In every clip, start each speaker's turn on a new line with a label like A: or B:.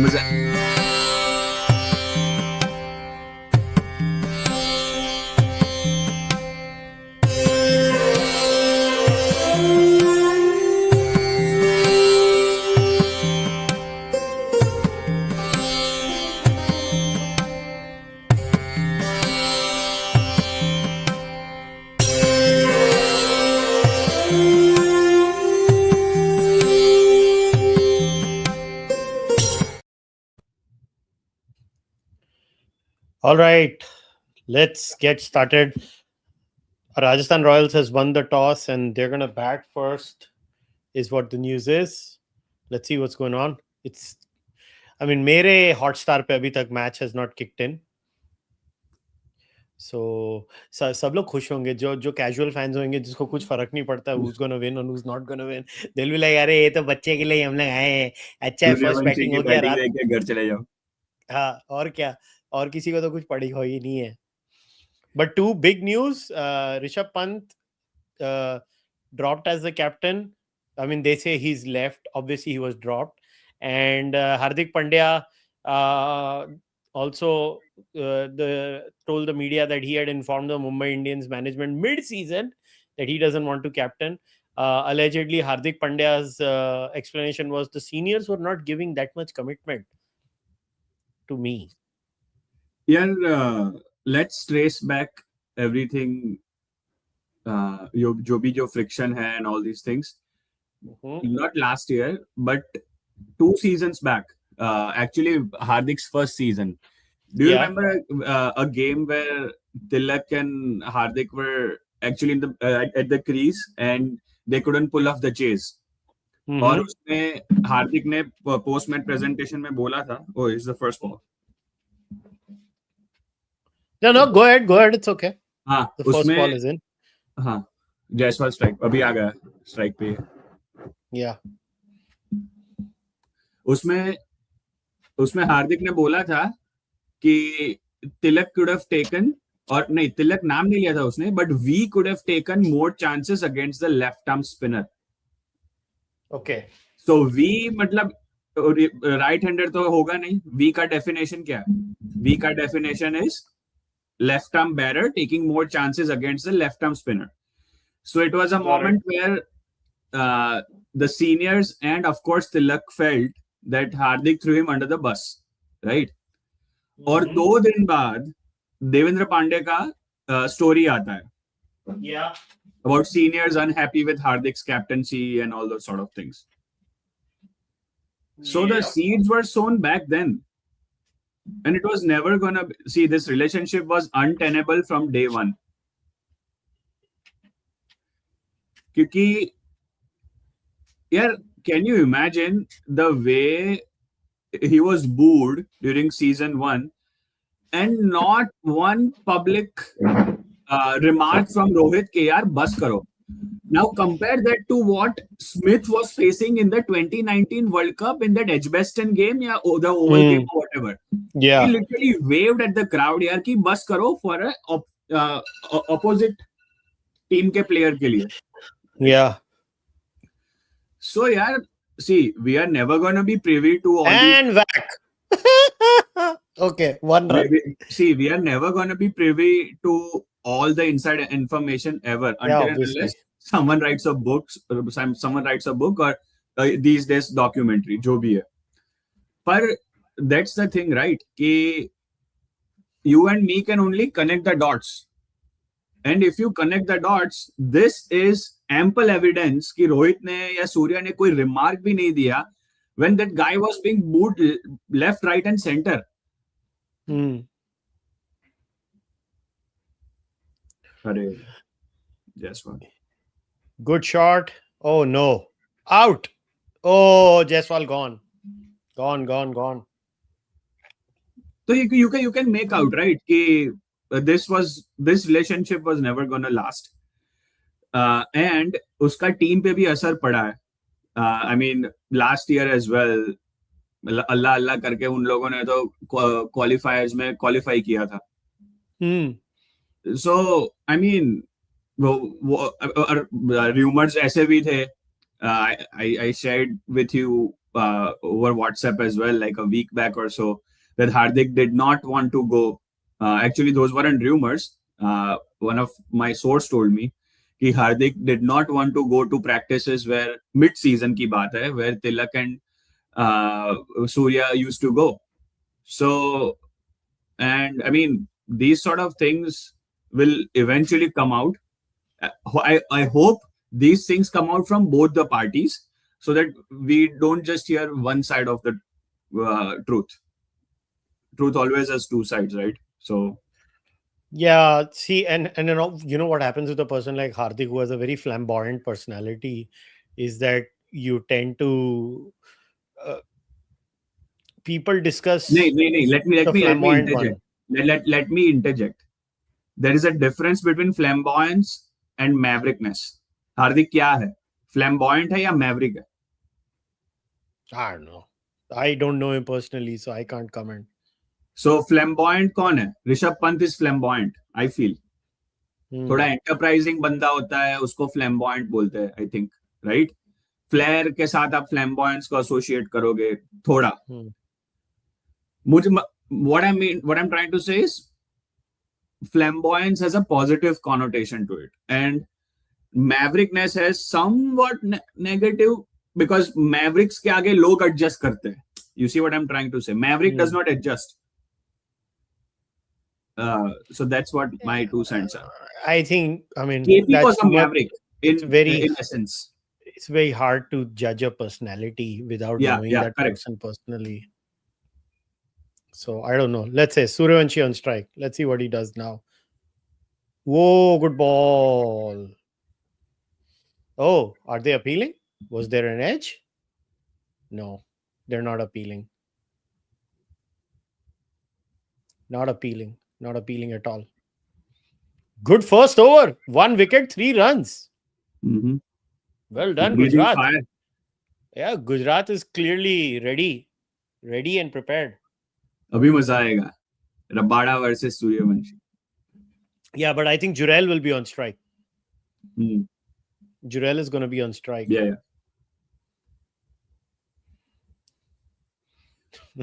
A: मजा
B: All right, let's get started. Rajasthan Royals has won the toss and they're going to bat first, is what the news is. Let's see what's going on. मेरे Hotstar पे अभी तक match has not kicked in. So सब लोग खुश होंगे जो casual fans होंगे जिसको कुछ फर्क नहीं पड़ता who's gonna win and who's not gonna win. They'll be like, अरे ये तो बच्चे के लिए हम लोग आए हैं, अच्छा है फर्स्ट बैटिंग हो गया रात
A: के घर चले जाओ.
B: हाँ और क्या, और किसी को तो कुछ पड़ी हुई नहीं है. But two big news, Rishabh Pant dropped as the captain. They say he's left. Obviously, he was dropped. And Hardik Pandya also told the media that he had informed the Mumbai Indians management mid-season that he doesn't want to captain. Allegedly, Hardik Pandya's explanation was the seniors were not giving that much commitment to me.
A: Yeah, let's trace back everything. जो friction है and all these things. Not last year, but 2 seasons back. Actually, Hardik's first season. Do you remember a game where Tilak and Hardik were actually in the at the crease and they couldn't pull off the chase? और उसमें हार्दिक ने post match presentation में बोला था, oh, it's the first ball.
B: No, go ahead, it's okay.
A: हाँ,
B: the first ball is in.
A: हाँ, Jaiswal strike अभी आ गया स्ट्राइक पे.
B: Yeah.
A: उसमें हार्दिक ने बोला था कि तिलक could have taken, और नहीं, तिलक नाम नहीं लिया था उसने, but we could have taken more chances against the left arm spinner.
B: Okay.
A: So we मतलब राइट हैंडर तो होगा नहीं. V का डेफिनेशन क्या है? V का definition is left arm batter taking more chances against the left arm spinner. So it was a moment where the seniors and of course Tilak felt that Hardik threw him under the bus, right? और 2 दिन बाद देवेंद्र पांडे का story आता है.
B: Yeah.
A: About seniors unhappy with Hardik's captaincy and all those sort of things. So the seeds were sown back then. And it was never gonna see, this relationship was untenable from day one. Because, yeah, can you imagine the way he was booed during season 1 and not one public remark from Rohit ke yaar bas karo. Now compare that to what Smith was facing in the 2019 World Cup in that Edgbaston game or the Oval game or whatever.
B: Yeah.
A: He literally waved at the crowd yaar ki bas karo for a opposite team ke player ke liye.
B: Yeah.
A: So yaar, see, we are never going to be privy to all
B: and whack. Okay, one run.
A: See, we are never going to be privy to all the inside information ever until unless someone writes a book or these days documentary, jo bhi hai. But that's the thing, right? Ki you and me can only connect the dots. And if you connect the dots, this is ample evidence कि रोहित ने या सूर्या ने कोई remark भी नहीं दिया when that guy was being booed left, right and center. Arey, Jaiswal.
B: Good shot. Oh no. Out. Oh, Jaiswal gone. Gone.
A: So you can make out, right? Ki this relationship was never gonna last. And uska team पे भी असर पड़ा है. I mean, last year as well, अल्लाह करके उन लोगों ने तो qualifiers में qualify किया था. So, I mean, rumors ऐसे भी थे. I shared with you over WhatsApp as well, like a week back or so, that Hardik did not want to go. Actually, those weren't rumors. One of my source told me कि Hardik did not want to go to practices where mid-season की बात है, where Tilak and Surya used to go. So, and I mean, these sort of things will eventually come out. I hope these things come out from both the parties so that we don't just hear one side of the truth. Truth always has two sides, right? So
B: yeah, see, and you know what happens with a person like Hardik, who has a very flamboyant personality, is that you tend to people discuss
A: let me
B: the flamboyant one.
A: Let me interject. There is a difference between flamboyance and maverickness. Hardik क्या है? Flamboyant है या maverick है?
B: I don't know. I don't know him personally, so I can't comment.
A: So flamboyant कौन है? Rishabh Pant is flamboyant, I feel. थोड़ा enterprising बंदा होता है, उसको flamboyant बोलते हैं, I think, right? Flair के साथ आप flamboyance को associate करोगे, थोड़ा. What I'm trying to say is, flamboyance has a positive connotation to it, and maverickness has somewhat negative, because mavericks के आगे लोग adjust करते हैं. You see what I'm trying to say? Maverick does not adjust. So that's what my 2 cents are.
B: I think, I mean,
A: KP was a maverick in essence.
B: It's very hard to judge a personality without knowing that person personally. So I don't know. Let's say Suryavanshi on strike. Let's see what he does now. Whoa, good ball. Oh, are they appealing? Was there an edge? No, they're not appealing. Not appealing. Not appealing at all. Good first over. 1 wicket, 3 runs.
A: Mm-hmm.
B: Well done, Gujarat. Yeah, Gujarat is clearly ready and prepared.
A: Abhi maza aayega. Rabada versus Suryavanshi.
B: Yeah, but I think Jurel will be on strike. Jurel is going to be on strike.
A: Yeah.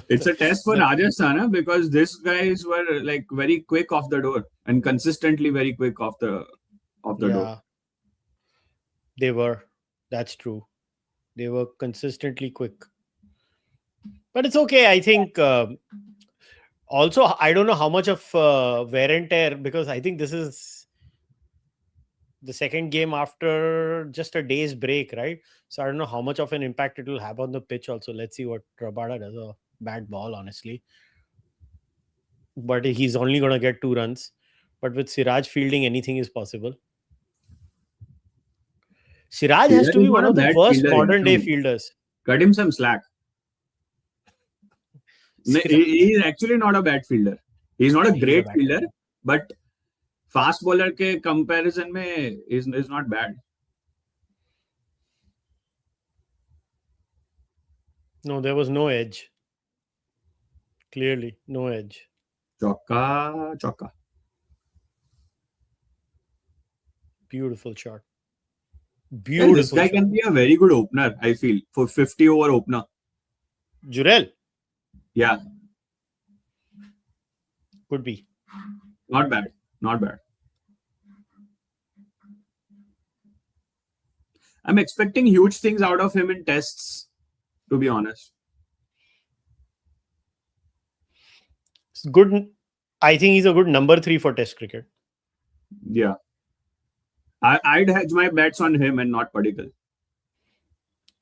A: It's a test for Rajasthan, because these guys were like very quick off the door and consistently very quick off the door.
B: They were. That's true. They were consistently quick. But it's okay. I think also, I don't know how much of wear and tear, because I think this is the second game after just a day's break, right? So I don't know how much of an impact it will have on the pitch also. Let's see what Rabada does. A bad ball, honestly. But he's only going to get 2 runs. But with Siraj fielding, anything is possible. Siraj has to be one of the worst modern day fielders.
A: Cut him some slack. He is actually not a bad fielder. He's not a great fielder, but fast bowler ke comparison mein is not bad.
B: No, there was no edge. Clearly, no edge.
A: Chokka.
B: Beautiful shot.
A: Beautiful. This guy can be a very good opener, I feel, for 50 over opener.
B: Jurel?
A: Yeah.
B: Could be.
A: Not bad. I'm expecting huge things out of him in tests, to be honest.
B: It's good. I think he's a good number 3 for test cricket.
A: Yeah. I'd hedge my bets on him and not Padikkal.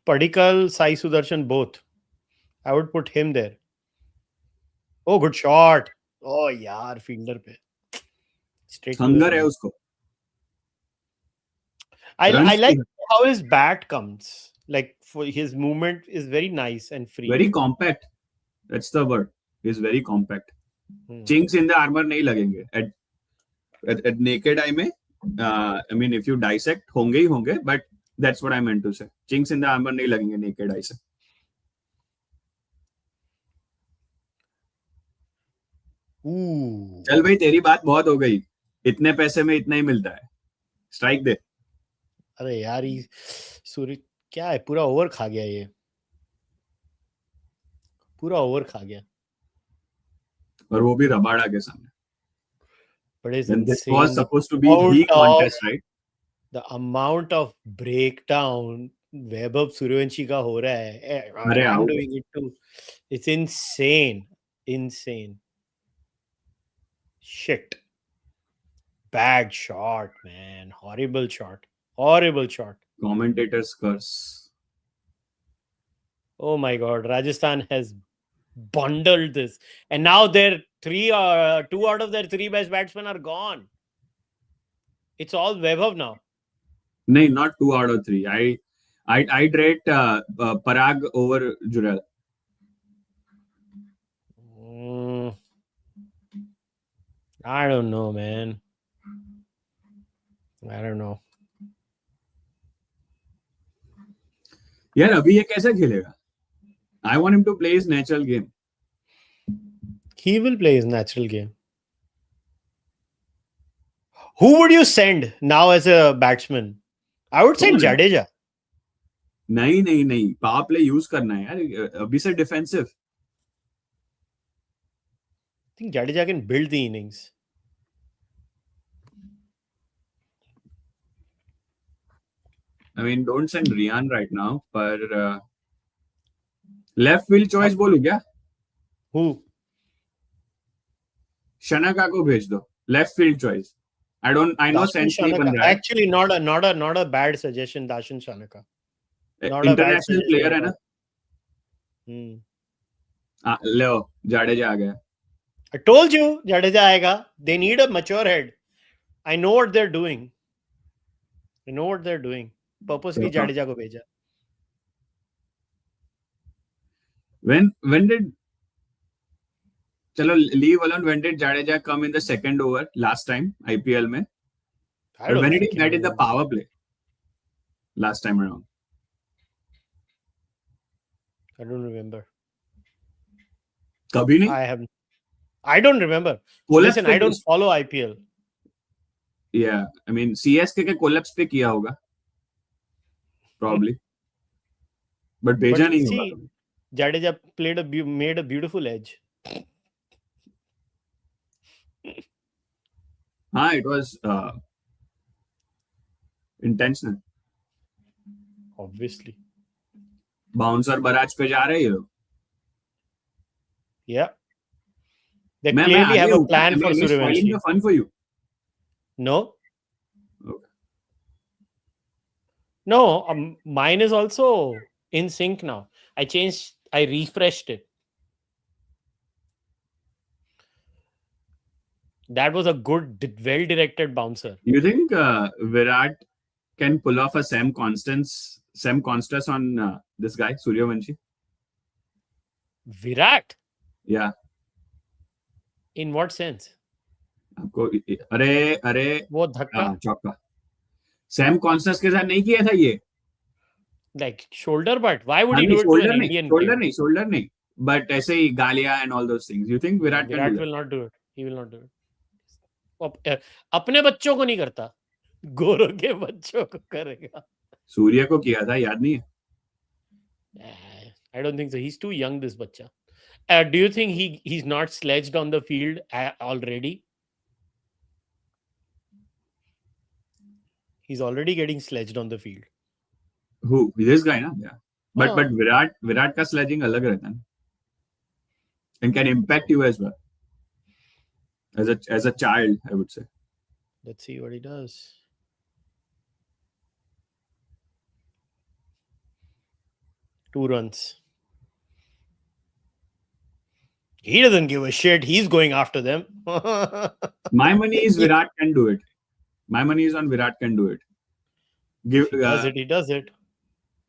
B: Padikkal, Sai Sudarshan, both. I would put him there. Oh, good shot. Oh, yaar, fielder pe. Straight.
A: Hunger hai usko.
B: I like how his bat comes. Like, for his movement is very nice and free.
A: Very compact. That's the word. He's very compact. Chinks in the armor nahi lagenge. At naked eye mein, I mean, if you dissect, honge, but that's what I meant to say. Chinks in the armor nahi lagenge naked eye se. चल भाई, तेरी बात बहुत हो गई. इतने पैसे में इतना ही मिलता है. स्ट्राइक दे.
B: अरे यार, सूर्य क्या है, पूरा ओवर खा गया ये. पूरा ओवर खा गया.
A: और वो भी रबाड़ा के सामने.
B: But it's
A: Then this
B: insane.
A: was supposed to be the contest, right?
B: The amount of breakdown Vaibhav Suryavanshi का हो रहा है.
A: अरे
B: I'm
A: आओ.
B: doing it too. It's insane. Insane. Shit. Bad shot, man. Horrible shot. Horrible shot.
A: Commentator's curse.
B: Oh my God. Rajasthan has bundled this. And now their 2 out of their 3 best batsmen are gone. It's all Vaibhav now.
A: No, not 2 out of 3. I'd rate Parag over Jurel.
B: I don't know, man. I don't know.
A: यार अभी ये कैसे खेलेगा? I want him to play his natural game.
B: He will play his natural game. Who would you send now as a batsman? I would send Jadeja.
A: नहीं. Power play use करना है यार. अभी से defensive.
B: I think Jadeja can build the innings.
A: I mean, don't send Rian right now, but left field choice बोलूं क्या?
B: Who?
A: Shanaka को भेज दो. Left field choice. I know sense नहीं बन रहा है.
B: Actually, not a bad suggestion, Dashan Shanaka.
A: International player है ना? ले जाडेजा आ गया.
B: I told you, Jadeja आएगा. They need a mature head. I know what they're doing. Purposely Jadeja को भेजा.
A: When did चलो leave alone, when did Jadeja come in the second over last time IPL में? When did he get in the power play last time around?
B: I don't remember.
A: कभी नहीं?
B: I don't remember. Listen, I don't follow IPL.
A: Yeah, I mean CSK के collapse पे किया होगा. Probably. But भेजा नहीं होगा.
B: Jadeja made a beautiful edge.
A: It was intentional.
B: Obviously.
A: Bouncer barrage पे जा रहे हैं.
B: Yeah. They clearly have a plan for Suryavanshi.
A: Spoiling the fun for you.
B: No.
A: Okay.
B: No, mine is also in sync now. I refreshed it. That was a good, well-directed bouncer.
A: You think Virat can pull off a Sam Constance on this guy, Suryavanshi?
B: Virat?
A: Yeah.
B: In what sense?
A: आपको अरे
B: वो धक्का
A: चौका Sam Constance के साथ नहीं किया था ये.
B: Like shoulder, but why would he do it to an Indian player?
A: Shoulder नहीं. But ऐसे ही गालियां and all those things. You think Virat can do that?
B: Will not do it. He will not do it. अपने बच्चों को नहीं करता. गोरों के बच्चों को करेगा.
A: सूर्य को किया था, याद नहीं है?
B: I don't think so. He's too young, this बच्चा. Do you think he's not sledged on the field already? He's already getting sledged on the field.
A: Who? This guy, na? Yeah. But Virat का sledging अलग रहता है, and can impact you as well. As a child, I would say.
B: Let's see what he does. Two runs. He doesn't give a shit. He's going after them.
A: My money is Virat can do it. My money is on Virat can do it.
B: He does it.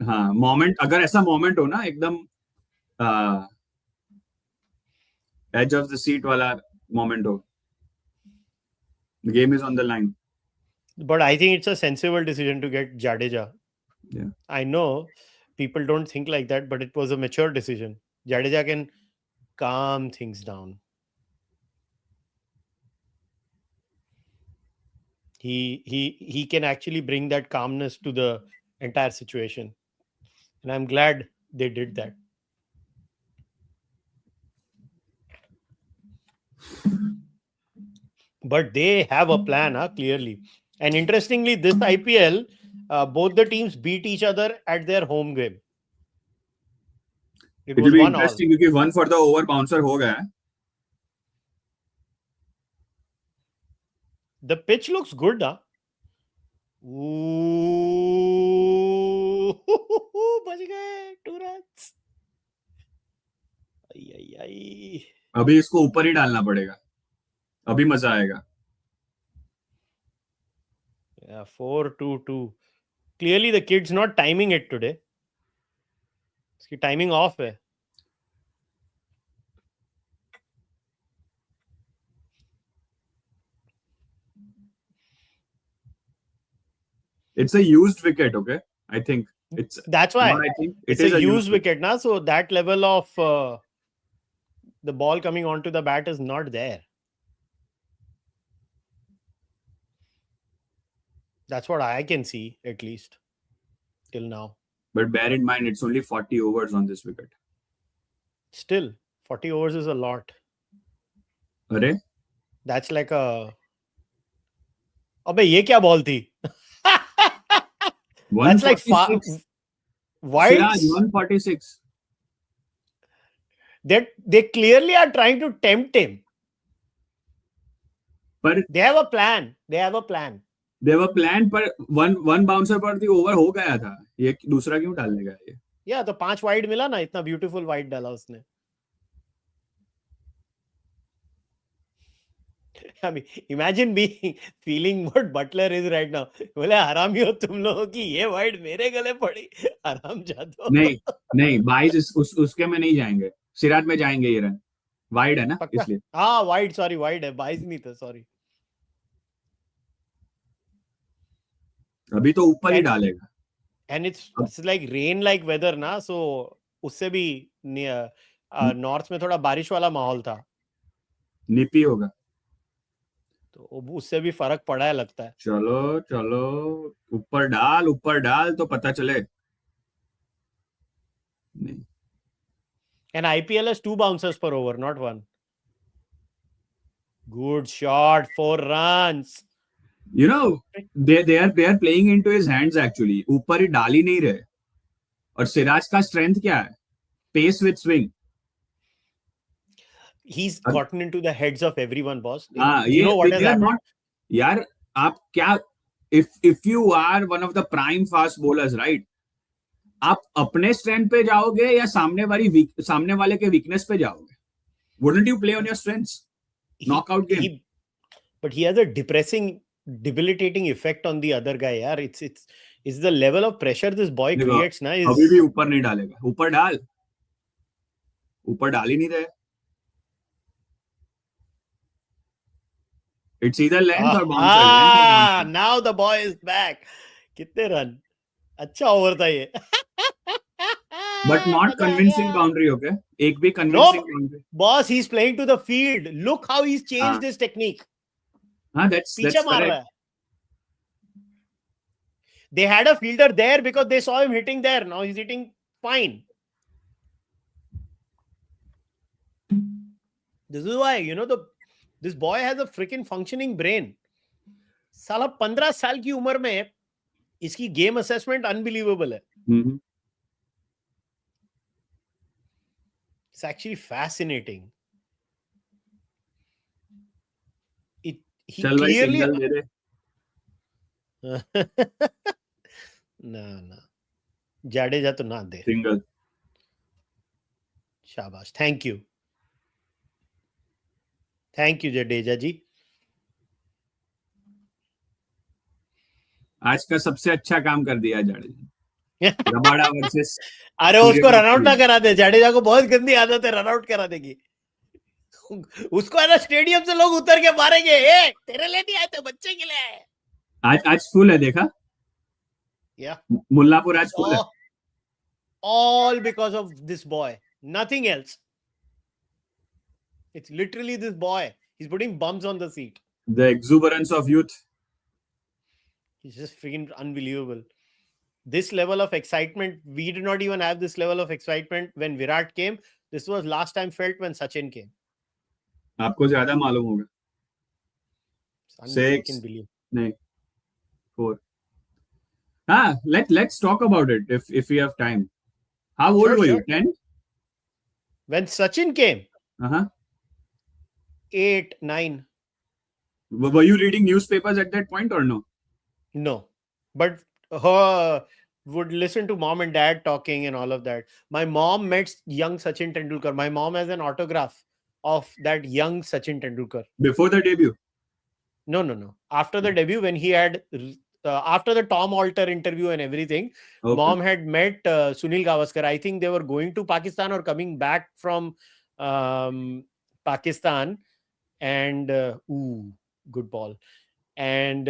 A: हाँ, moment अगर ऐसा moment हो ना एकदम edge of the seat वाला moment हो. The game is on the line.
B: But I think it's a sensible decision to get Jadeja.
A: Yeah.
B: I know people don't think like that, but it was a mature decision. Jadeja can calm things down. He can actually bring that calmness to the entire situation. And I'm glad they did that. But they have a plan, clearly. And interestingly, this IPL, both the teams beat each other at their home game. It
A: will
B: was
A: be
B: 1-1
A: interesting क्योंकि 1 for the over bouncer हो गया है.
B: The pitch looks good, huh? Ooh, बच गए 2 runs.
A: अभी इसको ऊपर ही डालना पड़ेगा. अभी मजा आएगा.
B: Yeah, 4-2-2. Clearly the kid's not timing it today. इसकी timing off है.
A: It's a used wicket, okay? I think it's.
B: That's why.
A: I think
B: it's a used wicket, na? So that level of the ball coming onto the bat is not there. That's what I can see, at least, till now.
A: But bear in mind, it's only 40 overs on this wicket.
B: Still, 40 overs is a lot.
A: Arey?
B: That's like a... Abbe, ye kya ball thi? That's like
A: wide. 146.
B: They clearly are trying to tempt him.
A: But
B: they have a plan. They have a plan.
A: They have a plan, पर one bouncer पर the over हो गया था. ये दूसरा क्यों डाल लेगा ये?
B: Yeah, तो 5 wide मिला ना, इतना beautiful wide डाला उसने. I mean, imagine feeling what Butler is right now. बोले हरामी हो तुम लोगों की, ये wide मेरे गले पड़ी, हराम जादो.
A: नहीं 22 उसके में नहीं जाएंगे. सिराज में जाएंगे ये रन. Wide है ना इसलिए.
B: हाँ wide, sorry wide है, 22 नहीं था, sorry.
A: अभी तो ऊपर ही डालेगा.
B: And it's like rain like weather ना, so उससे भी नॉर्थ में थोड़ा बारिश वाला माहौल था.
A: निपी होगा.
B: तो उससे भी फर्क पड़ा है लगता है.
A: चलो ऊपर डाल तो पता चले. नहीं.
B: And IPL has 2 bouncers per over, not 1. Good shot, 4 runs.
A: You know, they are playing into his hands actually. ऊपर ही डाल ही नहीं रहे. और सिराज का strength क्या है? Pace with swing.
B: He's gotten into the heads of everyone, boss.
A: You know what has happened? यार आप क्या? If you are one of the prime fast bowlers, right? आप अपने strength पे जाओगे या सामने वाले के weakness पे जाओगे? Wouldn't you play on your strengths? Knockout game.
B: But he has a debilitating effect on the other guy. यार, it's the level of pressure this boy creates ना.
A: अभी भी ऊपर नहीं डालेगा. ऊपर डाल ही नहीं रहे. It's either length or bouncer.
B: Now the boy is back. कितने run? अच्छा over था ये.
A: But not convincing boundary, okay? एक भी convincing boundary.
B: Boss, he's playing to the field. Look how he's changed his technique.
A: That's correct.
B: They had a fielder there because they saw him hitting there. Now he's hitting fine. This is why, this boy has a freaking functioning brain. साला 15 साल की उम्र में इसकी game assessment unbelievable है. It's actually fascinating. He clearly no Jadeja to na de.
A: Single.
B: Shabash. Thank you Jadeja ji.
A: आज का सबसे अच्छा काम कर दिया जाडेजा. Rabada versus.
B: अरे उसको रन आउट ना करा दे. जाडेजा को बहुत गंदी आदत है रन आउट करा देगी. उसको है ना स्टेडियम से लोग उतर के मारेंगे. तेरे लिए नहीं आए थे, बच्चे के लिए आए.
A: आज फुल है देखा. मुल्लापुर आज फुल है.
B: All because of this boy, nothing else. It's literally this boy. He's putting bums on the seat.
A: The exuberance of youth.
B: It's just freaking unbelievable. This level of excitement, we did not even have this level of excitement when Virat came. This was last time felt when Sachin came.
A: आपको ज्यादा मालूम होगा. 6
B: Unfreaking believe.
A: नहीं 4. Let's talk about it if we have time. How old
B: Sure,
A: were
B: sure.
A: you? 10?
B: When Sachin came,
A: Uh-huh.
B: 8, 9.
A: Were you reading newspapers at that point or no?
B: No, but her would listen to mom and dad talking and all of that. My mom met young Sachin Tendulkar. My mom has an autograph of that young Sachin Tendulkar.
A: Before the debut?
B: No. After the debut, when he had after the Tom Alter interview and everything,
A: Okay.
B: mom had met Sunil Gavaskar. I think they were going to Pakistan or coming back from Pakistan, and good ball. And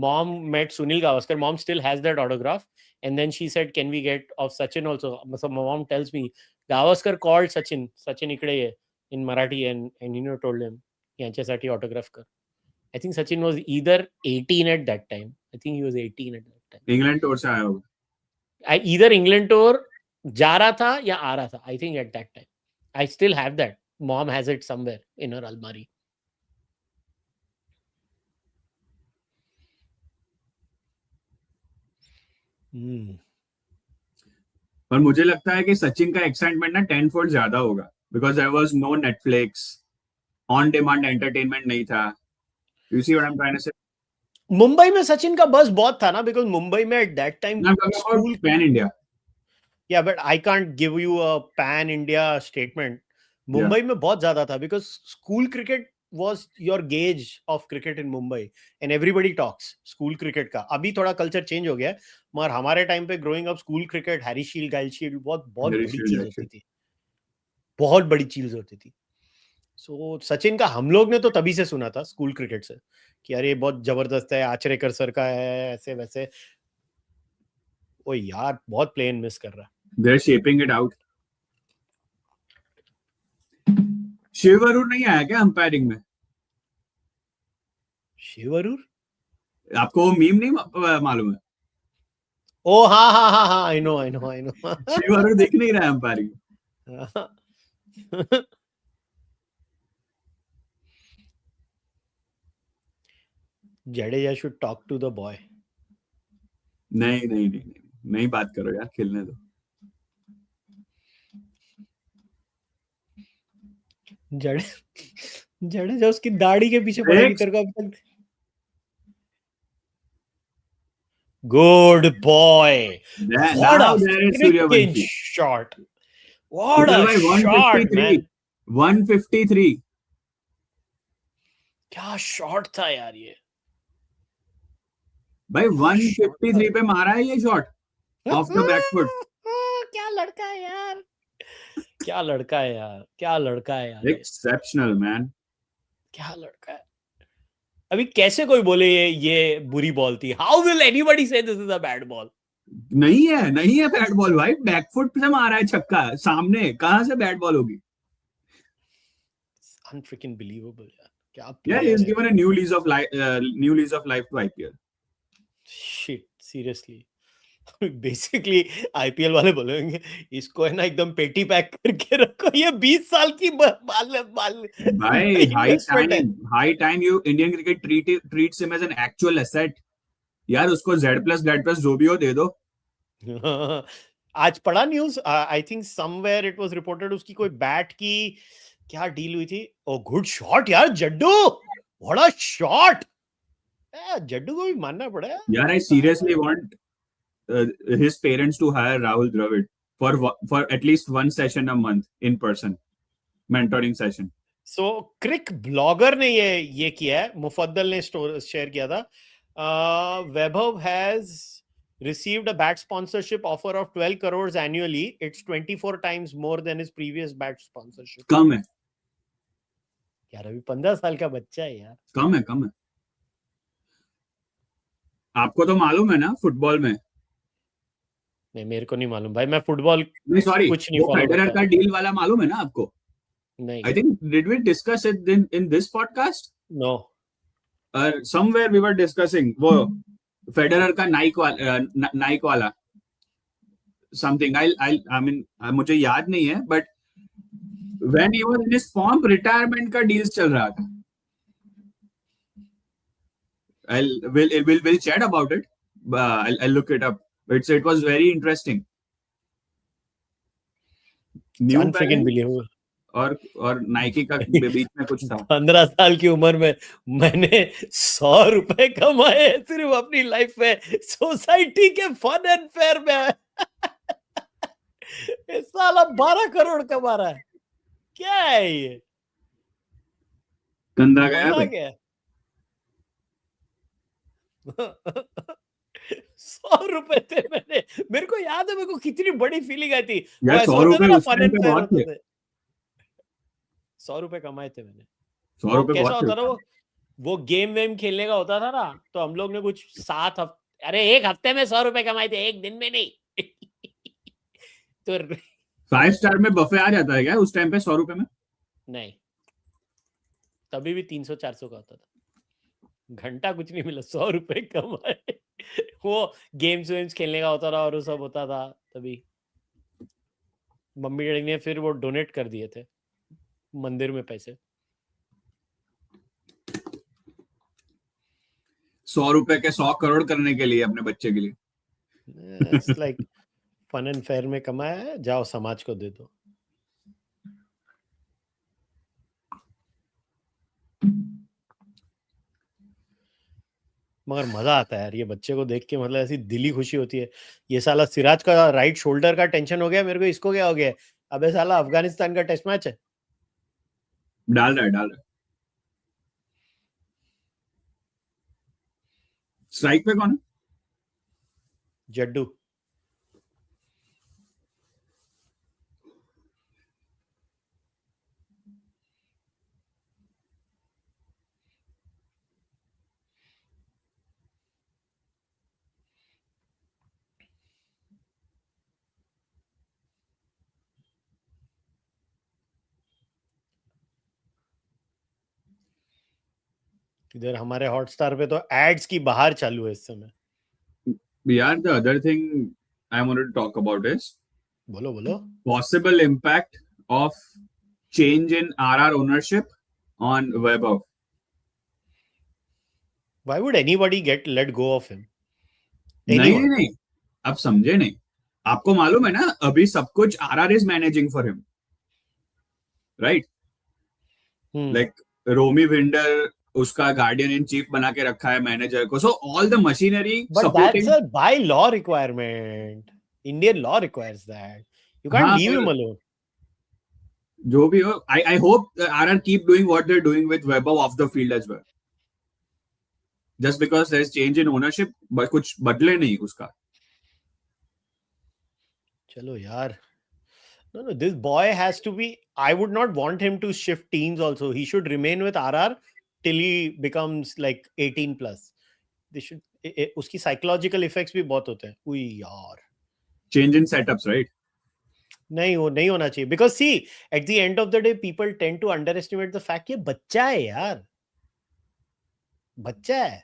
B: mom met Sunil Gavaskar. Mom still has that autograph. And then she said, can we get of Sachin also? So my mom tells me, Gavaskar called Sachin ikde hai, in Marathi, and told him, yanchyaसाठी autograph kar. I think Sachin was either 18 at that time. I think he was 18 at that time.
A: England tour से आया होगा.
B: Either England tour जा रहा था या आ रहा था. I think at that time. I still have that. Mom has it somewhere in her almari.
A: पर मुझे लगता है कि सचिन का एक्साइटमेंट ना 10 फुट ज्यादा होगा because there was no Netflix on demand entertainment नहीं था. You see what I am trying to say.
B: Mumbai में सचिन का बस बहुत था ना, बिकॉज मुंबई में at that time
A: school pan India.
B: या but I can't give you a pan India statement. Mumbai में बहुत ज्यादा था because school cricket was your gauge of cricket in Mumbai and everybody talks school cricket का. अभी थोड़ा culture change हो गया है, मगर हमारे टाइम पे growing up school cricket, Harry shield, गाइल शील्ड बहुत बड़ी चीज होती थी, बहुत बड़ी चीज होती थी. सो सचिन का हम लोग ने तो तभी से सुना था स्कूल क्रिकेट से कि अरे बहुत जबरदस्त है, आचरेकर सर का है, ऐसे वैसे. ओ यार बहुत प्लेन मिस कर रहा.
A: They are shaping it out. Shiv Arun नहीं आया क्या अंपायरिंग में?
B: शिव अरुण?
A: आपको वो मीम नहीं मालूम है?
B: ओ हाँ, आई नो.
A: शिव अरुण देख नहीं रहा है umpiring.
B: Jadeja should talk to the boy.
A: नहीं बात करो यार, खेलने दो.
B: जडेजा उसकी दाढ़ी के पीछे पड़ेगी तेरे को अब तक. Good boy. What a freaking shot. What a shot, man.
A: 153.
B: क्या शॉट था यार ये.
A: भाई 153 पे मारा है ये shot of the back foot.
B: क्या लड़का है यार, क्या लड़का है यार, क्या लड़का है यार.
A: एक्सेप्शनल मैन, क्या
B: लड़का है. अभी कैसे कोई बोले ये बुरी बॉल थी? हाउ विल एनीबॉडी से this is a bad ball?
A: नहीं है बैड बॉल भाई. बैकफुट से मारा है छक्का सामने, कहां से बैड बॉल होगी?
B: अनफ्रीकिंग बिलीवेबल यार. क्या
A: यार, he has given a new lease of life to IPL.
B: Shit, seriously. Basically IPL वाले बोलेंगे इसको है ना एकदम पेटी पैक करके रखो, ये 20 साल की बाल
A: भाई. High time you Indian cricket treats him as an actual asset. यार उसको Z+, जो भी हो दे दो.
B: आज पढ़ा news, I think somewhere it was reported, उसकी कोई बैट की क्या डील हुई थी. ओ गुड शॉट यार Jaddu, what a shot. Jaddu को भी मानना पड़ा
A: यार. I seriously want his parents to hire Rahul Dravid for at least one session a month in person, mentoring session.
B: So Crick blogger ने ये किया है, मुफद्दल ने शेयर किया था. वैभव has received a bat sponsorship offer of 12 crores annually. It's 24 times more than his previous bat sponsorship.
A: कम है
B: यार, अभी 15 साल का बच्चा है यार.
A: कम है. आपको तो मालूम है ना फुटबॉल में?
B: नहीं, मेरे को नहीं मालूम भाई, मैं फुटबॉल
A: सॉरी,
B: कुछ नहीं फॉलो
A: फेडरर का डील वाला मालूम है ना आपको?
B: नहीं.
A: I think did we discuss it in this podcast?
B: No.
A: Somewhere we were discussing वो फेडरर का नाइक वाला समथिंग. आई मीन मुझे याद नहीं है, but when he was in his form, retirement का deals चल रहा था. We'll chat about it. I'll look it up. It was very interesting. New
B: Unfreaking
A: Balance
B: believable.
A: और नाइकी का बीच में कुछ था.
B: 15 साल की उम्र में मैंने 100 रुपए कमाए सिर्फ अपनी लाइफ में सोसाइटी के फन एंड फेयर में. इस साल 12 करोड़ कमा रहा है. क्या है ये?
A: गंदा गया
B: मजा
A: भाई.
B: क्या है? 100 रुपए थे मैंने. मेरे को याद है, मेरे को कितनी बड़ी फीलिंग आई थी.
A: यार 100 रुपए उस टाइम पे बहुत थे.
B: 100 रुपए कमाए थे मैंने.
A: 100 रुपए
B: कैसा
A: बहुत
B: होता
A: थे.
B: था वो गेम वेम खेलने का होता था ना, तो हम लोग ने कुछ 7 हफ्ते, अरे 1 हफ्ते में 100 रुपए कमाए थे, एक दिन में नहीं. तो
A: 5 स्टार में बफे आ जाता है क्या उस टाइम पे 100 रुपए में?
B: नहीं, तभी भी 300-400 का होता था. घंटा कुछ नहीं मिला, 100 रुपए कमाए. वो गेम्स वेम्स खेलने का होता था और वो सब होता था. तभी मम्मी डैडी ने फिर वो डोनेट कर दिए थे मंदिर में पैसे.
A: 100 रुपए के 100 करोड़ करने के लिए अपने बच्चे के लिए.
B: It's like fun and fair में कमाया है, जाओ समाज को दे दो. मगर मजा आता है यार ये बच्चे को देख के. मतलब ऐसी दिली खुशी होती है. ये साला सिराज का राइट शोल्डर का टेंशन हो गया मेरे को. इसको क्या हो गया? अबे साला अफगानिस्तान का टेस्ट मैच है.
A: डाल रहा है. स्ट्राइक पे कौन है?
B: जड्डू. इधर हमारे हॉटस्टार पे तो एड्स की बाहर चालू है इस समय.
A: यार the other thing I wanted to talk about is
B: बोलो बोलो.
A: possible impact of change in RR ownership on Vaibhav.
B: Why would anybody let go of him?
A: नहीं, आप समझे नहीं. आपको मालूम है ना, अभी सब कुछ RR is managing for him, right? Like रोमी विंडर उसका गार्डियन इन चीफ बना के रखा है मैनेजर को. So all the machinery
B: supporting. But that's a by law requirement. Indian law requires that. You can't leave him alone.
A: जो भी हो, I hope RR keep doing what they're doing with Vaibhav off the field as well. Just because there's change in ownership, but कुछ बदले नहीं उसका.
B: चलो यार. No, this boy has to be. I would not want him to shift teams also. He should remain with RR till he becomes like 18 plus. They should. उसकी psychological effects भी बहुत होते हैं. उई यार.
A: Change in setups, right?
B: नहीं होना चाहिए. Because see, at the end of the day, people tend to underestimate the fact कि बच्चा है यार. बच्चा है.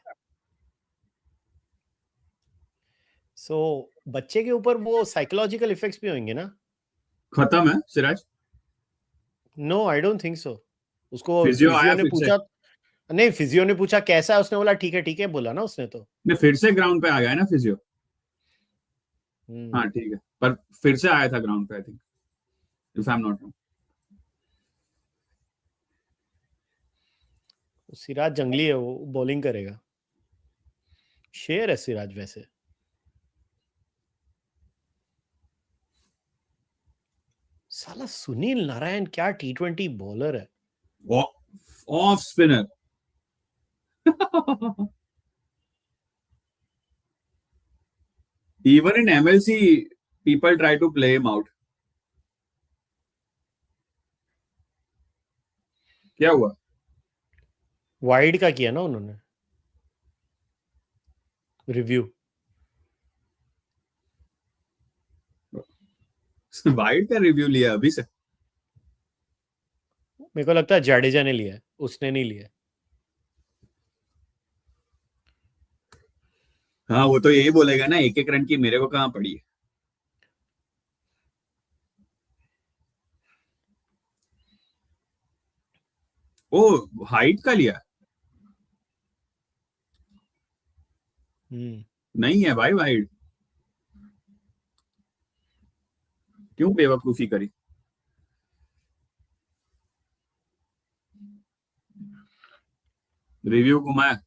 B: So बच्चे के ऊपर वो psychological effects भी होंगे ना.
A: खत्म है Siraj?
B: No, I don't think so. उसको फिजियो ने पूछा. नहीं, फिजियो ने पूछा कैसा है, उसने बोला ठीक है बोला ना उसने. तो
A: मैं फिर से ग्राउंड पे आ गया ना फिजियो. हाँ ठीक है, पर फिर से आया था ग्राउंड पे, I think, if I am not wrong.
B: Siraj जंगली है, वो बॉलिंग करेगा. शेर है सिराज वैसे. साला सुनील नारायण क्या T20 बॉलर है.
A: Off spinner. Even in MLC, people try to play him out. क्या हुआ?
B: वाइड का किया ना उन्होंने रिव्यू.
A: वाइड का रिव्यू लिया अभी से?
B: मेरे को लगता है जाडेजा ने लिया है, उसने नहीं लिया.
A: हाँ, वो तो यही बोलेगा ना, एक रन की मेरे को कहाँ पड़ी है. ओ हाइट का लिया? नहीं है भाई हाइट, क्यों बेवकूफी करी? रिव्यू घुमाया।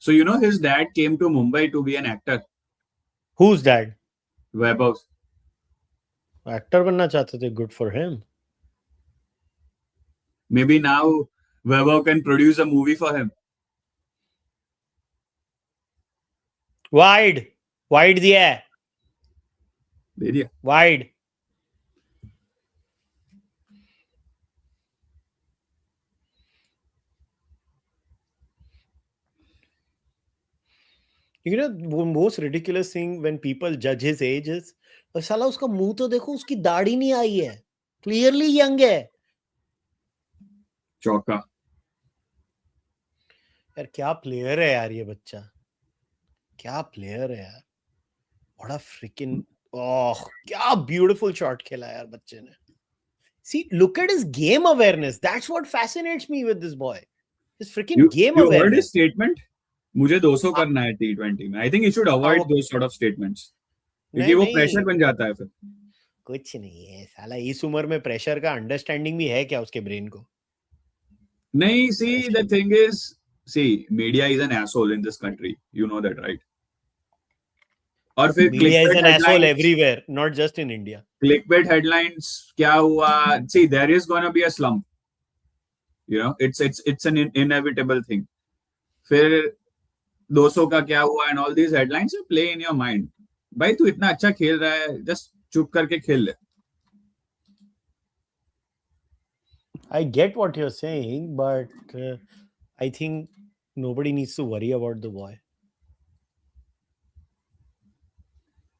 A: So his dad came to Mumbai to be an actor.
B: Who's dad?
A: Vaibhav.
B: Actor बनना चाहते थे, good for him.
A: Maybe now Vaibhav can produce a movie for him.
B: Wide दिया है,
A: दे दिया।
B: wide. You know, the most ridiculous thing when people judge his age is, साला उसका मुंह तो देखो, उसकी दाढ़ी नहीं आई है, clearly young है
A: चौका।
B: यार, क्या प्लेयर है यार ये बच्चा, क्या प्लेयर है यार, बड़ा freaking, ओह क्या ब्यूटीफुल शॉट खेला यार बच्चे ने. See, look at his game awareness. That's what fascinates me with this boy. His freaking game
A: you heard his
B: awareness.
A: statement? मुझे 200 करना है T20 में. I think he should avoid those sort of statements. क्योंकि वो pressure बन जाता है फिर.
B: कुछ नहीं है साला, इस उम्र में प्रेशर का अंडरस्टैंडिंग भी है क्या उसके ब्रेन को?
A: नहीं, see, the thing is, see, media is an asshole in this country. You know that, right? और फिर
B: media is an asshole everywhere, not just in India.
A: Clickbait headlines, क्या हुआ? See, there is gonna be a slump. It's an inevitable thing. फिर 200 का क्या हुआ and all these headlines play in your mind. भाई तू इतना अच्छा खेल रहा है, just चुप करके खेल ले.
B: I get what you're saying, but I think nobody needs to worry about the boy.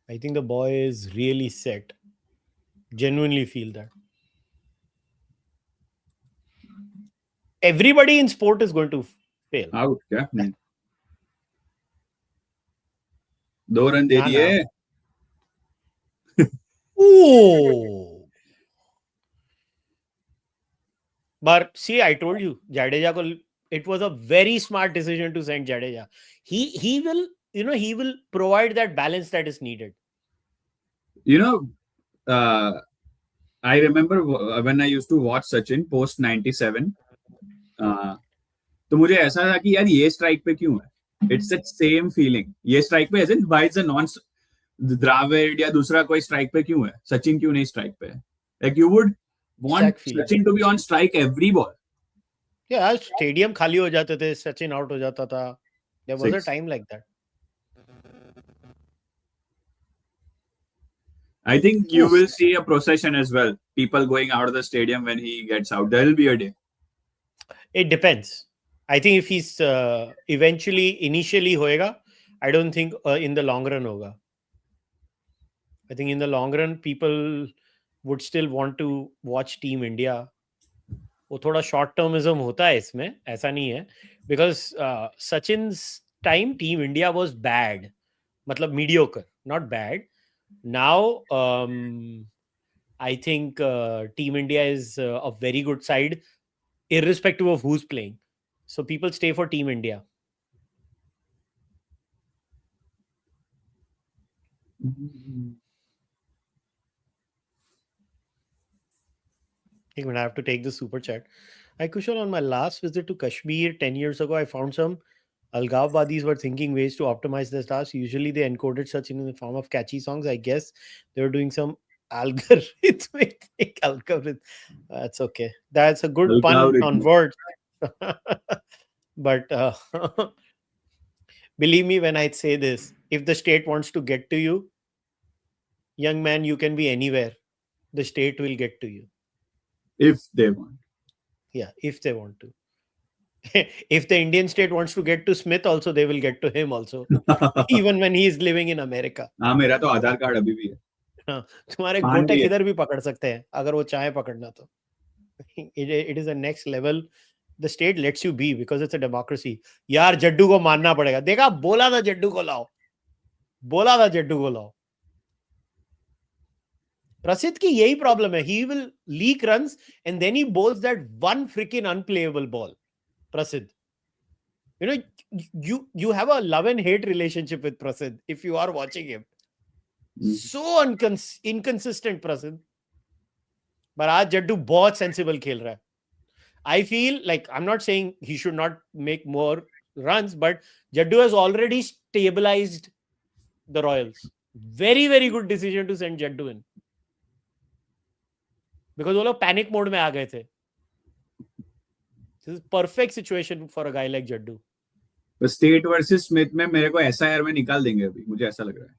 B: I think the boy is really set. Genuinely feel that. Everybody in sport is going to fail.
A: Out क्या? नहीं. 2 run दे दिए.
B: Oh. But see, I told you, Jadeja ko, it was a very smart decision to send Jadeja. He will, he will provide that balance that is needed.
A: I remember when I used to watch Sachin post 97. तो मुझे ऐसा था कि यार ये strike पे क्यों है? It's that same feeling. ये स्ट्राइक पे, as in why is the non Dravid या दूसरा कोई स्ट्राइक पे क्यों है? सचिन क्यों नहीं स्ट्राइक पे है? Like you would want Sachin to be on strike every ball.
B: Yeah, stadium खाली हो जाते थे, सचिन आउट हो जाता था. There was a time like that.
A: I think you will see a procession as well. People going out of the stadium when he gets out. There will be a day.
B: It depends. I think if he's initially होएगा, I don't think in the long run होगा. I think in the long run people would still want to watch Team India. वो थोड़ा short termism होता है इसमें, ऐसा नहीं है, because Sachin's time Team India was bad, मतलब mediocre, not bad. Now I think Team India is a very good side, irrespective of who's playing. So people stay for Team India. I have to take the super chat. Hi Kushal, on my last visit to Kashmir 10 years ago, I found some Algavwadis were thinking ways to optimize their stars. Usually they encoded such in the form of catchy songs. I guess they were doing some algorithmic algorithm. That's okay. That's a good pun on words. But believe me when I say this, if the state wants to get to you, young man, you can be anywhere. The state will get to you.
A: If they want.
B: Yeah, if they want to. If the Indian state wants to get to Smith also, they will get to him also. Even when he is living in America.
A: हाँ, मेरा तो आधार card अभी भी है.
B: हाँ, तुम्हारे गोटे किधर भी पकड़ सकते हैं अगर वो चाहे पकड़ना तो. It is a next level. The state lets you be because it's a democracy. यार जड्डू को मानना पड़ेगा. देखा, बोला था जड्डू को लाओ. बोला था जड्डू को लाओ. Prasidh की यही problem है. He will leak runs and then he bowls that one freaking unplayable ball. Prasidh. You know, you have a love and hate relationship with Prasidh if you are watching him. So inconsistent Prasidh. But आज जड्डू बहुत sensible खेल रहा है. I feel like, I'm not saying he should not make more runs, but Jaddu has already stabilized the Royals. Very, very good decision to send Jaddu in. Because वो लोग panic mode में आ गए थे. This is perfect situation for a guy like Jaddu.
A: State versus Smith में मेरे को SIR में निकाल देंगे अभी, मुझे ऐसा लग रहा है.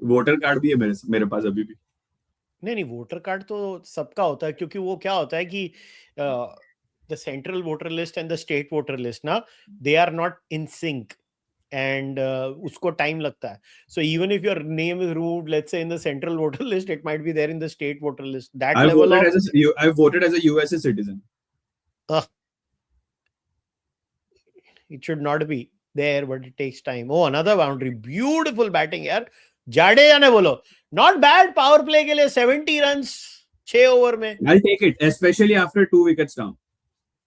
A: वोटर कार्ड भी है मेरे पास अभी भी.
B: नहीं, वोटर कार्ड तो सबका होता है, क्योंकि वो क्या होता है कि the central voter list and the state voter list ना, they are not in sync and उसको टाइम लगता है. So even if your name is rude, let's say in the central voter list, it might be there in the state voter list. That level of
A: I voted as a USA citizen.
B: It should not be there, but it takes time. Oh, another boundary. Beautiful batting यार. जाडेजा ने बोलो, not bad power play के लिए 70 runs 6 over में.
A: I'll take it, especially after 2 wickets down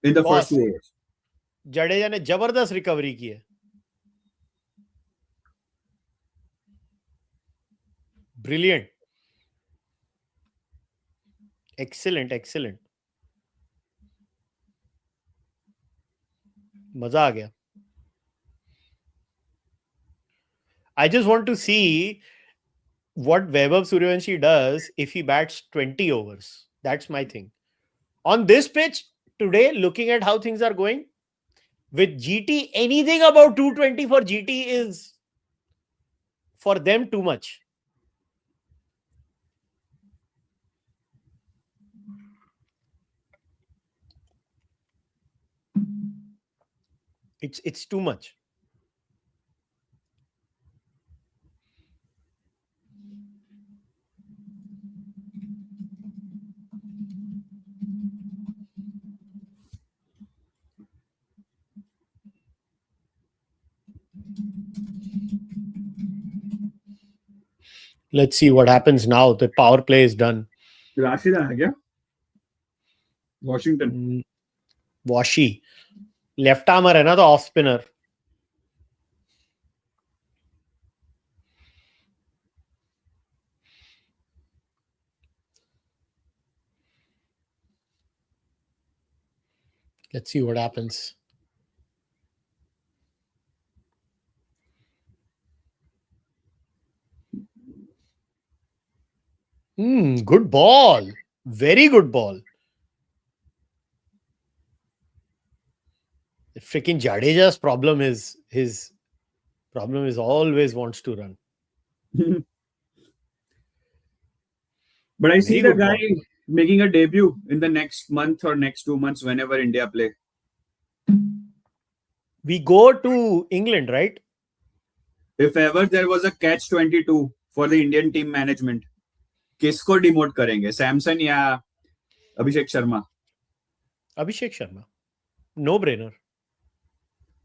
A: in the first 2 overs.
B: Jadeja ने जबरदस्त recovery की है. Brilliant. Excellent, excellent. मजा आ गया. I just want to see what Vaibhav Suryavanshi does if he bats 20 overs. That's my thing. On this pitch today, looking at how things are going, with GT, anything about 220 for GT is for them too much. It's too much. Let's see what happens now. The power play is done.
A: Rashid आ गया. Washington.
B: Washi. Left armer है ना, तो off spinner. Let's see what happens. Good ball. Very good ball. Freaking Jadeja's problem is always wants to run.
A: But I see the guy making a debut in the next month or next 2 months whenever India play.
B: We go to England, right?
A: If ever there was a catch-22 for the Indian team management, किसको demote करेंगे, सैमसन या Abhishek Sharma?
B: Abhishek Sharma, no brainer.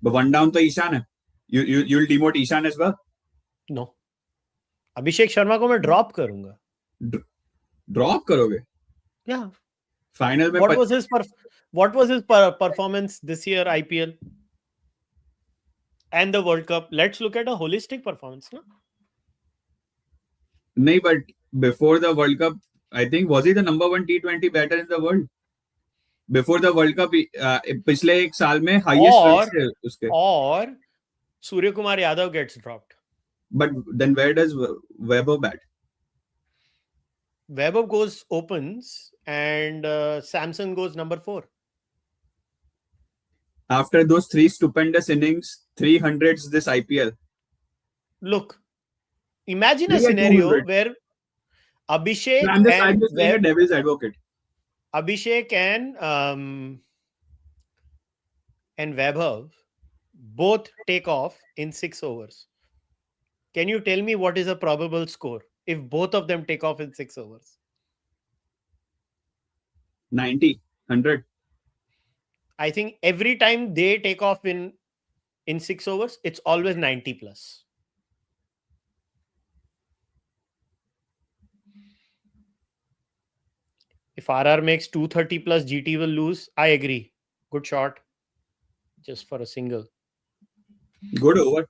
A: But one down तो ईशान है. You'll demote Ishan as well?
B: No. Abhishek Sharma को मैं drop करूंगा.
A: Drop करोगे?
B: Yeah.
A: Final में
B: what was his performance this year IPL and the World Cup? Let's look at a holistic performance, no?
A: नहीं, but before the World Cup, I think was he the number 1 T20 batter in the world? Before the World Cup, पिछले एक साल में highest runs थे उसके.
B: और Surya Kumar Yadav gets dropped.
A: But then where does Vaibhav bat?
B: Vaibhav opens and Samson goes number 4.
A: After those 3 stupendous innings, 300s this IPL.
B: Look, imagine a scenario where Abhishek
A: I'm just being a devil's advocate.
B: Abhishek and Vaibhav both take off in 6 overs. Can you tell me what is a probable score if both of them take off in 6 overs?
A: 90, 100.
B: I think every time they take off in 6 overs, it's always 90 plus. If RR makes 230 plus, GT will lose. I agree. Good shot. Just for a single.
A: Good over.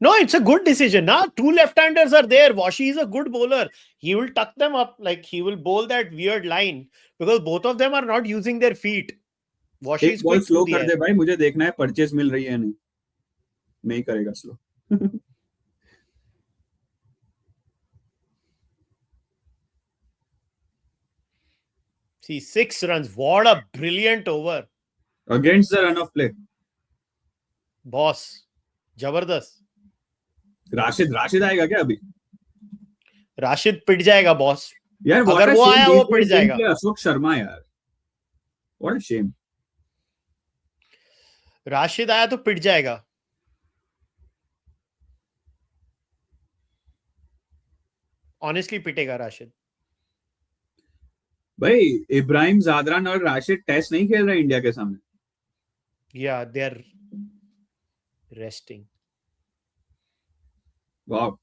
B: No, it's a good decision. Now, 2 left-handers are there. Washi is a good bowler. He will tuck them up. Like, he will bowl that weird line because both of them are not using their feet. Washi is quick
A: slow
B: through the
A: कर दे
B: air.
A: भाई, मुझे देखना है purchase मिल रही है नहीं. मैं ही करेगा slow.
B: See, 6 runs. What a brilliant over.
A: Against the run of play.
B: Boss. Jabardast.
A: Rashid आएगा क्या अभी?
B: राशिद पिट जाएगा बॉस.
A: यार
B: अगर वो आया वो पिट जाएगा.
A: अशोक शर्मा यार. What a shame.
B: राशिद आया तो पिट जाएगा. Honestly पिटेगा राशिद.
A: भाई इब्राहिम जादरान और राशिद टेस्ट नहीं खेल रहे इंडिया के सामने.
B: Yeah, they are resting.
A: Wow.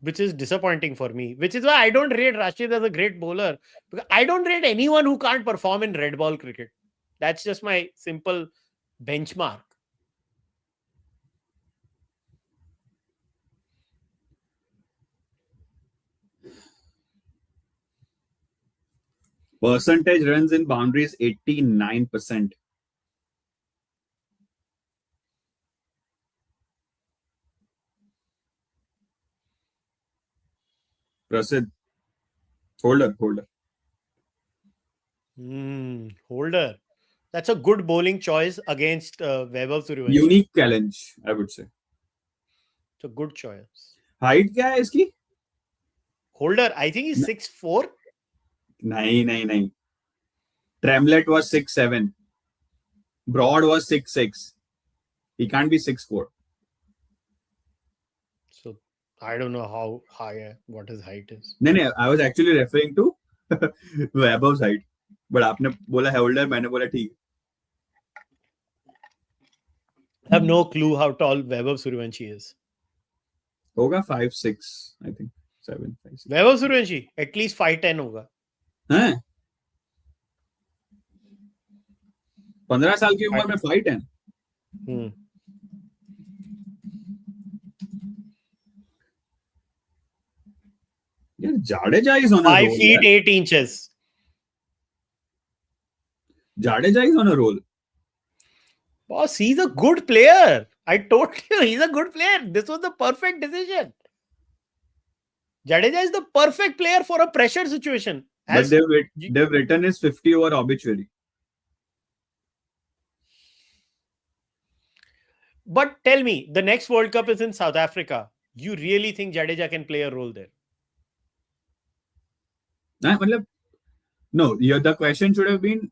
B: Which is disappointing for me. Which is why I don't rate Rashid as a great bowler. Because I don't rate anyone who can't perform in red ball cricket. That's just my simple benchmark.
A: Percentage runs in boundaries 89%. Prasid. Holder.
B: Holder. That's a good bowling choice against Vaibhav Suryavanshi.
A: Unique challenge, I would say.
B: It's a good choice.
A: Height क्या है इसकी?
B: Holder, I think he's 6'4".
A: नहीं. Tremlett was 6'7". Broad was 6'6". He can't be 6'4".
B: So I don't know how high, what his height is.
A: No, I was actually referring to Vaibhav's height. But आपने बोला holder, मैंने बोला ठीक.
B: I have no clue how tall Vaibhav Suryavanshi is.
A: होगा 5'6", I think. 7, 5, 6.
B: Vaibhav Suryavanshi, at least 5'10" होगा.
A: हैं? 15 साल की उम्र में 5'10". यार Jadeja is on a
B: 5
A: roll.
B: 5 feet 8 inches.
A: Jadeja is on a roll.
B: Boss, he's a good player. I told you, he's a good player. This was the perfect decision. Jadeja is the perfect player for a pressure situation.
A: But they've written his 50 over obituary.
B: But tell me, the next World Cup is in South Africa. You really think Jadeja can play a role there?
A: No, the question should have been,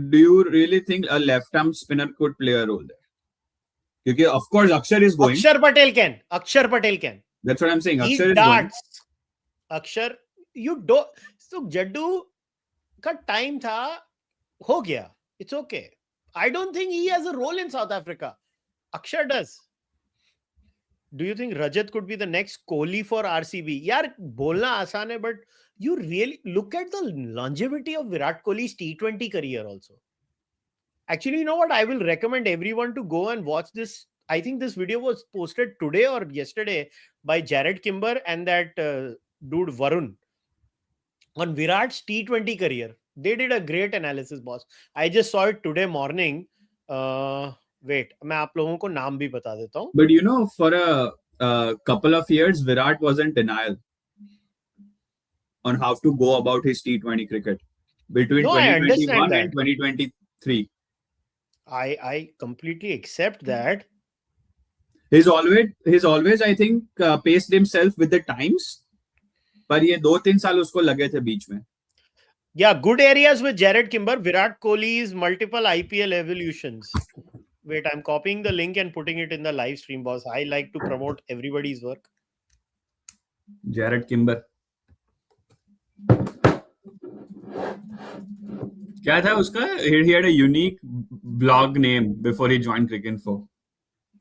A: do you really think a left-arm spinner could play a role there? Because of course, Akshar is going.
B: Akshar Patel can.
A: That's what I'm saying.
B: He
A: Akshar
B: darts.
A: is going.
B: Akshar, you don't. So Jaddu ka time tha, ho gaya. It's okay. I don't think he has a role in South Africa. Akshar does. Do you think Rajat could be the next Kohli for RCB? Yaar, bolna aasan hai, but you really look at the longevity of Virat Kohli's T20 career also. Actually, you know what? I will recommend everyone to go and watch this. I think this video was posted today or yesterday by Jared Kimber and that dude Varun on Virat's T20 career. They did a great analysis, boss. I just saw it today morning. Wait, मैं आप लोगों को नाम भी बता देता हूँ.
A: But you know, for a couple of years, Virat was in denial on how to go about his T20 cricket between 2021 and 2023.
B: I completely accept that.
A: He's always I think paced himself with the times. पर ये 2-3 साल उसको लगे थे बीच में.
B: Yeah, good areas with Jared Kimber. Virat Kohli's multiple IPL evolutions. Wait, I'm copying the link and putting it in the live stream, boss. I like to promote everybody's work.
A: Jared Kimber. क्या था उसका? He had a unique blog name before he joined Cricinfo.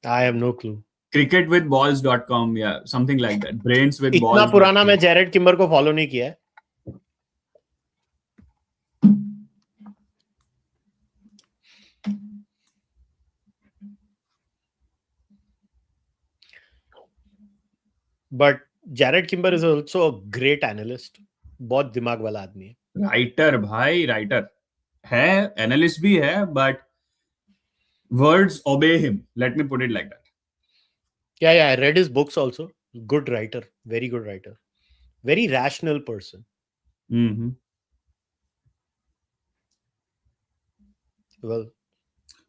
B: I have no clue.
A: Cricketwithballs.com, yeah, something like that. Brains with
B: इतना
A: balls.
B: पुराना मैं Jared Kimber को follow नहीं किया है. But Jared Kimber is also a great analyst. बहुत दिमाग वाला आदमी है.
A: राइटर भाई, राइटर है, एनालिस्ट भी है, but words obey him. Let me put it like that.
B: Yeah, I read his books also. Good writer, very good writer, very rational person.
A: Mm-hmm.
B: Well,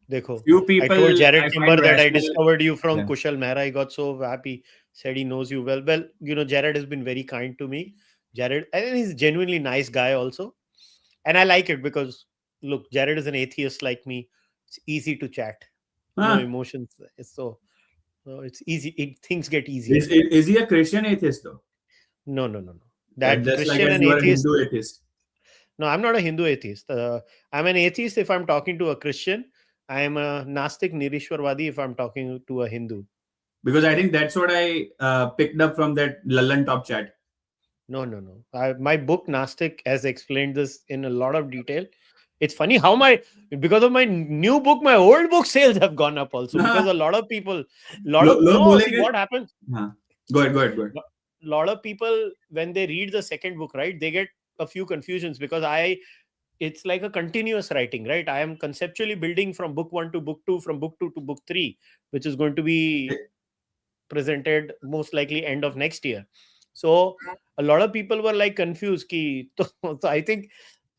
B: देखो,
A: Few people,
B: I told Jared Kimber that I
A: rational.
B: discovered you from
A: Yeah.
B: Kushal Mehra. He got so happy, said he knows you well. Well, you know, Jared has been very kind to me. Jared, I think he's a genuinely nice guy also. And I like it because, look, Jared is an atheist like me. It's easy to chat. No emotions. So it's easy. Things get easier.
A: Is he a Christian atheist though?
B: No. That
A: just
B: Christian
A: like as
B: and
A: you are a
B: atheist.
A: Hindu atheist.
B: No, I'm not a Hindu atheist. I'm an atheist if I'm talking to a Christian. I am a Nastik Nirishwarwadi if I'm talking to a Hindu.
A: Because I think that's what I picked up from that Lallan Top chat.
B: No. My book Nastik has explained this in a lot of detail. It's funny how because of my new book, my old book sales have gone up also. Because a lot of people, see what happens.
A: Go ahead.
B: A lot of people, when they read the second book, right, they get a few confusions because it's like a continuous writing, right? I am conceptually building from book 1 to book 2, from book 2 to book 3, which is going to be presented most likely end of next year. So a lot of people were like confused. So I think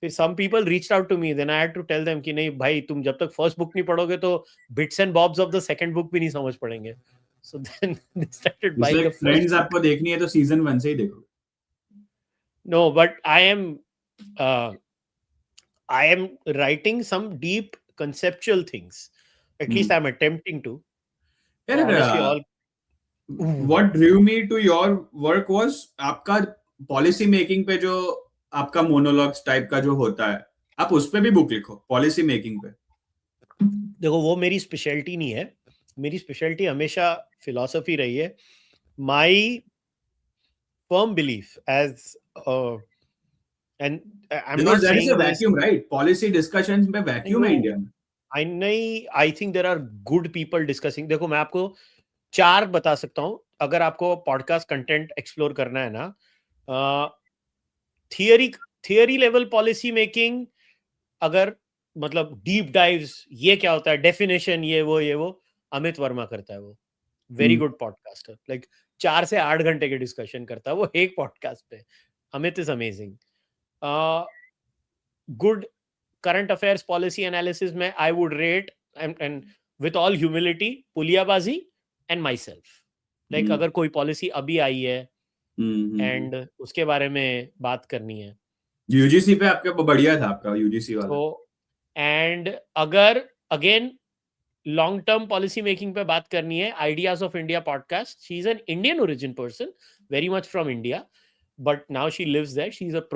B: some people reached out to me. Then I had to tell them कि नहीं भाई, तुम जब तक first book नहीं पढ़ोगे तो bits and bobs of the second book भी नहीं समझ पड़ेंगे. So then they started buying the first
A: Friends
B: book.
A: आपको देखनी है तो season 1 से ही देखो.
B: No, but I am writing some deep conceptual things. At least I'm attempting to.
A: Yeah, honestly, what drew me to your work was आपका policy making पे जो आपका monologues type का जो होता है, आप उस पे भी book लिखो, policy making पे.
B: देखो, वो मेरी स्पेशलिटी नहीं है. मेरी स्पेशलिटी हमेशा philosophy रही है. My firm belief as and I'm
A: because
B: not
A: that
B: saying
A: is a vacuum, right? Policy discussions में vacuum है India में.
B: I think there are good people discussing. देखो, मैं आपको 4 बता सकता हूँ. अगर आपको पॉडकास्ट कंटेंट एक्सप्लोर करना है ना, थियरी लेवल पॉलिसी मेकिंग, अगर मतलब डीप डाइव्स, ये क्या होता है, डेफिनेशन, ये वो अमित वर्मा करता है. वो वेरी गुड पॉडकास्टर. लाइक 4 से 8 घंटे के डिस्कशन करता है वो एक पॉडकास्ट पे. Amit is amazing. Good current affairs policy analysis में I would rate, and with all humility, Puliyabaazi and myself. Like अगर कोई पॉलिसी अभी आई है एंड उसके बारे में बात करनी है.
A: यूजीसी पे आपका बढ़िया था, आपका यूजीसी वाला.
B: तो एंड अगर again long term policy making पे बात करनी है, ideas of India podcast. She is an Indian origin person, very much from India, but now she lives there. She is a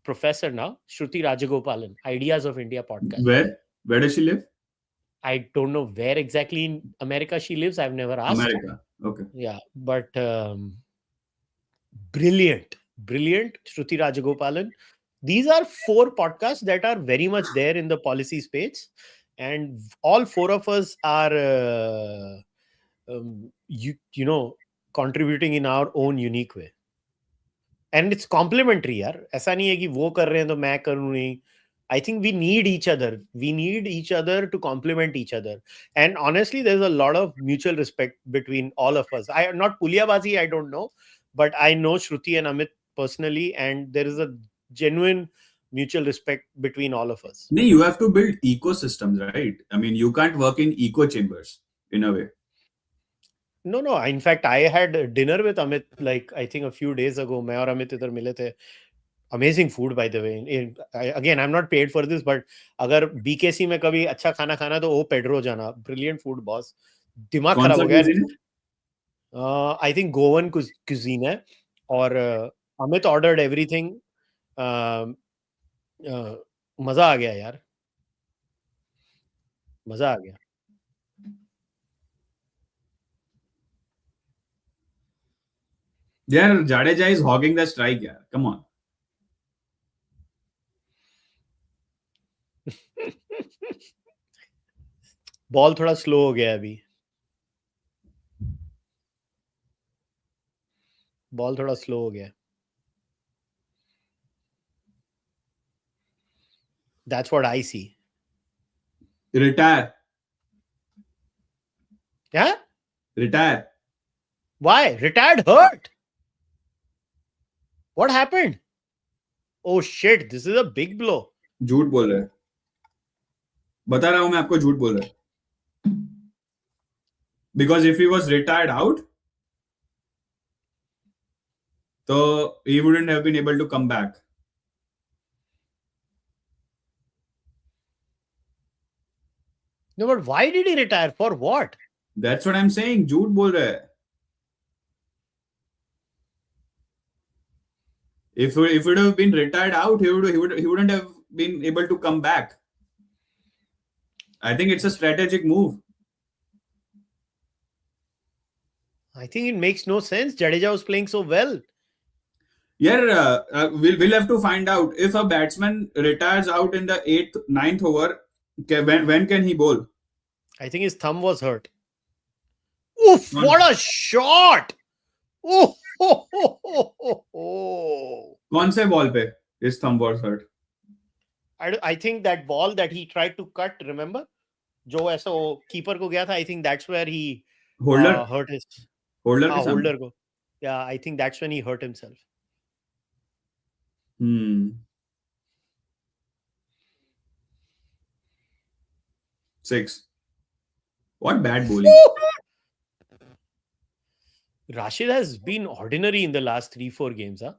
B: professor now, Shruti Rajagopalan, Ideas of India podcast.
A: Where does she live?
B: I don't know where exactly in America she lives. I've never asked.
A: America, okay.
B: Yeah, but brilliant Shruti Rajagopalan. These are 4 podcasts that are very much there in the policy space, and all 4 of us are you know, contributing in our own unique way. And it's complementary, यार. ऐसा नहीं है कि वो कर रहे हैं तो मैं करूँ नहीं. I think we need each other. We need each other to complement each other. And honestly, there's a lot of mutual respect between all of us. I am not Puliyabazi, I don't know, but I know Shruti and Amit personally, and there is a genuine mutual respect between all of us.
A: No, you have to build ecosystems, right? I mean, you can't work in echo chambers in a way.
B: No. In fact, I had dinner with Amit, like, I think a few days ago. मैं और अमित इधर मिले थे. Amazing food, by the way. Again, I'm not paid for this, but अगर BKC में कभी अच्छा खाना खाना तो वो पेड्रो जाना. Brilliant food, boss. दिमाग
A: कौन
B: खराब
A: सा
B: हो गया.
A: cuisine है?
B: I think Goan cuisine है और अमित ordered everything. मजा आ गया यार. मजा आ गया.
A: यार Jadeja is hogging the strike यार. Come on.
B: बॉल थोड़ा स्लो हो गया अभी. बॉल थोड़ा स्लो हो गया. That's what I see.
A: Retire.
B: Yeah?
A: Retire.
B: Why? Retired hurt? What happened? Oh shit, this is a big blow.
A: झूठ बोल रहा है. बता रहा हूं मैं आपको, झूठ बोल रहा है. Because if he was retired out, so he wouldn't have been able to come back.
B: No, but why did he retire? For what?
A: That's what I'm saying. झूठ बोल रहा है. If it would have been retired out, he wouldn't have been able to come back. I think it's a strategic move.
B: I think it makes no sense. Jadeja was playing so well.
A: Yeah, we'll have to find out if a batsman retires out in the 8th, 9th over. When can he bowl?
B: I think his thumb was hurt. Oof! What a shot! Oh! Ho, ho, ho, ho, ho.
A: कौन से ball पे his thumb was hurt?
B: I think that ball that he tried to cut, remember? जो ऐसा keeper को गया था, I think that's where he hurt his
A: holder
B: holder को. Yeah, I think that's when he hurt himself.
A: 6. What bad bowling.
B: Rashid has been ordinary in the last 3-4 games, huh?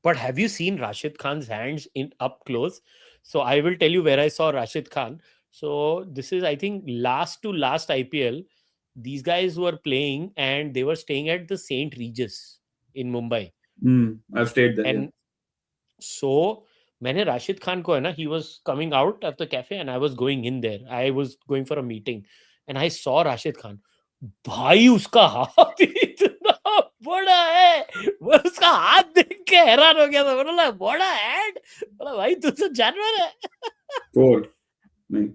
B: But have you seen Rashid Khan's hands up close? So I will tell you where I saw Rashid Khan. So this is, I think, last to last IPL. These guys were playing and they were staying at the St. Regis in Mumbai.
A: I've stayed there.
B: And so, मैंने Rashid Khan को है ना, he was coming out of the cafe and I was going in there. I was going for a meeting and I saw Rashid Khan. भाई उसका हाथ इतना बड़ा है, वो उसका हाथ देख के हैरान हो गया था. बोला बड़ा हैंड, बोला भाई तू तो जानवर है.
A: Four. नहीं.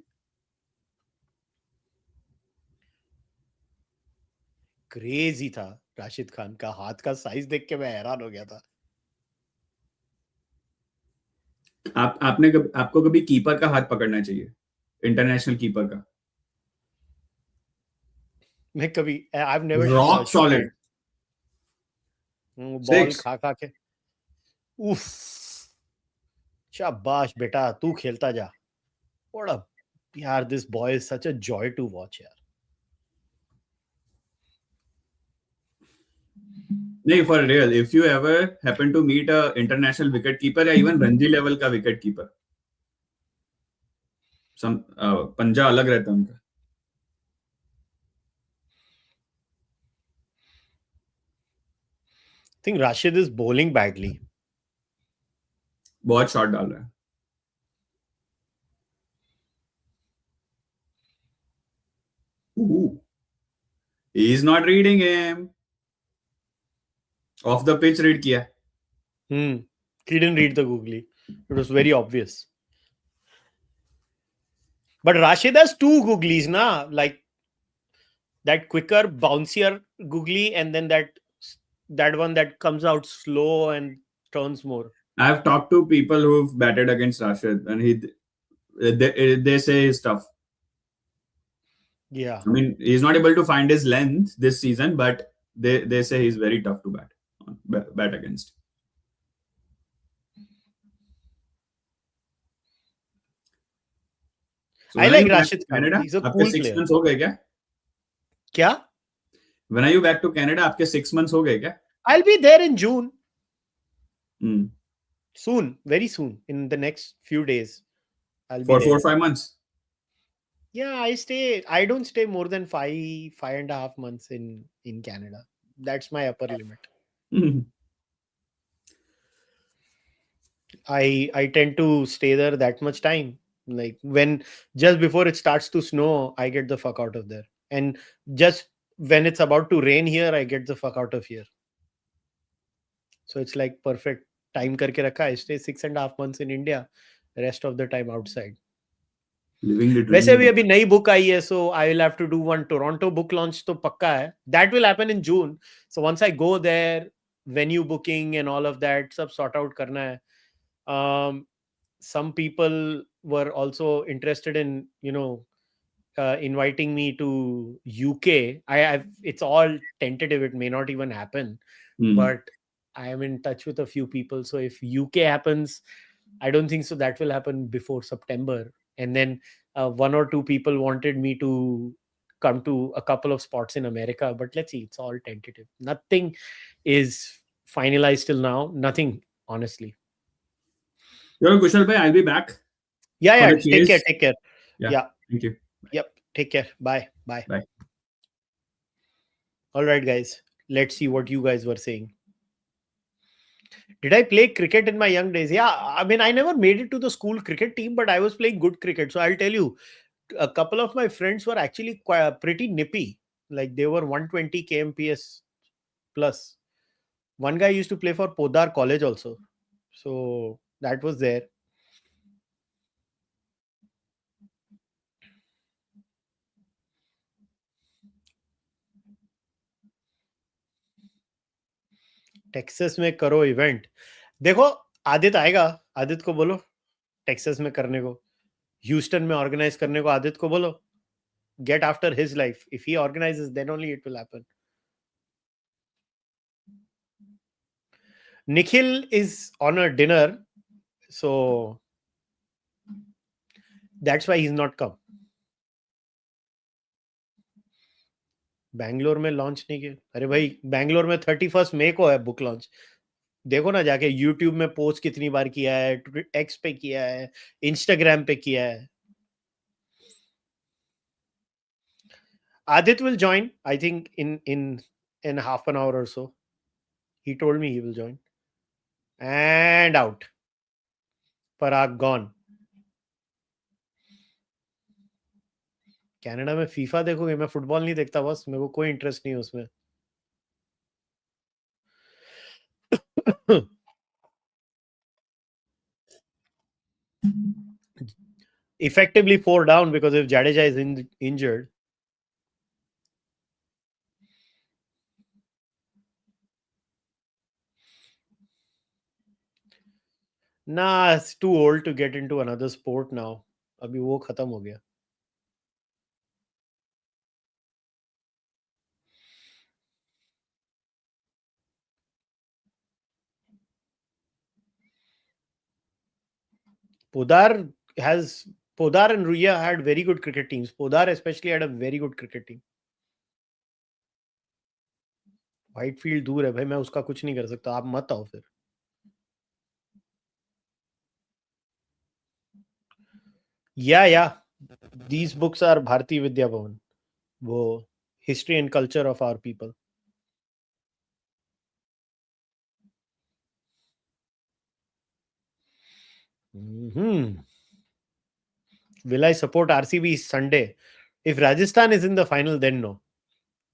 B: क्रेजी था राशिद खान का हाथ का साइज देख के मैं हैरान हो गया था.
A: आपको कभी कीपर का हाथ पकड़ना चाहिए, इंटरनेशनल कीपर का.
B: मैं कभी I've never
A: rock solid.
B: Ball खा के. उफ, शाबाश बेटा, तू खेलता जा. What a यार, this boy is such a joy to watch यार.
A: नहीं, for real, if you ever happen to meet a international wicket keeper या even रणजी level का wicket keeper, पंजा अलग रहता है उनका.
B: I think Rashid is bowling badly.
A: बहुत शॉट डाल रहा है. He is not reading him. Off the pitch read किया.
B: He didn't read the googly. It was very obvious. But Rashid has two googlies, na? Like that quicker, bouncier googly, and then that one that comes out slow and turns more.
A: I've talked to people who've batted against Rashid, and they say he's tough.
B: Yeah.
A: I mean, he's not able to find his length this season, but they say he's very tough to bat against. So
B: I like Rashid Canada. He's a cool player.
A: 6 months हो गए क्या?
B: क्या?
A: When are you back to Canada? आपके 6 months हो गए क्या?
B: I'll be there in June. Soon, very soon, in the next few days, I'll be
A: For
B: there.
A: 4 or 5 months.
B: Yeah, I don't stay more than 5.5 months in Canada. That's my upper limit. I tend to stay there that much time. Like when just before it starts to snow, I get the fuck out of there. And just when it's about to rain here, I get the fuck out of here. So it's like perfect time करके रखा. I stay 6.5 months in India, rest of the time outside.
A: Living the
B: वैसे भी
A: dream.
B: अभी नई book आई है, so I will have to do one Toronto book launch तो पक्का है. That will happen in June. So once I go there, venue booking and all of that सब sort out करना है. Some people were also interested in inviting me to UK. It's all tentative. It may not even happen, but I am in touch with a few people. So if UK happens, I don't think so that will happen before September. And then one or two people wanted me to come to a couple of spots in America, but let's see. It's all tentative. Nothing is finalized till now. Nothing, honestly.
A: Kushal bhai, I'll be back
B: Yeah,
A: for
B: yeah.
A: the
B: Take care.
A: chase.
B: Take care.
A: Yeah.
B: Yeah.
A: Thank you.
B: Yep. Take care. Bye. Bye.
A: Bye.
B: All right, guys. Let's see what you guys were saying. Did I play cricket in my young days? Yeah. I mean, I never made it to the school cricket team, but I was playing good cricket. So I'll tell you, a couple of my friends were actually pretty nippy. Like they were 120 kmp's plus. One guy used to play for Podar College also. So that was there. Texas में करो event. देखो आदित आएगा. आदित को बोलो Texas में करने को. Houston में ऑर्गेनाइज करने को आदित को बोलो. Get after his life. If he organizes, then only it will happen. Nikhil is on a dinner, so that's why he's not come. Bangalore में लॉन्च नहीं किया. अरे भाई बैंगलोर में 31 मई को है बुक लॉन्च. देखो ना जाके यूट्यूब में पोस्ट कितनी बार किया है, एक्स पे किया है, इंस्टाग्राम पे किया है. Adit will join, I think in half an hour or so. He told me he will join. And out. Parag gone. Canada में फीफा देखोगे. मैं फुटबॉल नहीं देखता बस. मेरे को कोई इंटरेस्ट नहीं है उसमें. Effectively 4 down because if Jadeja is injured. Nah, it's too old to get into another sport now. अभी वो खत्म हो गया. Podar and Ruya had very good cricket teams. Podar especially had a very good cricket team. Whitefield दूर है भाई. मैं उसका कुछ नहीं कर सकता. आप मत आओ फिर. Yeah. These books are Bharati Vidya Bhavan. वो history and culture of our people. Will I support RCB Sunday? If Rajasthan is in the final, then no.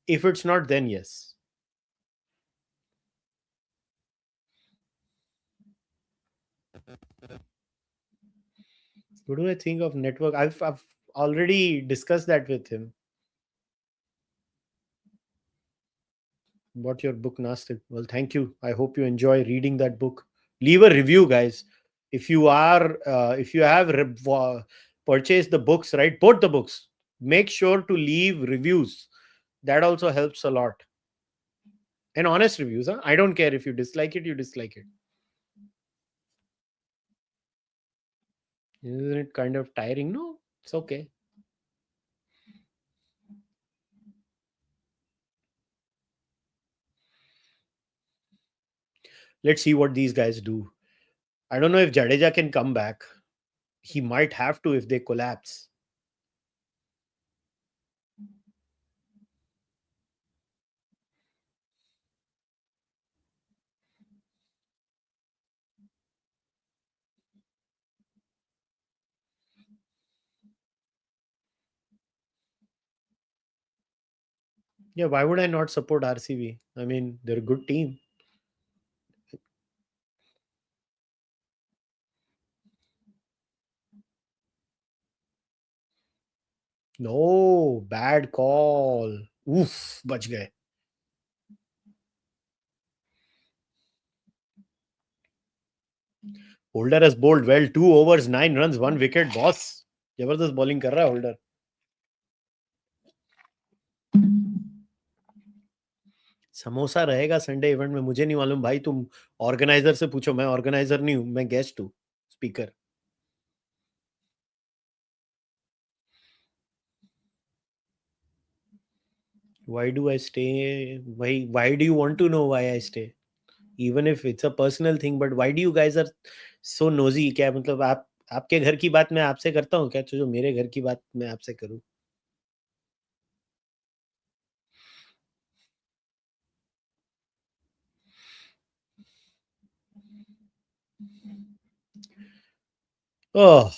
B: If it's not, then yes. What do I think of network? I've already discussed that with him. Bought your book, Nastic. Well, thank you. I hope you enjoy reading that book. Leave a review, guys. If you have purchased the books, right? Bought the books. Make sure to leave reviews. That also helps a lot. And honest reviews. Huh? I don't care if you dislike it. You dislike it. Isn't it kind of tiring? No, it's okay. Let's see what these guys do. I don't know if Jadeja can come back. He might have to if they collapse. Yeah, why would I not support RCB? I mean, they're a good team. No, bad call. Oof, bach gaye. Holder has bowled well. 2 overs, 9 runs, 1 wicket. Boss, जबरदस्त bowling कर रहा है Holder. Samosa रहेगा Sunday event में, मुझे नहीं मालूम भाई, तुम ऑर्गेनाइजर से पूछो. मैं ऑर्गेनाइजर नहीं हूं, मैं गेस्ट हूं, speaker. Why do I stay? Why do you want to know why I stay? Even if it's a personal thing, but why do you guys are so nosy? क्या मतलब आप आपके घर की बात मैं आपसे करता हूँ क्या, तो जो मेरे घर की बात मैं आपसे करूँ? Oh,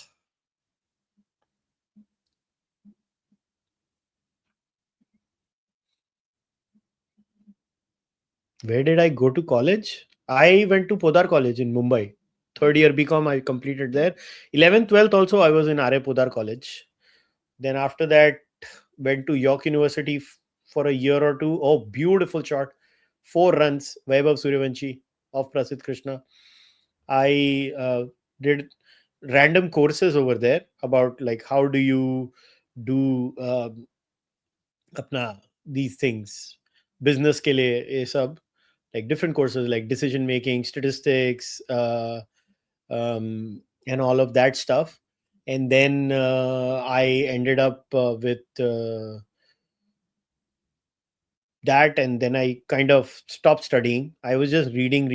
B: where did I go to college? I went to Podar College in Mumbai. Third year BCom I completed there. 11th, 12th also I was in RR Podar College. Then after that, went to York University for a year or two. Oh, beautiful shot. 4 runs, Vaibhav Suryavanshi of Prasidh Krishna. I did random courses over there about like how do you do अपना these things, business के लिए ये सब, like different courses like decision making, statistics, and all of that stuff. And then I ended up with that, and then I kind of stopped studying. I was just reading.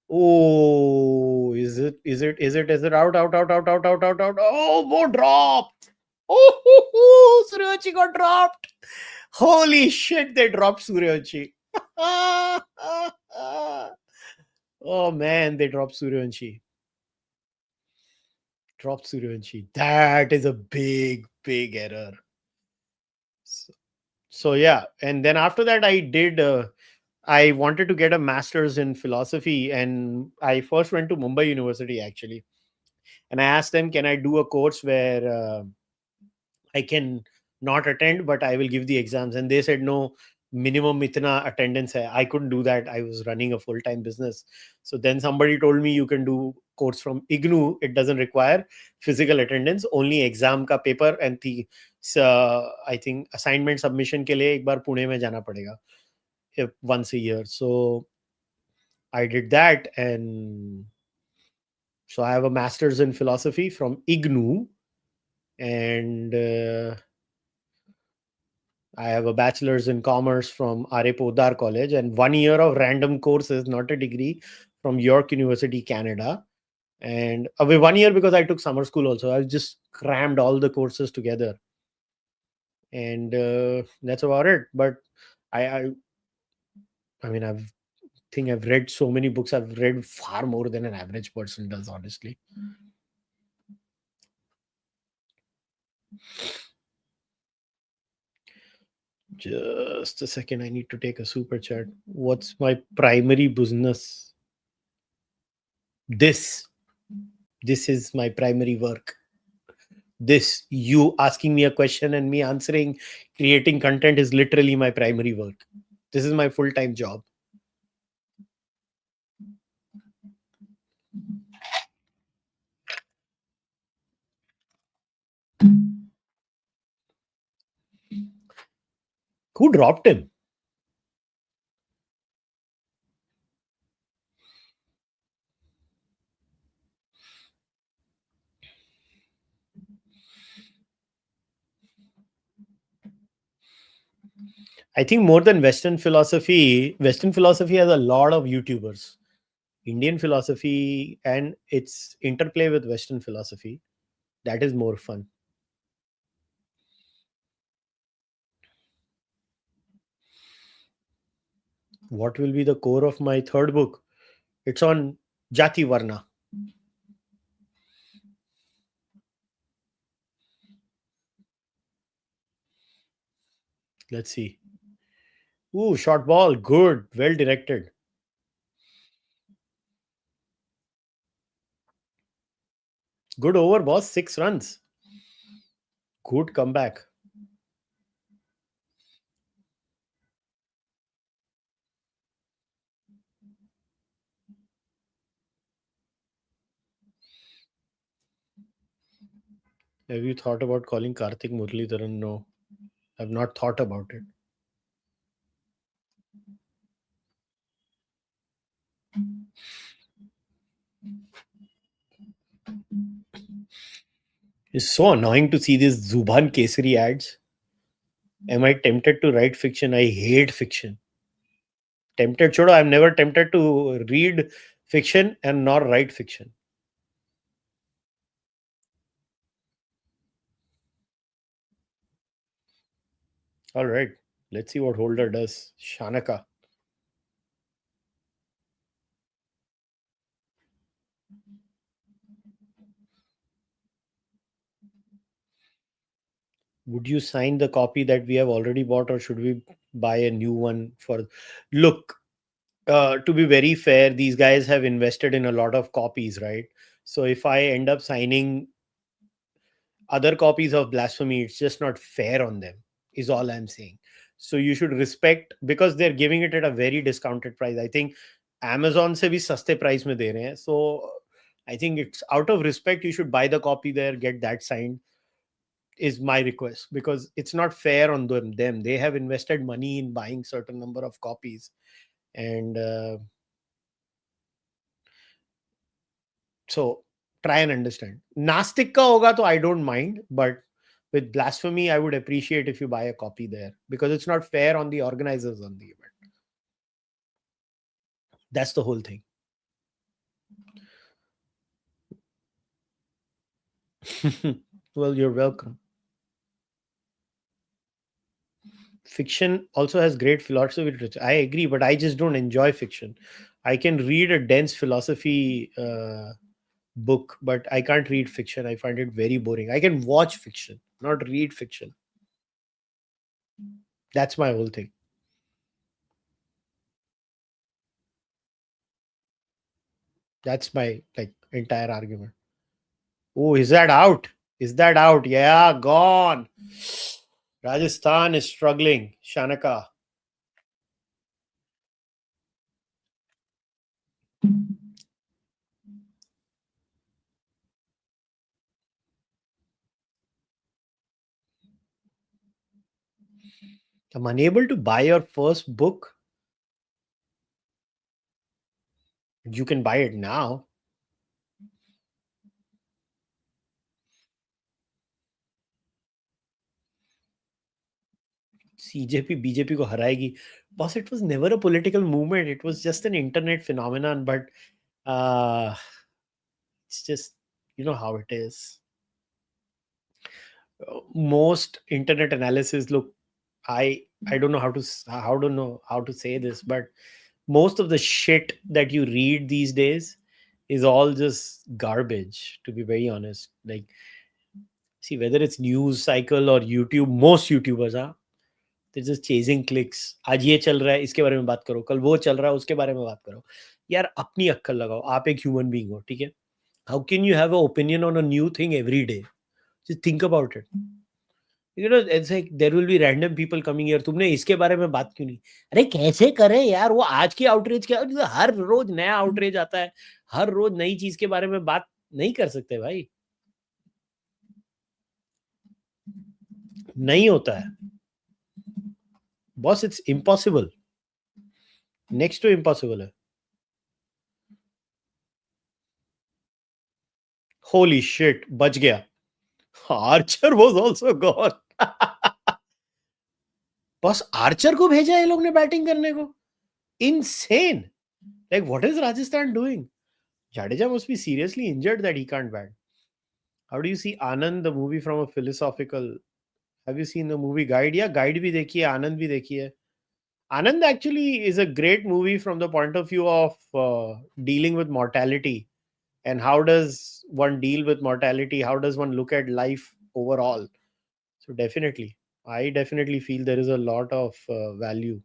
B: Oh, is it out. Oh, more dropped. Oh, Suryavanshi got dropped. Holy shit, they dropped Suryavanshi. Oh man, they dropped Suryavanshi. That is a big error. So yeah, and then after that I wanted to get a master's in philosophy, and I first went to Mumbai University actually. And I asked them, can I do a course where I can not attend, but I will give the exams? And they said, no, minimum itna attendance hai. I couldn't do that. I was running a full-time business. So then somebody told me, you can do course from IGNU. It doesn't require physical attendance, only exam ka paper and the I think assignment submission के लिए एक बार पुणे में जाना पड़ेगा once a year. So I did that, and so I have a master's in philosophy from IGNU, and I have a bachelor's in commerce from R.R. Podar College, and 1 year of random courses, not a degree, from York University, Canada. And 1 year because I took summer school also. I just crammed all the courses together, and that's about it. But I, I mean, I've read so many books. I've read far more than an average person does, honestly. Just a second, I need to take a super chat. What's my primary business? This. This is my primary work. This, you asking me a question and me answering, creating content is literally my primary work. This is my full-time job. Who dropped him? I think more than Western philosophy has a lot of YouTubers. Indian philosophy and its interplay with Western philosophy, that is more fun. What will be the core of my third book? It's on Jati Varna. Let's see. Ooh, short ball. Good. Well directed. Good over, boss. 6 runs. Good comeback. Have you thought about calling Karthik Muralidharan? No. I've not thought about it. It's so annoying to see these Zubhan Kesari ads. Am I tempted to write fiction? I hate fiction. Tempted, chodo. I'm never tempted to read fiction and nor write fiction. All right. Let's see what Holder does. Shanaka. Would you sign the copy that we have already bought, or should we buy a new one? Look, to be very fair, these guys have invested in a lot of copies, right? So if I end up signing other copies of Blasphemy, it's just not fair on them, is all I'm saying. So you should respect, because they're giving it at a very discounted price. I think Amazon se bhi saste price mein de rahe hain. So I think it's out of respect, you should buy the copy there, get that signed, is my request, because it's not fair on them. They have invested money in buying certain number of copies, and so try and understand. Nastic ka hoga to I don't mind, but with Blasphemy, I would appreciate if you buy a copy there, because it's not fair on the organizers on the event. That's the whole thing. Well, you're welcome. Fiction also has great philosophy. I agree, but I just don't enjoy fiction. I can read a dense philosophy book, but I can't read fiction. I find it very boring. I can watch fiction, not read fiction. That's my whole thing. That's my entire argument. Oh, is that out? Is that out? Yeah, gone. Rajasthan is struggling. Shanaka. I'm unable to buy your first book. You can buy it now. CJP BJP ko haraegi. Boss, it was never a political movement. It was just an internet phenomenon. But it's just, you know how it is. Most internet analysis, look, I don't know how to say this, but most of the shit that you read these days is all just garbage, to be very honest. See, whether it's news cycle or YouTube, most YouTubers are, they're just chasing clicks. आज ये चल रहा है, इसके बारे में बात करो, कल वो चल रहा है, उसके बारे में बात करो. यार अपनी अक्कल लगाओ, आप एक ह्यूमन बीइंग हो, ठीक है? How can you have an opinion on a new thing every day? Just think about it. You know, it's like there will be random people coming here. तुमने इसके बारे में बात क्यों नहीं? अरे कैसे करें यार, वो आज की आउटरीच क्या, हर रोज नया आउटरीच आता है, हर रोज नई चीज के बारे में बात नहीं कर सकते भाई. नहीं होता है boss. It's impossible, next to impossible है. होली शिट, बच गया. Archer was also gone. Boss Archer को भेजा है ये लोग ने बैटिंग करने को. Insane. Like, what is Rajasthan doing? Jadeja must be seriously injured that he can't bat. How do you see Anand, the movie from a philosophical? Have you seen the movie Guide? Yeah, Guide bhi dekhi hai, Anand bhi dekhi hai. Anand actually is a great movie from the point of view of dealing with mortality. And how does one deal with mortality? How does one look at life overall? So definitely, I definitely feel there is a lot of value.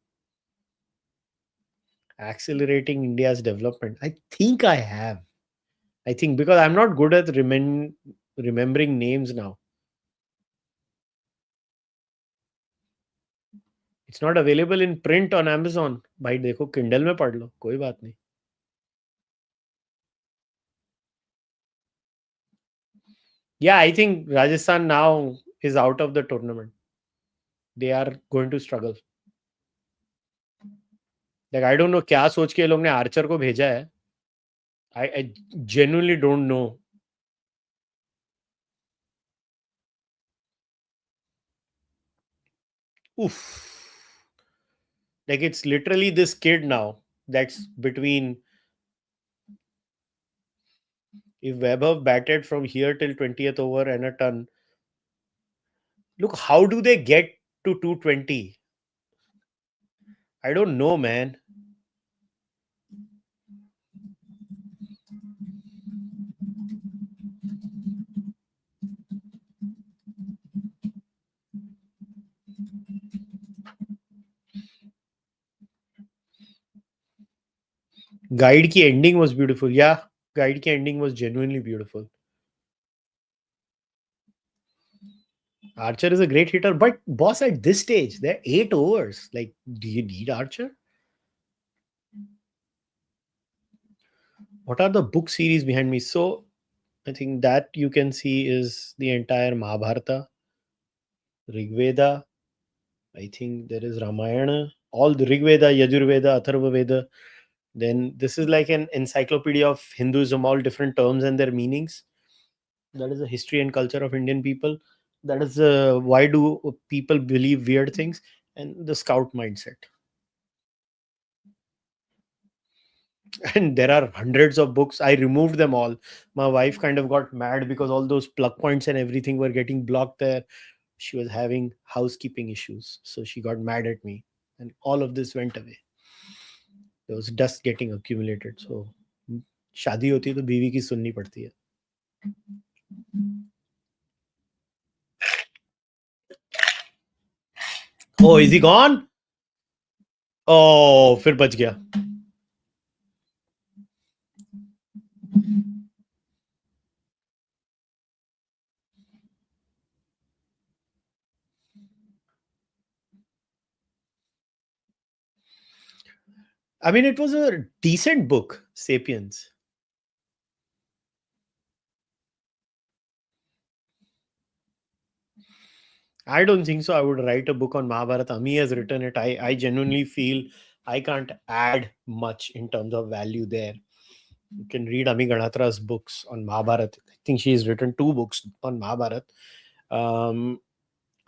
B: Accelerating India's development. I think I have. I think because I'm not good at remembering names now. It's not available in print on Amazon. भाई देखो Kindle में पढ़ लो, कोई बात नहीं. Yeah, I think Rajasthan now is out of the tournament. They are going to struggle. Like I don't know क्या सोच के लोग ने आर्चर को भेजा है. I genuinely don't know. Oof. Like it's literally this kid now that's between. If Vaibhav batted from here till 20th over and a ton, look, how do they get to 220? I don't know, man. Guide ki ending was beautiful. Yeah, Guide ki ending was genuinely beautiful. Archer is a great hitter, but boss, at this stage, they're 8 overs. Like, do you need Archer? What are the book series behind me? So, I think that you can see is the entire Mahabharata, Rigveda. I think there is Ramayana, all the Rigveda, Yajurveda, Atharva Veda. Then this is like an encyclopedia of Hinduism, all different terms and their meanings. That is the history and culture of Indian people. That is why do people believe weird things, and the scout mindset. And there are hundreds of books. I removed them all. My wife kind of got mad because all those plug points and everything were getting blocked there. She was having housekeeping issues, so she got mad at me, and all of this went away. There was dust getting accumulated. So शादी होती है तो बीवी की सुननी पड़ती है. Oh, is he gone? Oh, फिर बच गया. I mean, it was a decent book, Sapiens. I don't think so. I would write a book on Mahabharata. Ami has written it. I genuinely feel I can't add much in terms of value there. You can read Ami Ganatra's books on Mahabharata. I think she's written 2 books on Mahabharata.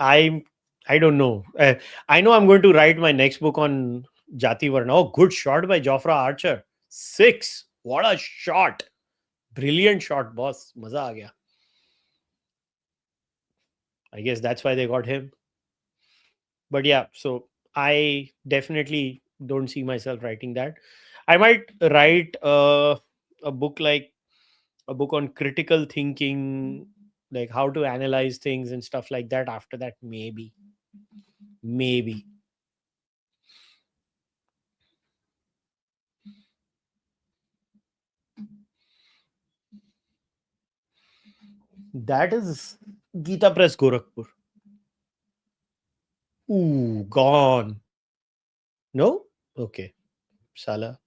B: I don't know. I know I'm going to write my next book on Jati Varna. Oh, good shot by Jofra Archer. 6. What a shot. Brilliant shot, boss. Maza aa gaya. I guess that's why they got him. But yeah, so I definitely don't see myself writing that. I might write a book like a book on critical thinking, like how to analyze things and stuff like that. After that, maybe. That is Geeta Press Gorakhpur. Ooh, gone. No? Okay. Sala.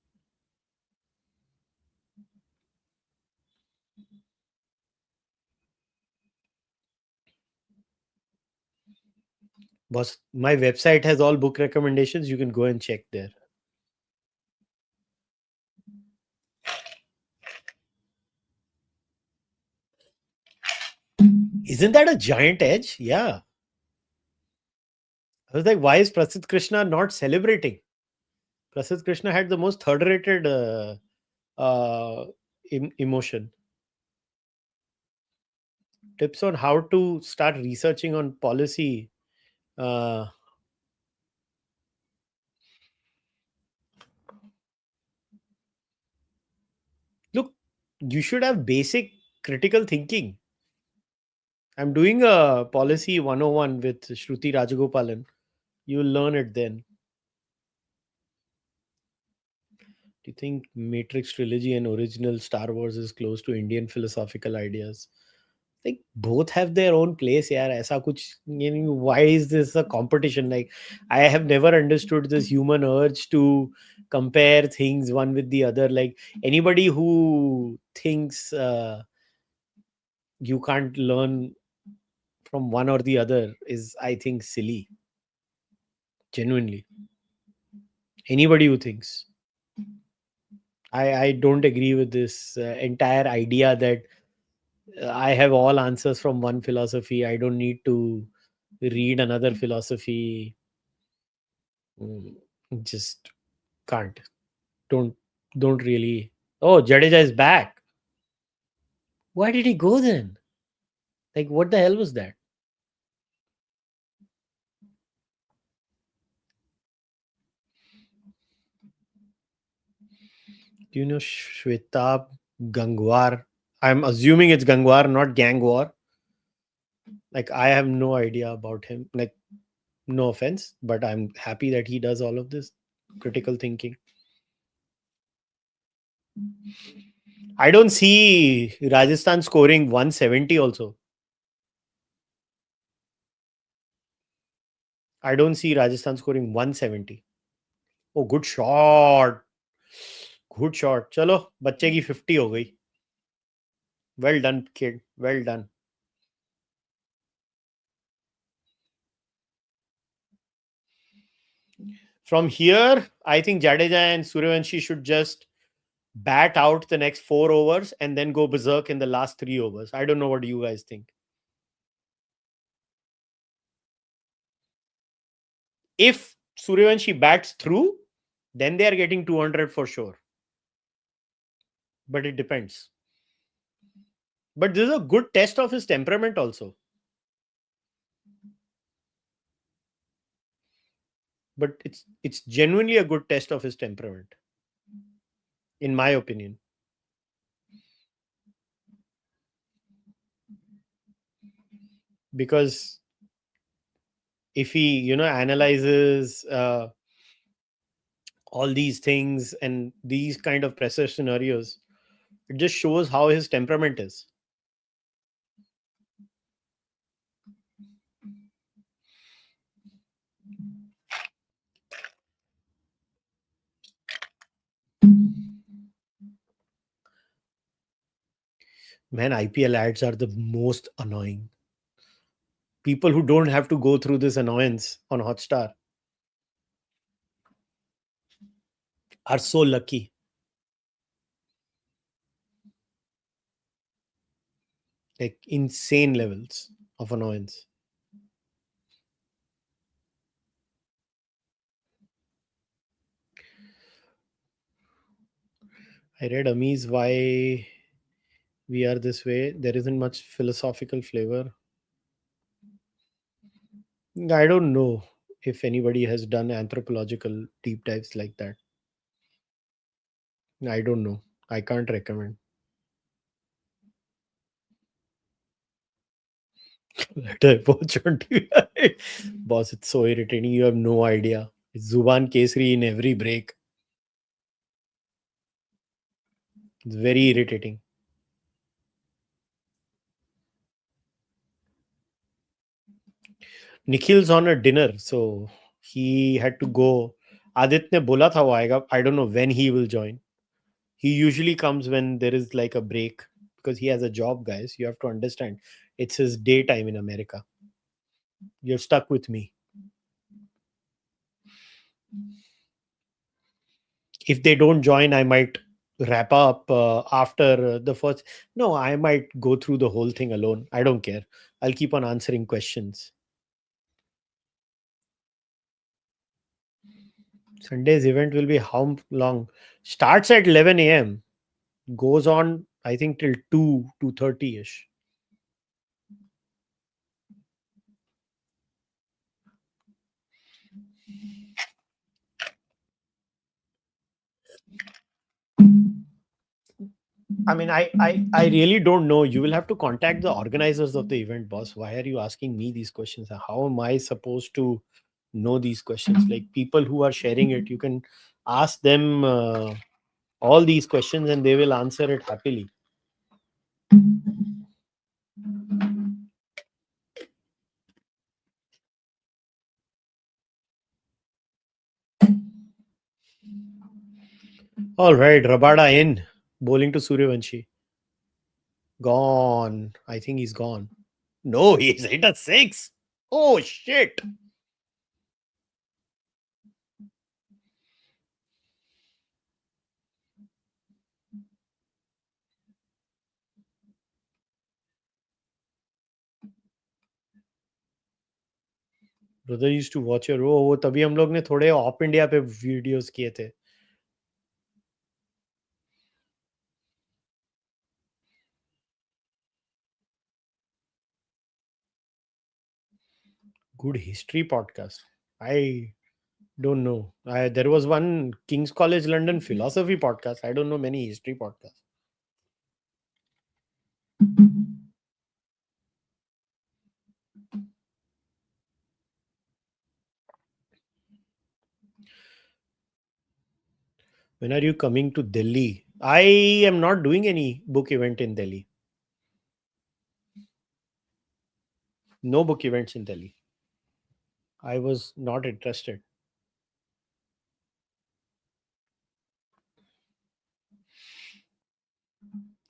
B: Boss, my website has all book recommendations. You can go and check there. Isn't that a giant edge? Yeah. I was like, why is Prasidh Krishna not celebrating? Prasidh Krishna had the most third-rated emotion. Tips on how to start researching on policy. Look, you should have basic critical thinking. I'm doing a policy 101 with Shruti Rajagopalan. You'll learn it then. Do you think Matrix trilogy and original Star Wars is close to Indian philosophical ideas? Like both have their own place. Yeah, aisa kuch, why is this a competition? Like I have never understood this human urge to compare things one with the other. Like anybody who thinks you can't learn from one or the other is, I think, silly. Genuinely, anybody who thinks, I don't agree with this entire idea that I have all answers from one philosophy. I don't need to read another philosophy. Just can't. Don't don't really. Oh, Jadeja is back. Why did he go then? Like, what the hell was that? Do you know Shweta Gangwar? I'm assuming it's Gangwar, not Gangwar. Like, I have no idea about him. Like, no offense, but I'm happy that he does all of this critical thinking. I don't see Rajasthan scoring 170 also. I don't see Rajasthan scoring 170. Oh, good shot. Good shot. चलो बच्चे की 50 हो गई. Well done, kid. Well done. From here, I think Jadeja and Suryavanshi should just bat out the next 4 overs and then go berserk in the last 3 overs. I don't know what you guys think. If Suryavanshi bats through, then they are getting 200 for sure. But it depends. But this is a good test of his temperament also. But it's genuinely a good test of his temperament, in my opinion. Because if he, analyzes all these things and these kind of pressure scenarios, it just shows how his temperament is. Man, IPL ads are the most annoying. People who don't have to go through this annoyance on Hotstar are so lucky. Like insane levels of annoyance. I read Ami's Why We Are This Way. There isn't much philosophical flavor. I don't know if anybody has done anthropological deep dives like that. I don't know. I can't recommend. Let I watch on TV. Boss, it's so irritating. You have no idea. It's Zuban Kesri in every break. It's very irritating. Nikhil's on a dinner, so he had to go. Adit ne bola tha wo aayega. I don't know when he will join. He usually comes when there is like a break because he has a job, guys. You have to understand. It's his daytime in America. You're stuck with me. If they don't join, I might wrap up after the first. No, I might go through the whole thing alone. I don't care. I'll keep on answering questions. Sunday's event will be how long? Starts at 11 a.m. Goes on, I think, till 2:30 ish. I mean, I really don't know. You will have to contact the organizers of the event, boss. Why are you asking me these questions? How am I supposed to know these questions? Like, people who are sharing it, you can ask them all these questions and they will answer it happily. All right, Rabada in, bowling to Suryavanshi. Gone. I think he's gone. No, he's hit a 6. Oh shit. Brother used to watch your वो तभी हम लोग ने थोड़े op India पे videos किए थे. Good history podcast. I don't know. There was one King's College London philosophy podcast. I don't know many history podcasts. When are you coming to Delhi? I am not doing any book event in Delhi. No book events in Delhi. I was not interested.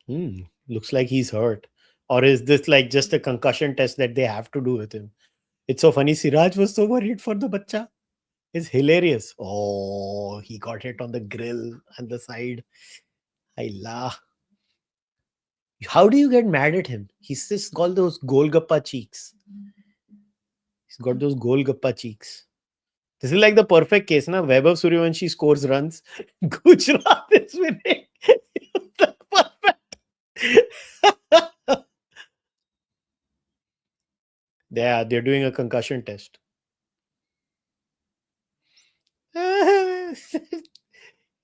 B: Looks like he's hurt. Or is this like just a concussion test that they have to do with him? It's so funny. Siraj was so worried for the bacha. It's hilarious. Oh, he got hit on the grill and the side. I laugh. How do you get mad at him? He's just got those golgappa cheeks. He's got those golgappa cheeks. This is like the perfect case, na? Vaibhav Suryavanshi scores runs. Gujarat is winning. Perfect. They're doing a concussion test.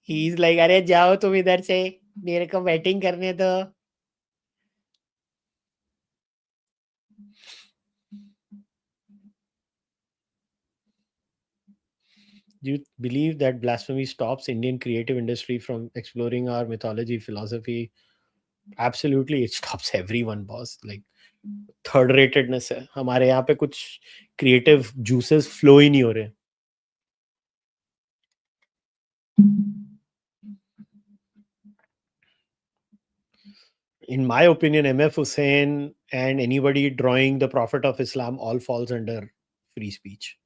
B: He's like, अरे जाओ तुम इधर से मेरे को batting करने दो. Do you believe that blasphemy stops Indian creative industry from exploring our mythology, philosophy? Absolutely, it stops everyone, boss. Like, third ratedness है हमारे यहाँ पे. कुछ क्रिएटिव जूसेस फ्लो ही नहीं हो रहे. In my opinion, MF Hussain and anybody drawing the Prophet of Islam all falls under free speech.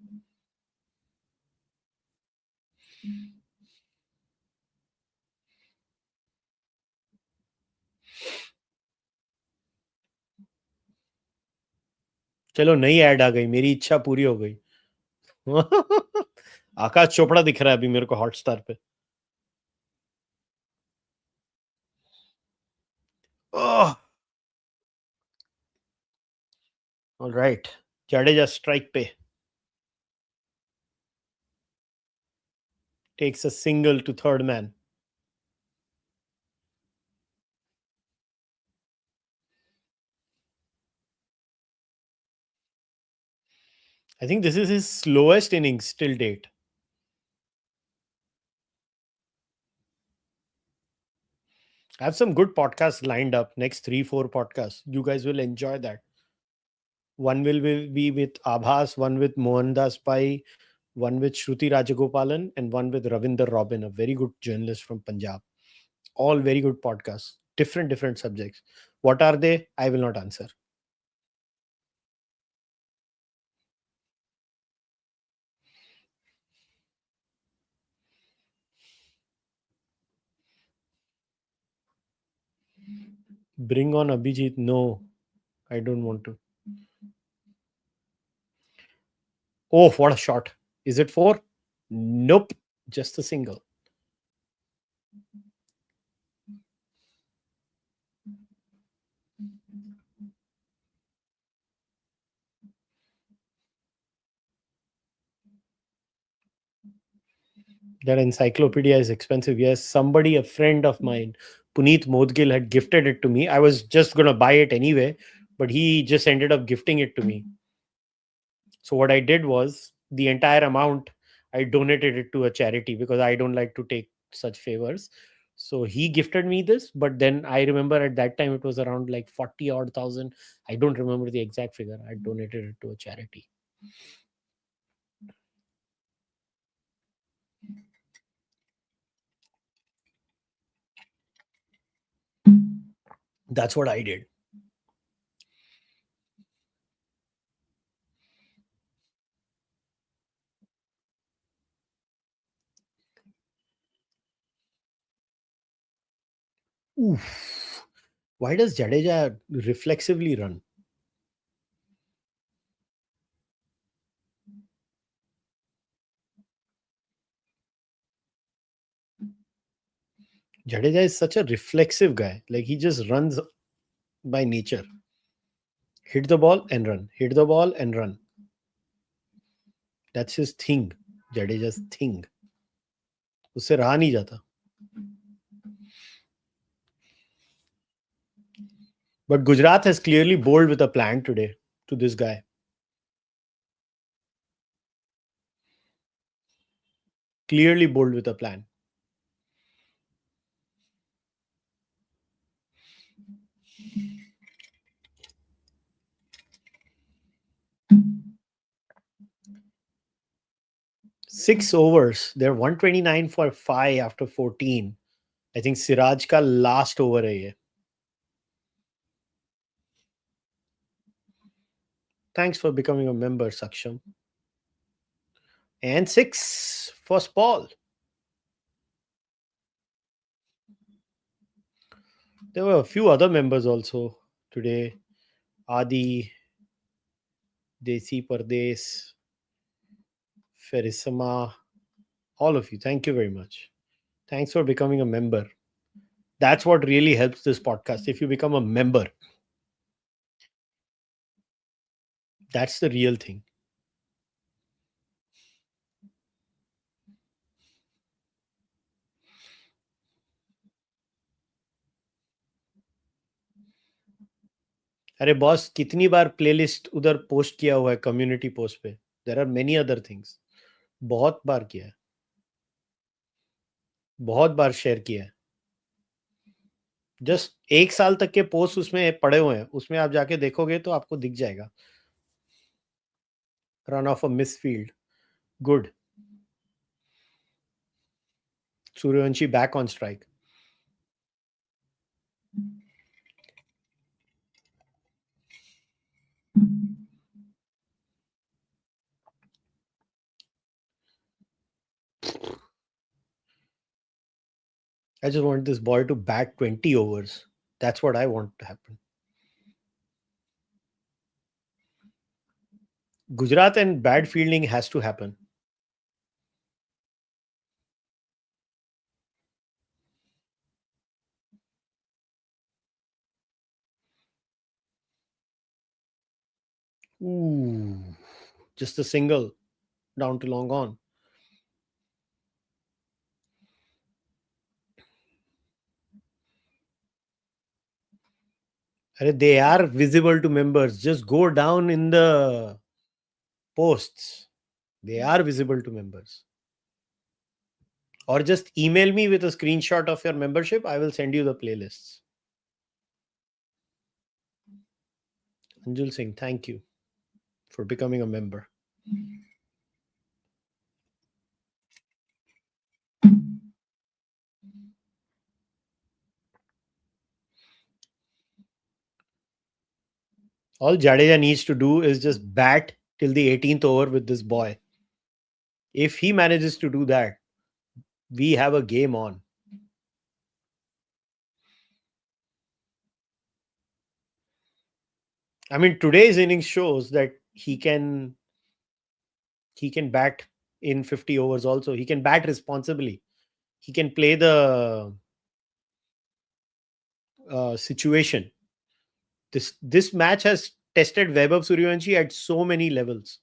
B: चलो नई ऐड आ गई, मेरी इच्छा पूरी हो गई. आकाश चोपड़ा दिख रहा है अभी मेरे को हॉटस्टार पे. All right, Jadeja strike पे takes a single to third man. I think this is his slowest innings till date. I have some good podcasts lined up, next 3-4 podcasts. You guys will enjoy that. One will be with Abhas, one with Mohandas Pai, one with Shruti Rajagopalan, and one with Ravinder Robin, a very good journalist from Punjab. All very good podcasts, different subjects. What are they? I will not answer. Bring on Abhijit. No, I don't want to. Oh, what a shot. Is it 4? Nope. Just a single. That encyclopedia is expensive. Yes, somebody, a friend of mine, Puneet Modgil, had gifted it to me. I was just going to buy it anyway, but he just ended up gifting it to me. So what I did was the entire amount, I donated it to a charity because I don't like to take such favors. So he gifted me this, but then I remember at that time it was around like 40 odd thousand. I don't remember the exact figure. I donated it to a charity. That's what I did. Oof. Why does Jadeja reflexively run? Jadeja is such a reflexive guy. Like he just runs by nature. Hit the ball and run. Hit the ball and run. That's his thing. Jadeja's thing. उससे रहा नहीं जाता. But Gujarat has clearly bowled with a plan today to this guy. Clearly bowled with a plan. Six overs. They're 129 for 5 after 14. I think Siraj ka last over hai ye. Thanks for becoming a member, Saksham. And 6 for Spall. There were a few other members also today. Adi, Desi Pardes, Ferisama, all of you. Thank you very much. Thanks for becoming a member. That's what really helps this podcast. If you become a member, that's the real thing. अरे boss कितनी बार playlist उधर post किया हुआ है community post पे. There are many other things. बहुत बार किया है. बहुत बार शेयर किया है. जस्ट 1 साल तक के पोस्ट उसमें पड़े हुए हैं. उसमें आप जाके देखोगे तो आपको दिख जाएगा. Run of a miss field. Good. Suryavanshi back on strike. I just want this boy to bat 20 overs. That's what I want to happen. Gujarat and bad fielding has to happen. Ooh, just a single down to long on. They are visible to members. Just go down in the posts. They are visible to members. Or just email me with a screenshot of your membership. I will send you the playlists. Anjul Singh, thank you for becoming a member. All Jadeja needs to do is just bat till the 18th over with this boy. If he manages to do that, we have a game on. I mean, today's innings shows that he can bat in 50 overs also. He can bat responsibly. He can play the situation. This match has tested Vaibhav Suryavanshi at so many levels.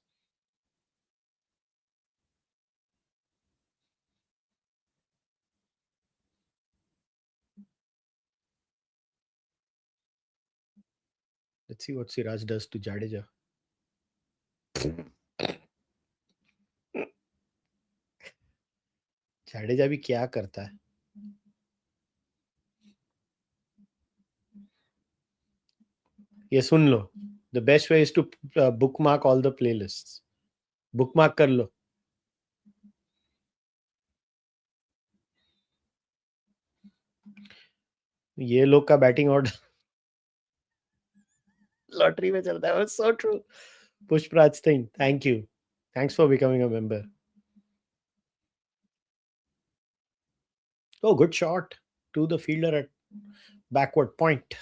B: Let's see what Siraj does to Jadeja. Jadeja भी क्या करता है? ये सुन लो. The best way is to bookmark all the playlists. Bookmark कर लो. ये लोग का batting order lottery में चलता है. So true. Pushpraj Singh, thank you. Thanks for becoming a member. Oh, good shot to the fielder at backward point.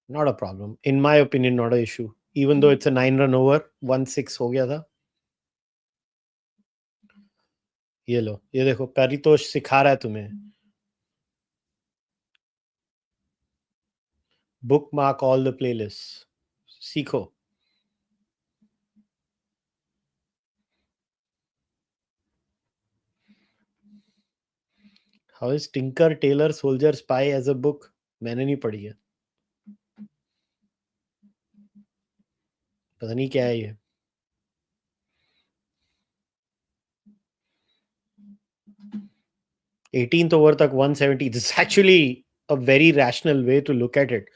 B: Not a problem. In my opinion, not an issue. Even though it's a 9-run over, 1-6 हो गया था. ये लो, ये देखो, परितोष सिखा रहा है तुम्हें. Bookmark all the playlists. सीखो. How is Tinker Tailor Soldier Spy as a book? मैंने नहीं पढ़ी है. पता नहीं क्या है ये. एटीन्थ ओवर तक 170. This is actually a very rational way to look at it.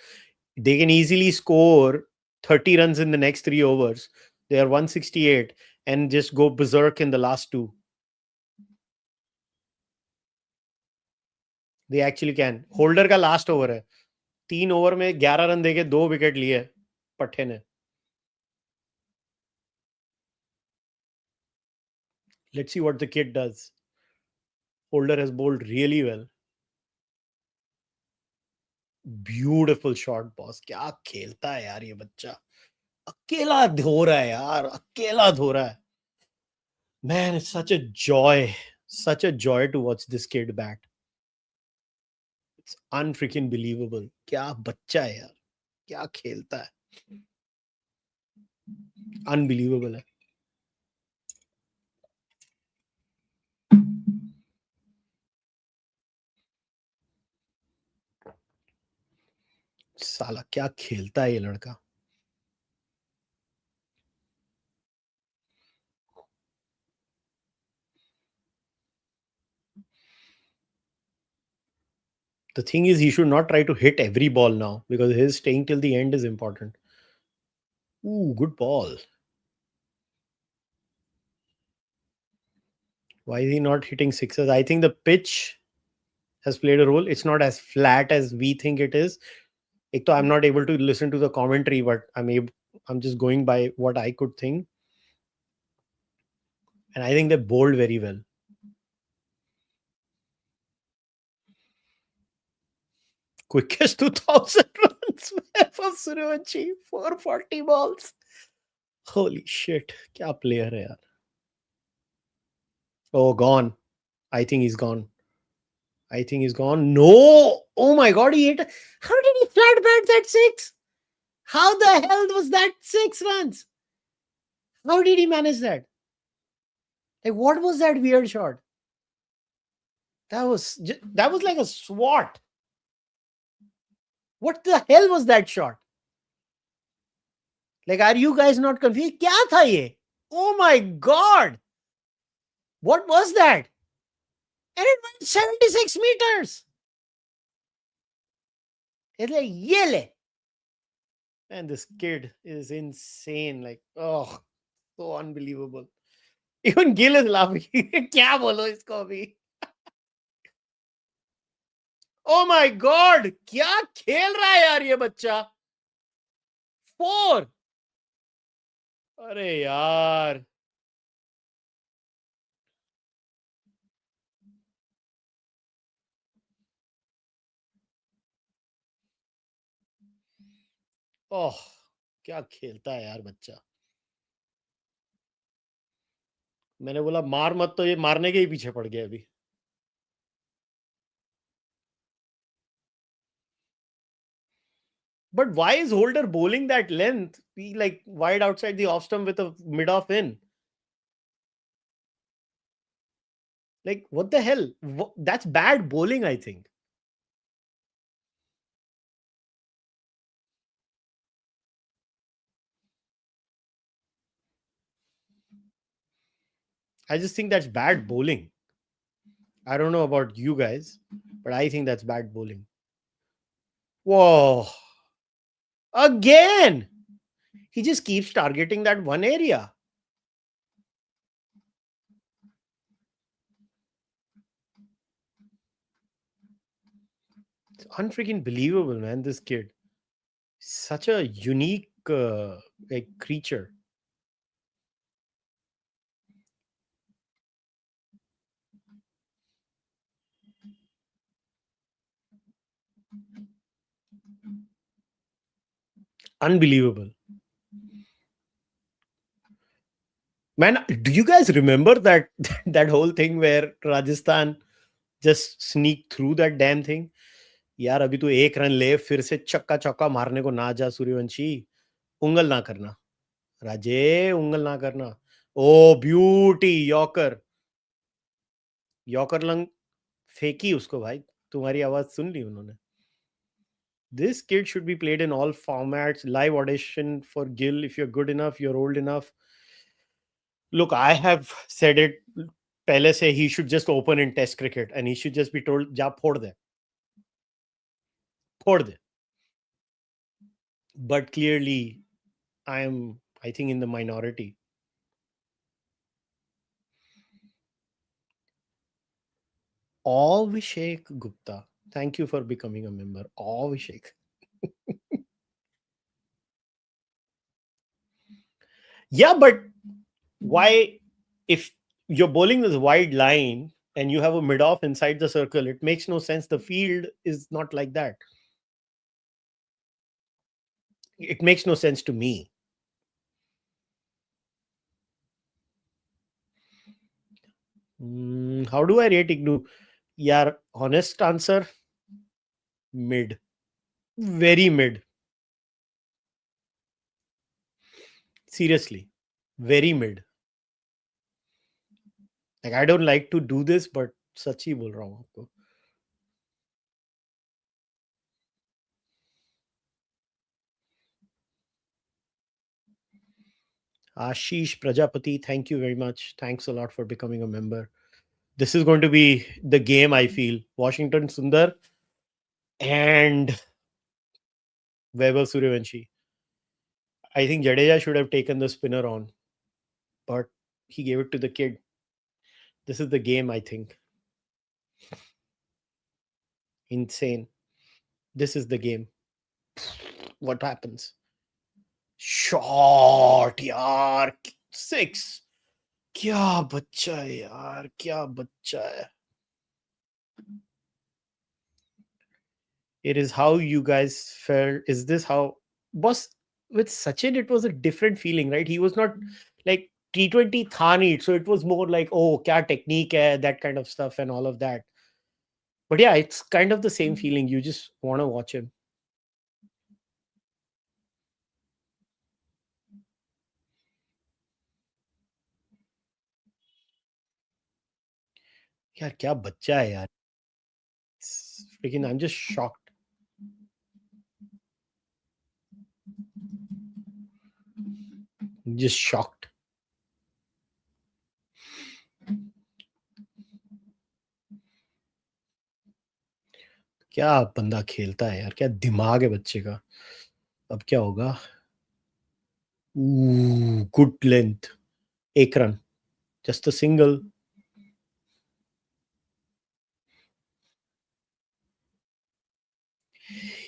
B: They can easily score 30 runs in the next 3 overs. They are 168 and just go berserk in the last 2. They actually can. Holder का last over है. 3 over में 11 run देके 2 wicket लिए पट्टे ने. Let's see what the kid does. Holder has bowled really well. Beautiful shot, boss. क्या खेलता है यार ये बच्चा. अकेला धो रहा है यार. अकेला धो रहा है. Man, it's such a joy. Such a joy to watch this kid bat. It's unfreaking believable. क्या बच्चा है यार. क्या खेलता है. Unbelievable है. साला क्या खेलता है ये लड़का. The thing is, he should not try to hit every ball now because his staying till the end is important. Ooh, good ball. Why is he not hitting sixes? I think the pitch has played a role. It's not as flat as we think it is. एक तो I'm not able to listen to the commentary, but I'm just going by what I could think. And I think they bowled very well. Quickest 2000 runs for Suryavanshi. 440 balls. Holy shit. क्या player है यार. Oh, gone. I think he's gone. No! Oh my god, he hit. How did he flat bat that 6? How the hell was that 6 runs? How did he manage that? Like, what was that weird shot? That was like a swat. What the hell was that shot? Like, are you guys not confused? क्या था ये? Oh my god! What was that? And it went 76 meters. It's like, yele. And this kid is insane. Like, oh, so unbelievable. Even Gill is laughing. क्या बोलो इसको अभी? Oh my god! क्या खेल रहा है यार ये बच्चा? 4. अरे यार. ओह, क्या खेलता है यार बच्चा. मैंने बोला मार मत, तो ये मारने के ही पीछे पड़ गया अभी. But why is Holder bowling that length? Be like wide outside the off stump with a mid off in. Like, what the hell? That's bad bowling, I think. I just think that's bad bowling. I don't know about you guys, but I think that's bad bowling. Whoa. Again. He just keeps targeting that one area. It's unfreaking believable, man, this kid. Such a unique like creature. Unbelievable. Man, do you guys remember that that whole thing where Rajasthan just sneaked through that damn thing? यार अभी तो 1 run ले, फिर से चक्का चौका मारने को ना जा सूर्यवंशी. उंगल ना करना राजे, उंगल ना करना. ओ ब्यूटी, यॉर्कर. यॉर्कर लंग फेंकी उसको भाई. तुम्हारी आवाज सुन ली उन्होंने. This kid should be played in all formats. Live audition for Gill if you're good enough, you're old enough. Look, I have said it पहले से, he should just open in test cricket and he should just be told जा फोड़ दे. फोड़ दे. But clearly I think in the minority. Avishek Gupta, thank you for becoming a member. Avishek. Yeah, but why, if you're bowling this wide line and you have a mid off inside the circle, it makes no sense. The field is not like that. It makes no sense to me. How do I rate Ignu? Yeah, honest answer, mid. Very mid. Seriously, very mid. Like, I don't like to do this, but सच ही बोल रहा हूँ आपको. Ashish Prajapati, thank you very much. Thanks a lot for becoming a member. This is going to be the game, I feel. Washington Sundar and Weber Suryavanshi. I think Jadeja should have taken the spinner on, but he gave it to the kid. This is the game, I think. Insane. This is the game. What happens? Shot, yaar. 6. क्या बच्चा है यार, क्या बच्चा है. It is how you guys felt. Is this how was with Sachin? It was a different feeling, right? He was not like T20 Thani, so it was more like, oh, kya technique hai, that kind of stuff and all of that. But yeah, it's kind of the same feeling. You just want to watch him. यार क्या बच्चा है यार. Freaking, I'm just shocked. Just shocked. क्या बंदा खेलता है यार, क्या दिमाग है बच्चे का. अब क्या होगा. Good length. 1 run. Just a single.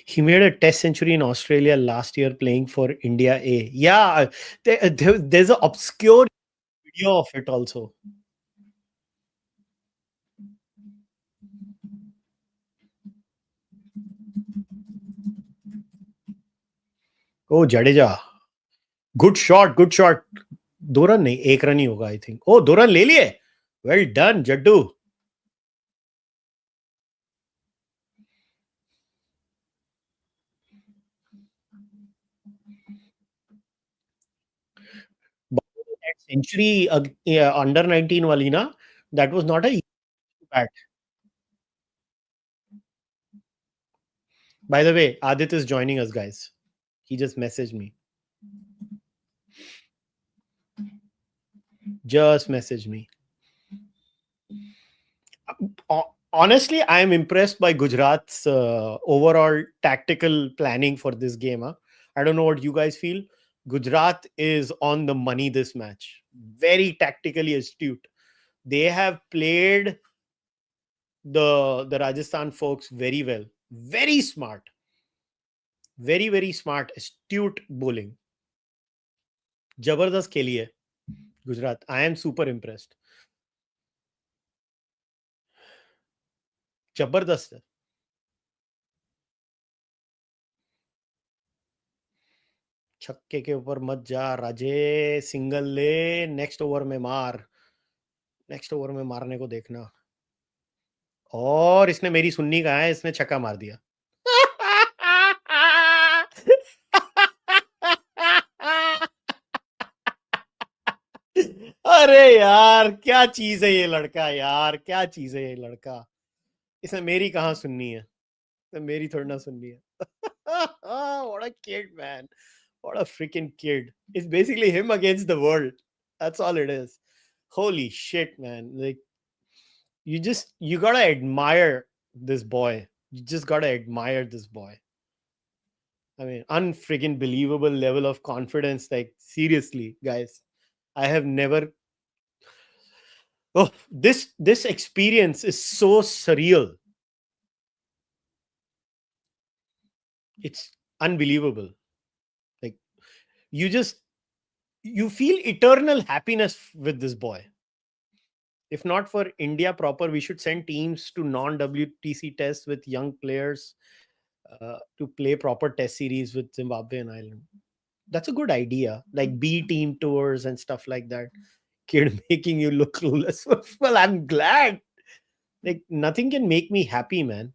B: He made a test century in Australia last year playing for India A. Yeah, there's an obscure video of it also. Oh, Jadeja. Good shot, good shot. 2 run नहीं, 1 run ही होगा I think. O 2 run ले लिए. Well done Jaddu. That century under 19 wali na, that was not a easy bat. By the way, Aadit is joining us, guys. He just messaged me. Honestly, I am impressed by Gujarat's overall tactical planning for this game. I don't know what you guys feel. Gujarat is on the money this match. Very tactically astute. They have played the Rajasthan folks very well. Very smart. Very, very smart, astute bowling. Jabardast खेली है Gujarat. I am super impressed. जबरदस्त है. छक्के के ऊपर मत जा राजे. Single ले. नेक्स्ट ओवर में मार. नेक्स्ट ओवर में मारने को देखना. और इसने मेरी सुन्नी कहा है. इसने छक्का मार दिया. अरे यार क्या चीज है ये लड़का. यार क्या चीज है ये लड़का. इसने मेरी कहाँ सुननी है. मेरी थोड़ी ना सुननी है. What a kid, man. What a freaking kid. It's basically him against the world. That's all it is. Holy shit, man. Like, you gotta admire this boy. You just gotta admire this boy. I mean, unfreaking believable level of confidence. Like, seriously, guys. I have never. Oh, this experience is so surreal. It's unbelievable. Like, you feel eternal happiness with this boy. If not for India proper, we should send teams to non-WTC tests with young players to play proper test series with Zimbabwe and Ireland. That's a good idea. Like B team tours and stuff like that. Kid making you look clueless. Well, I'm glad. Like, nothing can make me happy, man.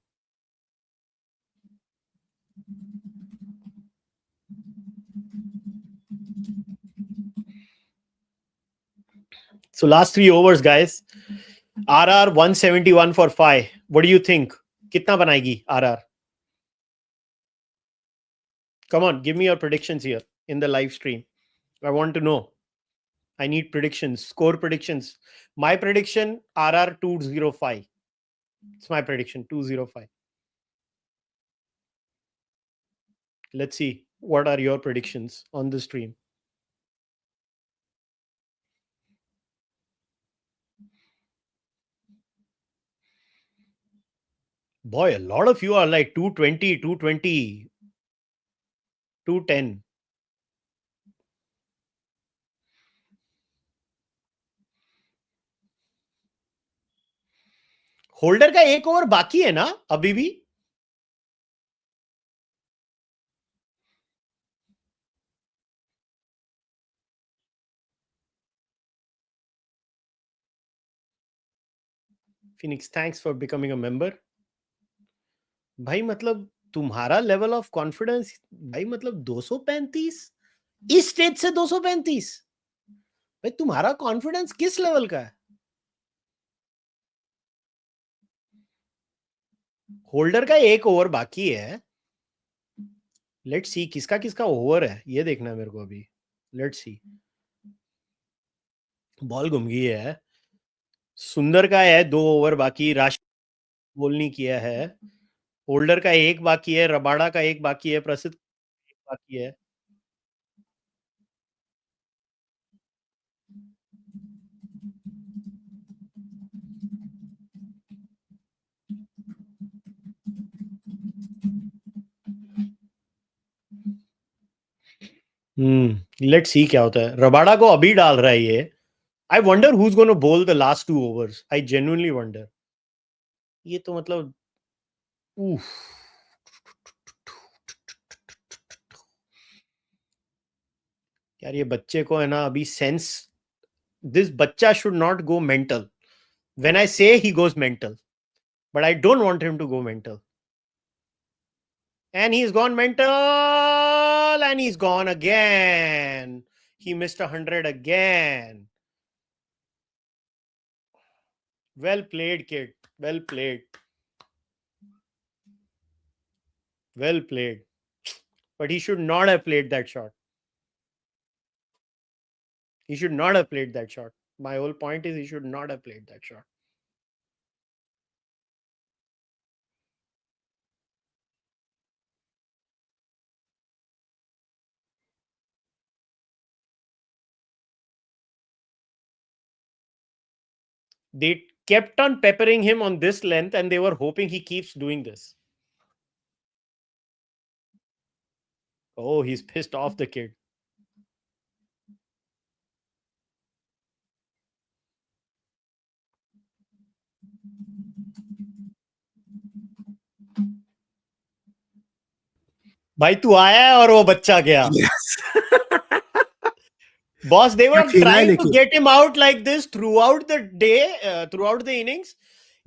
B: So last 3 overs, guys. RR 171 for 5. What do you think? Kitna banayegi RR? Come on, give me your predictions here in the live stream. I want to know. I need predictions, score predictions. My prediction, RR 205. It's my prediction, 205. Let's see. What are your predictions on the stream? Boy, a lot of you are like 220, 220, 210. Holder का 1 over बाकी है ना अभी भी. Phoenix, thanks for becoming a member. भाई मतलब तुम्हारा level of confidence भाई मतलब 235 इस स्टेज से 235. भाई तुम्हारा कॉन्फिडेंस किस लेवल का है. होल्डर का 1 ओवर बाकी है. लेट्स सी किसका किसका ओवर है ये देखना है मेरे को अभी. Let's see. बॉल घूम गई है. सुंदर का है 2 ओवर बाकी. राशि बॉल नहीं किया है. होल्डर का 1 बाकी है. रबाड़ा का 1 बाकी है. प्रसिद्ध 1 बाकी है. लेट्स सी क्या होता है. रबाड़ा को अभी डाल रहा है ये. I wonder who is gonna bowl the last 2 overs. I genuinely wonder. ये तो मतलब उफ. यार ये बच्चे को है ना अभी sense. This बच्चा should not go mental. When I say he goes mental, but I don't want him to go mental. And he's gone mental, and he's gone again. He missed 100 again. Well played, kid. Well played. Well played. But he should not have played that shot. He should not have played that shot. My whole point is he should not have played that shot. They kept on peppering him on this length and they were hoping he keeps doing this. Oh, he's pissed off the kid. भाई तू आया है और वो बच्चा गया. Boss, they were trying to get him out like this throughout the day, throughout the innings.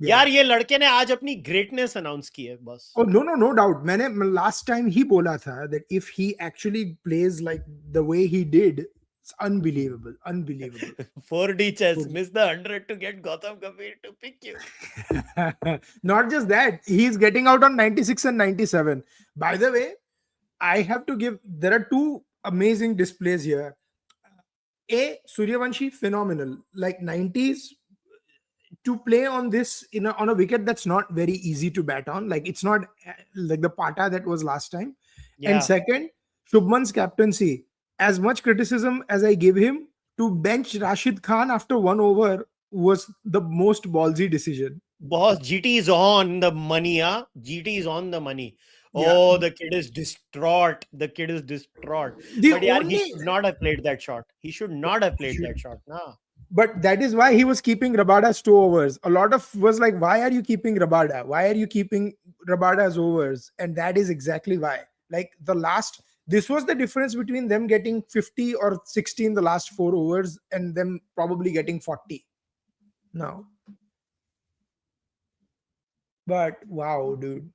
B: यार ये लड़के ने आज अपनी greatness announce की है बस.
C: Oh no doubt. मैंने last time ही बोला था that if he actually plays like the way he did, it's unbelievable.
B: 4D chess, miss the 100 to get Gautam Gambhir to pick you.
C: Not just that, he's getting out on 96 and 97. By the way, I have to give, there are two amazing displays here. Suryavanshi, phenomenal. Like 90s, to play on this on a wicket that's not very easy to bat on. Like it's not like the Pata that was last time. Yeah. And second, Shubman's captaincy. As much criticism as I give him, to bench Rashid Khan after 1 over was the most ballsy decision.
B: Boss, GT is on the money, huh? GT is on the money. Oh, yeah. The kid is distraught. But yeah, he should not have played that shot. He should not have played that shot. Nah.
C: But that is why he was keeping Rabada's 2 overs. A lot of was like, why are you keeping Rabada? Why are you keeping Rabada's overs? And that is exactly why. Like this was the difference between them getting 50 or 60 in the last 4 overs and them probably getting 40 now. But wow, dude.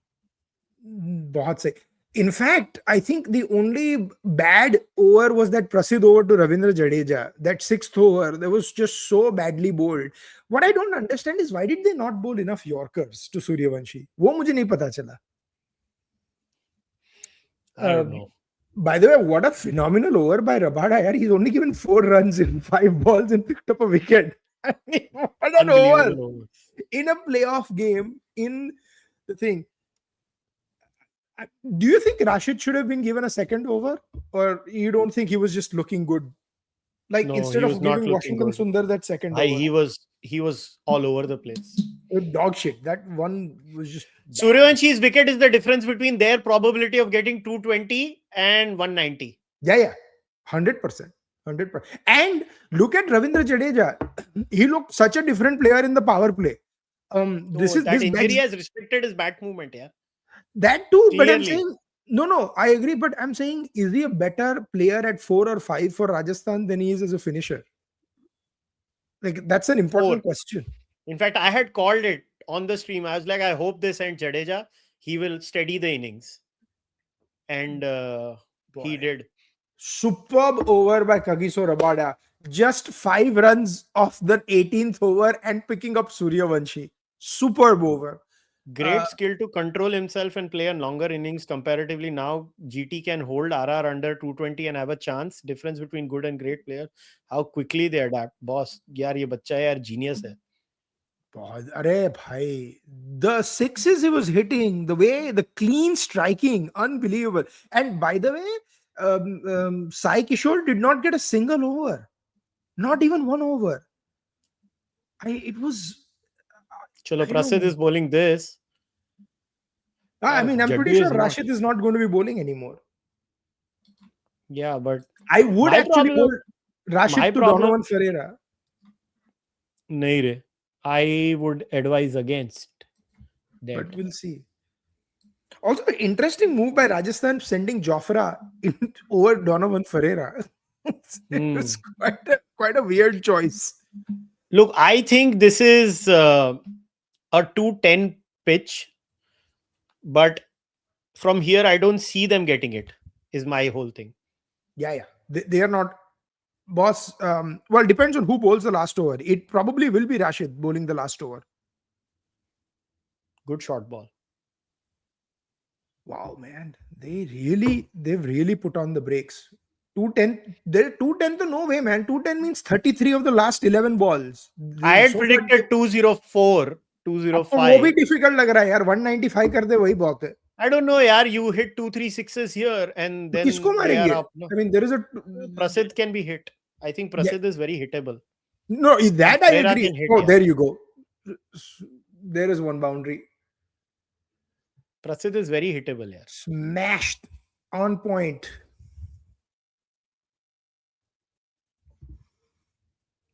C: बहुत sick. In fact, I think the only bad over was that Prasidh over to Ravindra Jadeja. That 6th over, that was just so badly bowled. What I don't understand is why did they not bowl enough Yorkers to Suryavanshi? वो मुझे नहीं पता चला.
B: I don't know.
C: By the way, what a phenomenal over by Rabada. He's only given 4 runs in 5 balls and picked up a wicket. I mean, what an over. In a playoff game, in the thing. Do you think Rashid should have been given a second over, or you don't think he was just looking good? Like no, instead of giving Washington good. Sundar that second over,
B: he was all over the place.
C: Dog shit. That one was just.
B: Suryavansh's wicket is the difference between their probability of getting 220 and 190.
C: Yeah, 100%. And look at Ravindra Jadeja. He looked such a different player in the power play. This
B: injury has restricted his bat movement. Yeah.
C: That too, clearly. But I'm saying no, I agree. But I'm saying, is he a better player at 4 or 5 for Rajasthan than he is as a finisher? Like that's an important question.
B: In fact, I had called it on the stream. I was like, I hope they send Jadeja. He will steady the innings, and he did.
C: Superb over by Kagiso Rabada. Just 5 runs off the 18th over and picking up Suryavanshi. Superb over.
B: Great skill to control himself and play on longer innings. Comparatively, now GT can hold RR under 220 and have a chance. Difference between good and great player. How quickly they adapt. Boss, yaar ye bachcha yaar genius hai.
C: Arey bhai, the 6s he was hitting, the clean striking, unbelievable. And by the way, Sai Kishore did not get a single over. Not even 1 over. It was.
B: Chalo, Prasidh is bowling this.
C: I mean, I'm pretty sure Rashid is not going to be bowling anymore.
B: Yeah, but
C: I would actually bowl Rashid to Donovan Ferreira.
B: Nahi re. I would advise against that.
C: But we'll see. Also, interesting move by Rajasthan sending Jofra over Donovan Ferreira. It's quite a weird choice.
B: Look, I think this is a 210 pitch, but from here I don't see them getting it. Is my whole thing.
C: Yeah. They are not. Boss, well, depends on who bowls the last over. It probably will be Rashid bowling the last over.
B: Good short ball.
C: Wow, man. They've really put on the brakes. 210. They're 210 to no way, man. 210 means 33 of the last 11 balls.
B: I had predicted 204, 205.
C: वो भी difficult लग रहा है यार. 195 कर दे वही बहुत है.
B: I don't know, yaar. You hit 2-3 sixes here, and then
C: किसको
B: they are
C: मारेंगे?
B: up. No?
C: I mean, there is a
B: Prasidh can be hit. I think Prasidh is very hittable.
C: no. That I
B: Mehra
C: agree.
B: can hit,
C: Oh,
B: yeah.
C: there you go. There is one boundary.
B: Prasidh is very hittable, yaar.
C: Smashed on point.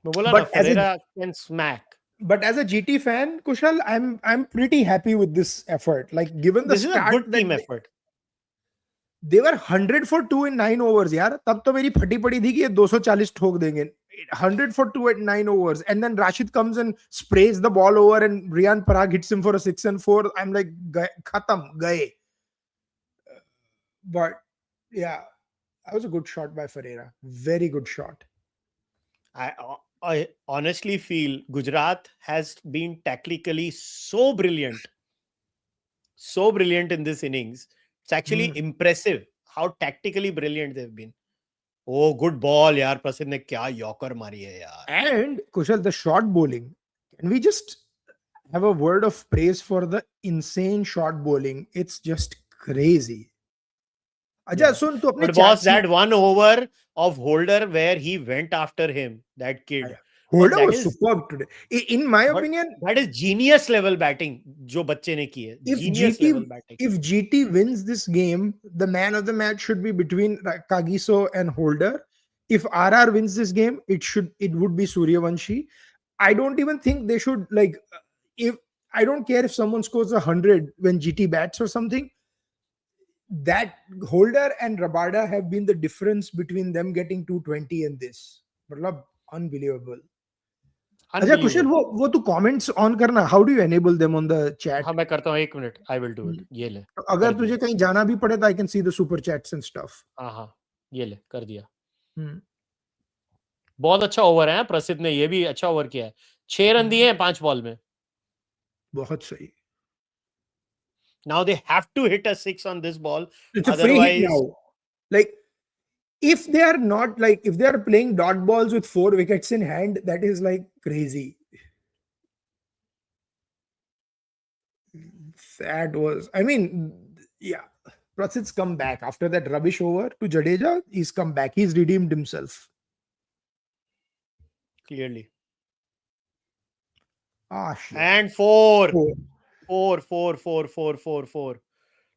B: But Ferreira can smack.
C: But as a GT fan, Kushal, I'm pretty happy with this effort. Like, given the
B: This is a
C: start
B: good team effort.
C: they were 100 for 2 in 9 overs, यार. तब तो मेरी फटी पड़ी थी कि ये 240 ठोक देंगे. 100 for 2 at 9 overs, and then Rashid comes and sprays the ball over, and Riyan Parag hits him for a 6 and 4. I'm like, khatam, gaye. But yeah, that was a good shot by Ferreira. Very good shot.
B: I honestly feel Gujarat has been tactically so brilliant in this innings. It's actually impressive how tactically brilliant they've been. Oh, good ball, yaar. Prasidh ne kya yorker mari hai, yaar.
C: And Kushal, the short bowling. Can we just have a word of praise for the insane short bowling? It's just crazy. Ajay, sun, tu apne
B: But boss, that 1 over of Holder where he went after him, that kid.
C: Holder was superb today. In my opinion,
B: that is genius level batting. Jo bacche ne ki hai. Genius level batting.
C: If GT wins this game, the man of the match should be between Kagiso and Holder. If RR wins this game, it would be Suryavanshi. I don't even think they should, like, if I don't care if someone scores 100 when GT bats or something. That Holder and Rabada have been the difference between them getting 220 and this. Unbelievable. अच्छा कुशल वो तू comments on करना. How do you enable them on the chat?
B: हाँ मैं करता हूँ 1 minute. I will do it. ये ले.
C: अगर तुझे कहीं जाना भी पड़े तो I can see the super chats and stuff.
B: हाँ ये ले कर दिया. बहुत अच्छा ओवर है प्रसिद्ध ने. ये भी अच्छा ओवर किया है. 6 रन दिए हैं 5 बॉल में.
C: बहुत सही.
B: Now they have to hit a 6 on this ball.
C: It's a free hit now. Like, if they are not, like, if they are playing dot balls with 4 wickets in hand, that is like crazy. That was, I mean, yeah. Prasidh's come back after that rubbish over to Jadeja. He's come back. He's redeemed himself.
B: Clearly.
C: Shit.
B: And 4. 4.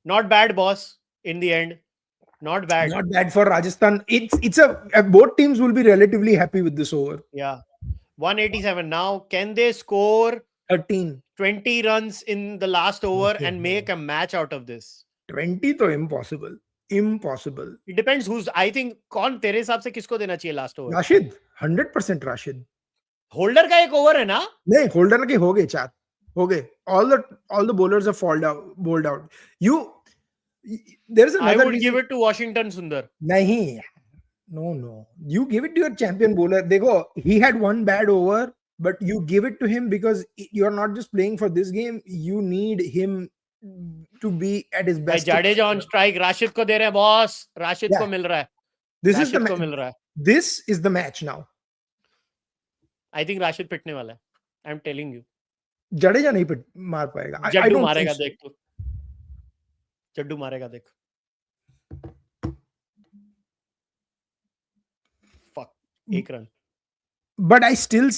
B: Not bad, boss. In the end, not bad.
C: Not bad for Rajasthan. It's both teams will be relatively happy with this over.
B: Yeah, 187. Now, can they score 20 runs in the last over and make a match out of this?
C: 20 तो impossible. Impossible.
B: It depends who's. I think कौन तेरे हिसाब से किसको देना चाहिए last over?
C: Rashid, 100% Rashid.
B: Holder का एक over है ना?
C: नहीं, Holder के हो गए 4. हो गए. All the bowlers have bowled out. There's another.
B: I would give it to Washington Sundar.
C: Nahi. No. You give it to your champion bowler. Dekho, he had one bad over, but you give it to him because you're not just playing for this game. You need him to be at his best.
B: Jadeja on strike. Rashid को दे रहे हैं boss. Rashid को मिल रहा है.
C: This is the match now.
B: I think Rashid पिटने वाला है. I'm telling you.
C: Jadeja नहीं मार पाएगा.
B: जड्डू मारेगा देख तू. जड्डू मारेगा देख. Fuck. 1 run.
C: But I still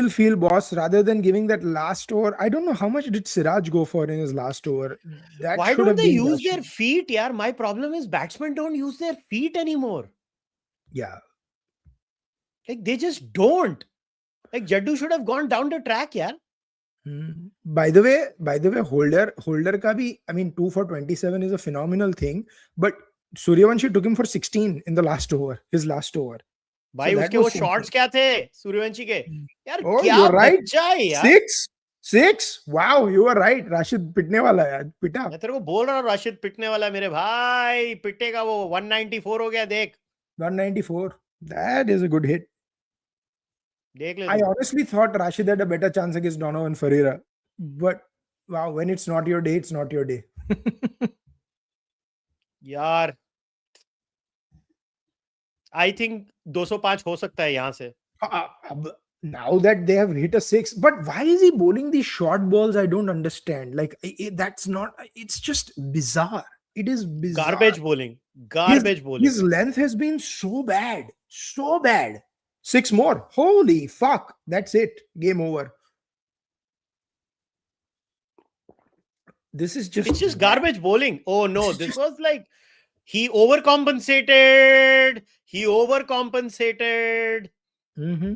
C: feel, boss, rather than giving that last over, I don't know how much did Siraj go for in his last over.
B: Why don't they use their feet, yaar? My problem is batsmen don't use their feet anymore.
C: Yeah.
B: Like they just don't. Like Jaddu should have gone down the track, yaar.
C: By the way, Holder ka bhi, I mean, 2 for 27 is a phenomenal thing, but Suryavanshi took him for 16 in the last over, his last over.
B: भाई उसके वो shots क्या थे सूर्यवंशी के यार क्या बच्चा है यार
C: 6 wow you are right Rashid पिटने वाला है यार पिटा
B: मैं तेरे को बोल रहा हूँ राशिद पिटने वाला है मेरे भाई पिटेगा वो 194 हो गया देख
C: 194 that is a good hit
B: देख ले
C: I honestly thought Rashid had a better chance against Donovan Ferreira but wow when it's not your day it's not your day
B: यार I think 205 हो सकता है यहाँ से
C: now that they have hit a 6 but why is he bowling these short balls I don't understand like that's not it's just bizarre it is bizarre
B: garbage bowling
C: his length has been so bad 6 more holy fuck that's it game over this is just
B: it's just garbage bowling oh no this was like he overcompensated
C: mm-hmm.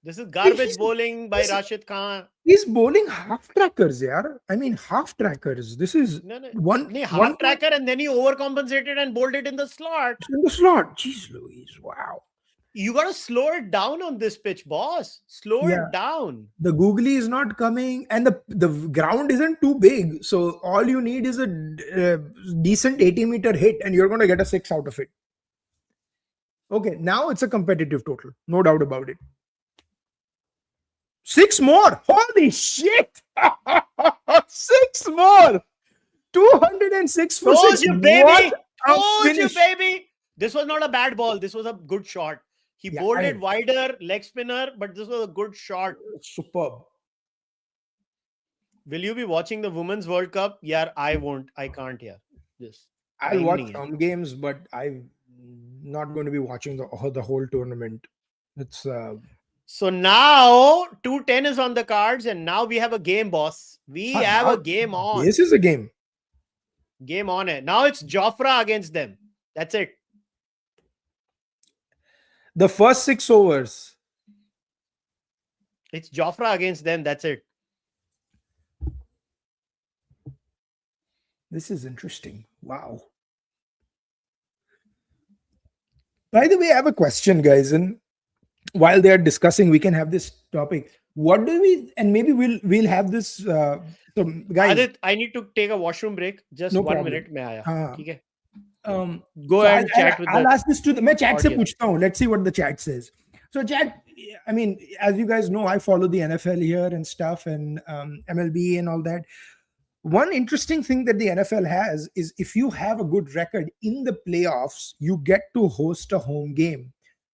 B: This is garbage bowling by Rashid Khan.
C: He's bowling half trackers, yaar. I mean, half trackers. This is
B: half tracker, and then he overcompensated and bowled it in the slot.
C: Jeez Louise, wow.
B: You gotta slow it down on this pitch, boss. Slow it down.
C: The googly is not coming, and the ground isn't too big. So all you need is a decent 80-meter hit, and you're gonna get a 6 out of it. Okay, now it's a competitive total, no doubt about it. 6 more. Holy shit. 6 more. 206 for 6.
B: You, baby. Told you, baby. This was not a bad ball. This was a good shot. He bowled it wider, leg spinner, but this was a good shot.
C: Superb.
B: Will you be watching the Women's World Cup? Yeah, I won't. I can't hear this.
C: I'll watch some games, but I'm not going to be watching the whole tournament. It's...
B: So now 210 is on the cards and now we have a game, boss. We have a game on.
C: This is a game.
B: Game on it. Now it's Jofra against them. That's it.
C: The first 6 overs.
B: It's Jofra against them. That's it.
C: This is interesting. Wow. By the way, I have a question, guys. And while they are discussing, we can have this topic. What do we, and maybe we'll have this. So guys,
B: Aadit, I need to take a washroom break. Just 1 minute. Mein aaya. Okay. Go
C: so
B: ahead and chat with
C: I'll ask this to the. मैं chat से पूछता हूँ. Let's see what the chat says. So chat, I mean, as you guys know, I follow the NFL here and stuff, and MLB and all that. One interesting thing that the NFL has is if you have a good record in the playoffs, you get to host a home game.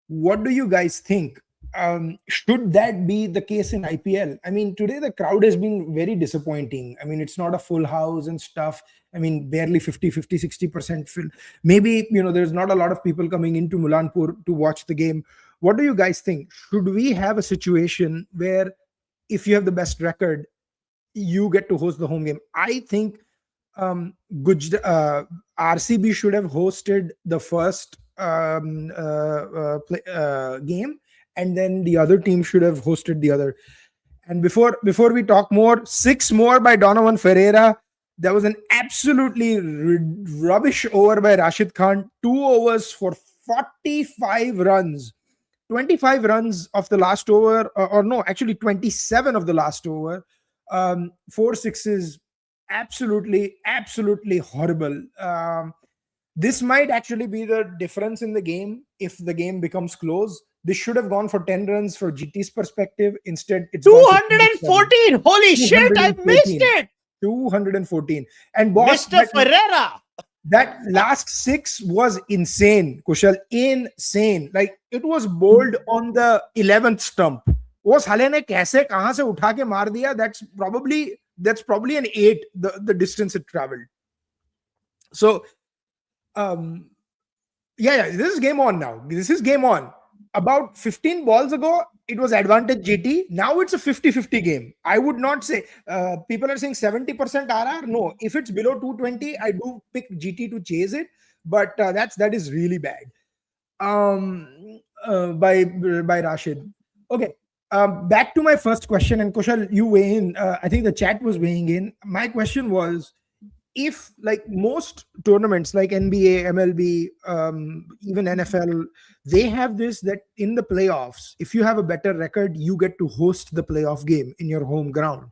C: What do you guys think? Should that be the case in IPL? I mean, today the crowd has been very disappointing. I mean, it's not a full house and stuff. I mean, barely 60% fill. Maybe, there's not a lot of people coming into Mulanpur to watch the game. What do you guys think? Should we have a situation where if you have the best record, you get to host the home game? I think RCB should have hosted the first game, and then the other team should have hosted the other. And before we talk more, 6 more by Donovan Ferreira. There was an absolutely rubbish over by Rashid Khan. 2 overs for 45 runs. 25 runs of the last over, or no, actually 27 of the last over. 4 sixes. Absolutely horrible. This might actually be the difference in the game if the game becomes close. This should have gone for 10 runs for GT's perspective. Instead, it's
B: 214. Holy shit, I missed it.
C: 214. And boss,
B: Mr. Ferreira.
C: That last 6 was insane, Kushal. Insane. Like, it was bowled on the 11th stump. वो साले ने कैसे कहां से उठा के मार दिया? That's probably an 8, the distance it traveled. So this is game on now. This is game on. About 15 balls ago, it was advantage GT. Now it's a 50-50 game. I would not say, people are saying 70% RR. No, if it's below 220, I do pick GT to chase it. But that is really bad. By Rashid. Okay. Back to my first question, and Kushal, you weigh in. I think the chat was weighing in. My question was, if like most tournaments like NBA, MLB, even NFL, they have this that in the playoffs, if you have a better record, you get to host the playoff game in your home ground.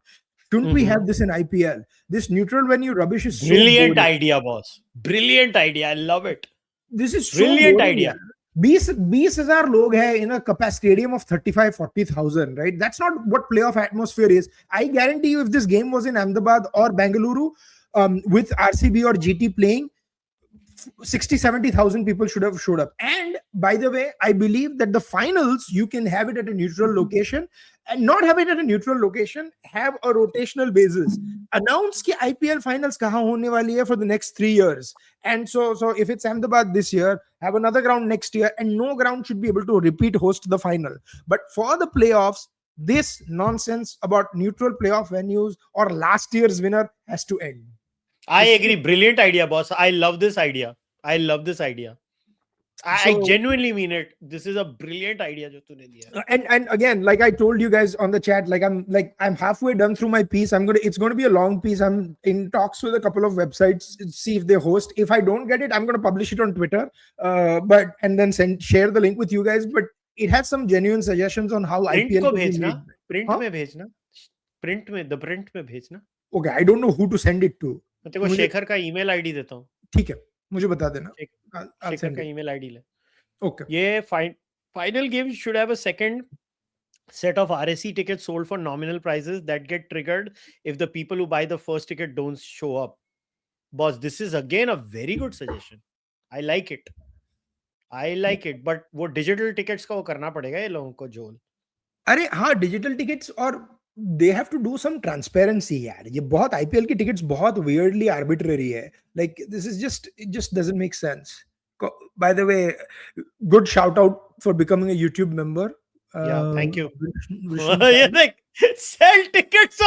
C: Shouldn't we have this in IPL? This neutral venue rubbish is
B: brilliant
C: so
B: idea, boss. Brilliant idea. I love it.
C: This is
B: brilliant
C: so
B: idea.
C: 20,000 log hai in a stadium of 35,000-40,000, right? That's not what playoff atmosphere is. I guarantee you, if this game was in Ahmedabad or Bengaluru, with RCB or GT playing, 60,000-70,000 people should have showed up. And by the way, I believe that the finals, you can have it at a neutral location, and not have it at a neutral location, have a rotational basis. Announce ki IPL finals kahan hone wali hai for the next 3 years. And so if it's Ahmedabad this year, have another ground next year, and no ground should be able to repeat host the final. But for the playoffs, this nonsense about neutral playoff venues or last year's winner has to end.
B: I agree. Brilliant idea, boss. I love this idea. I genuinely mean it. This is a brilliant idea.
C: And again, like I told you guys on the chat, I'm halfway done through my piece. It's going to be a long piece. I'm in talks with a couple of websites, see if they host. If I don't get it, I'm going to publish it on Twitter, and then share the link with you guys. But it has some genuine suggestions on how IPL
B: को भेजना, print में भेजना, the print में भेजना.
C: Okay, I don't know who to send it to.
B: मैं तेरे को शेखर का ईमेल आईडी देता हूँ.
C: ठीक है, मुझे बता देना.
B: शेखर का ईमेल आईडी ले.
C: Okay.
B: ये final game should have a second set of RSC tickets sold for nominal prices that get triggered if the people who buy the first ticket don't show up. Boss, this is again a very good suggestion. I like it. But वो digital tickets का वो करना पड़ेगा ये लोगों को जोल.
C: अरे हाँ, digital tickets, और they have to do some transparency यार. ये बहुत IPL की tickets बहुत weirdly arbitrary है. Like this is it just doesn't make sense. By the way, good shout out for becoming a YouTube member.
B: Yeah, thank you. Sell tickets.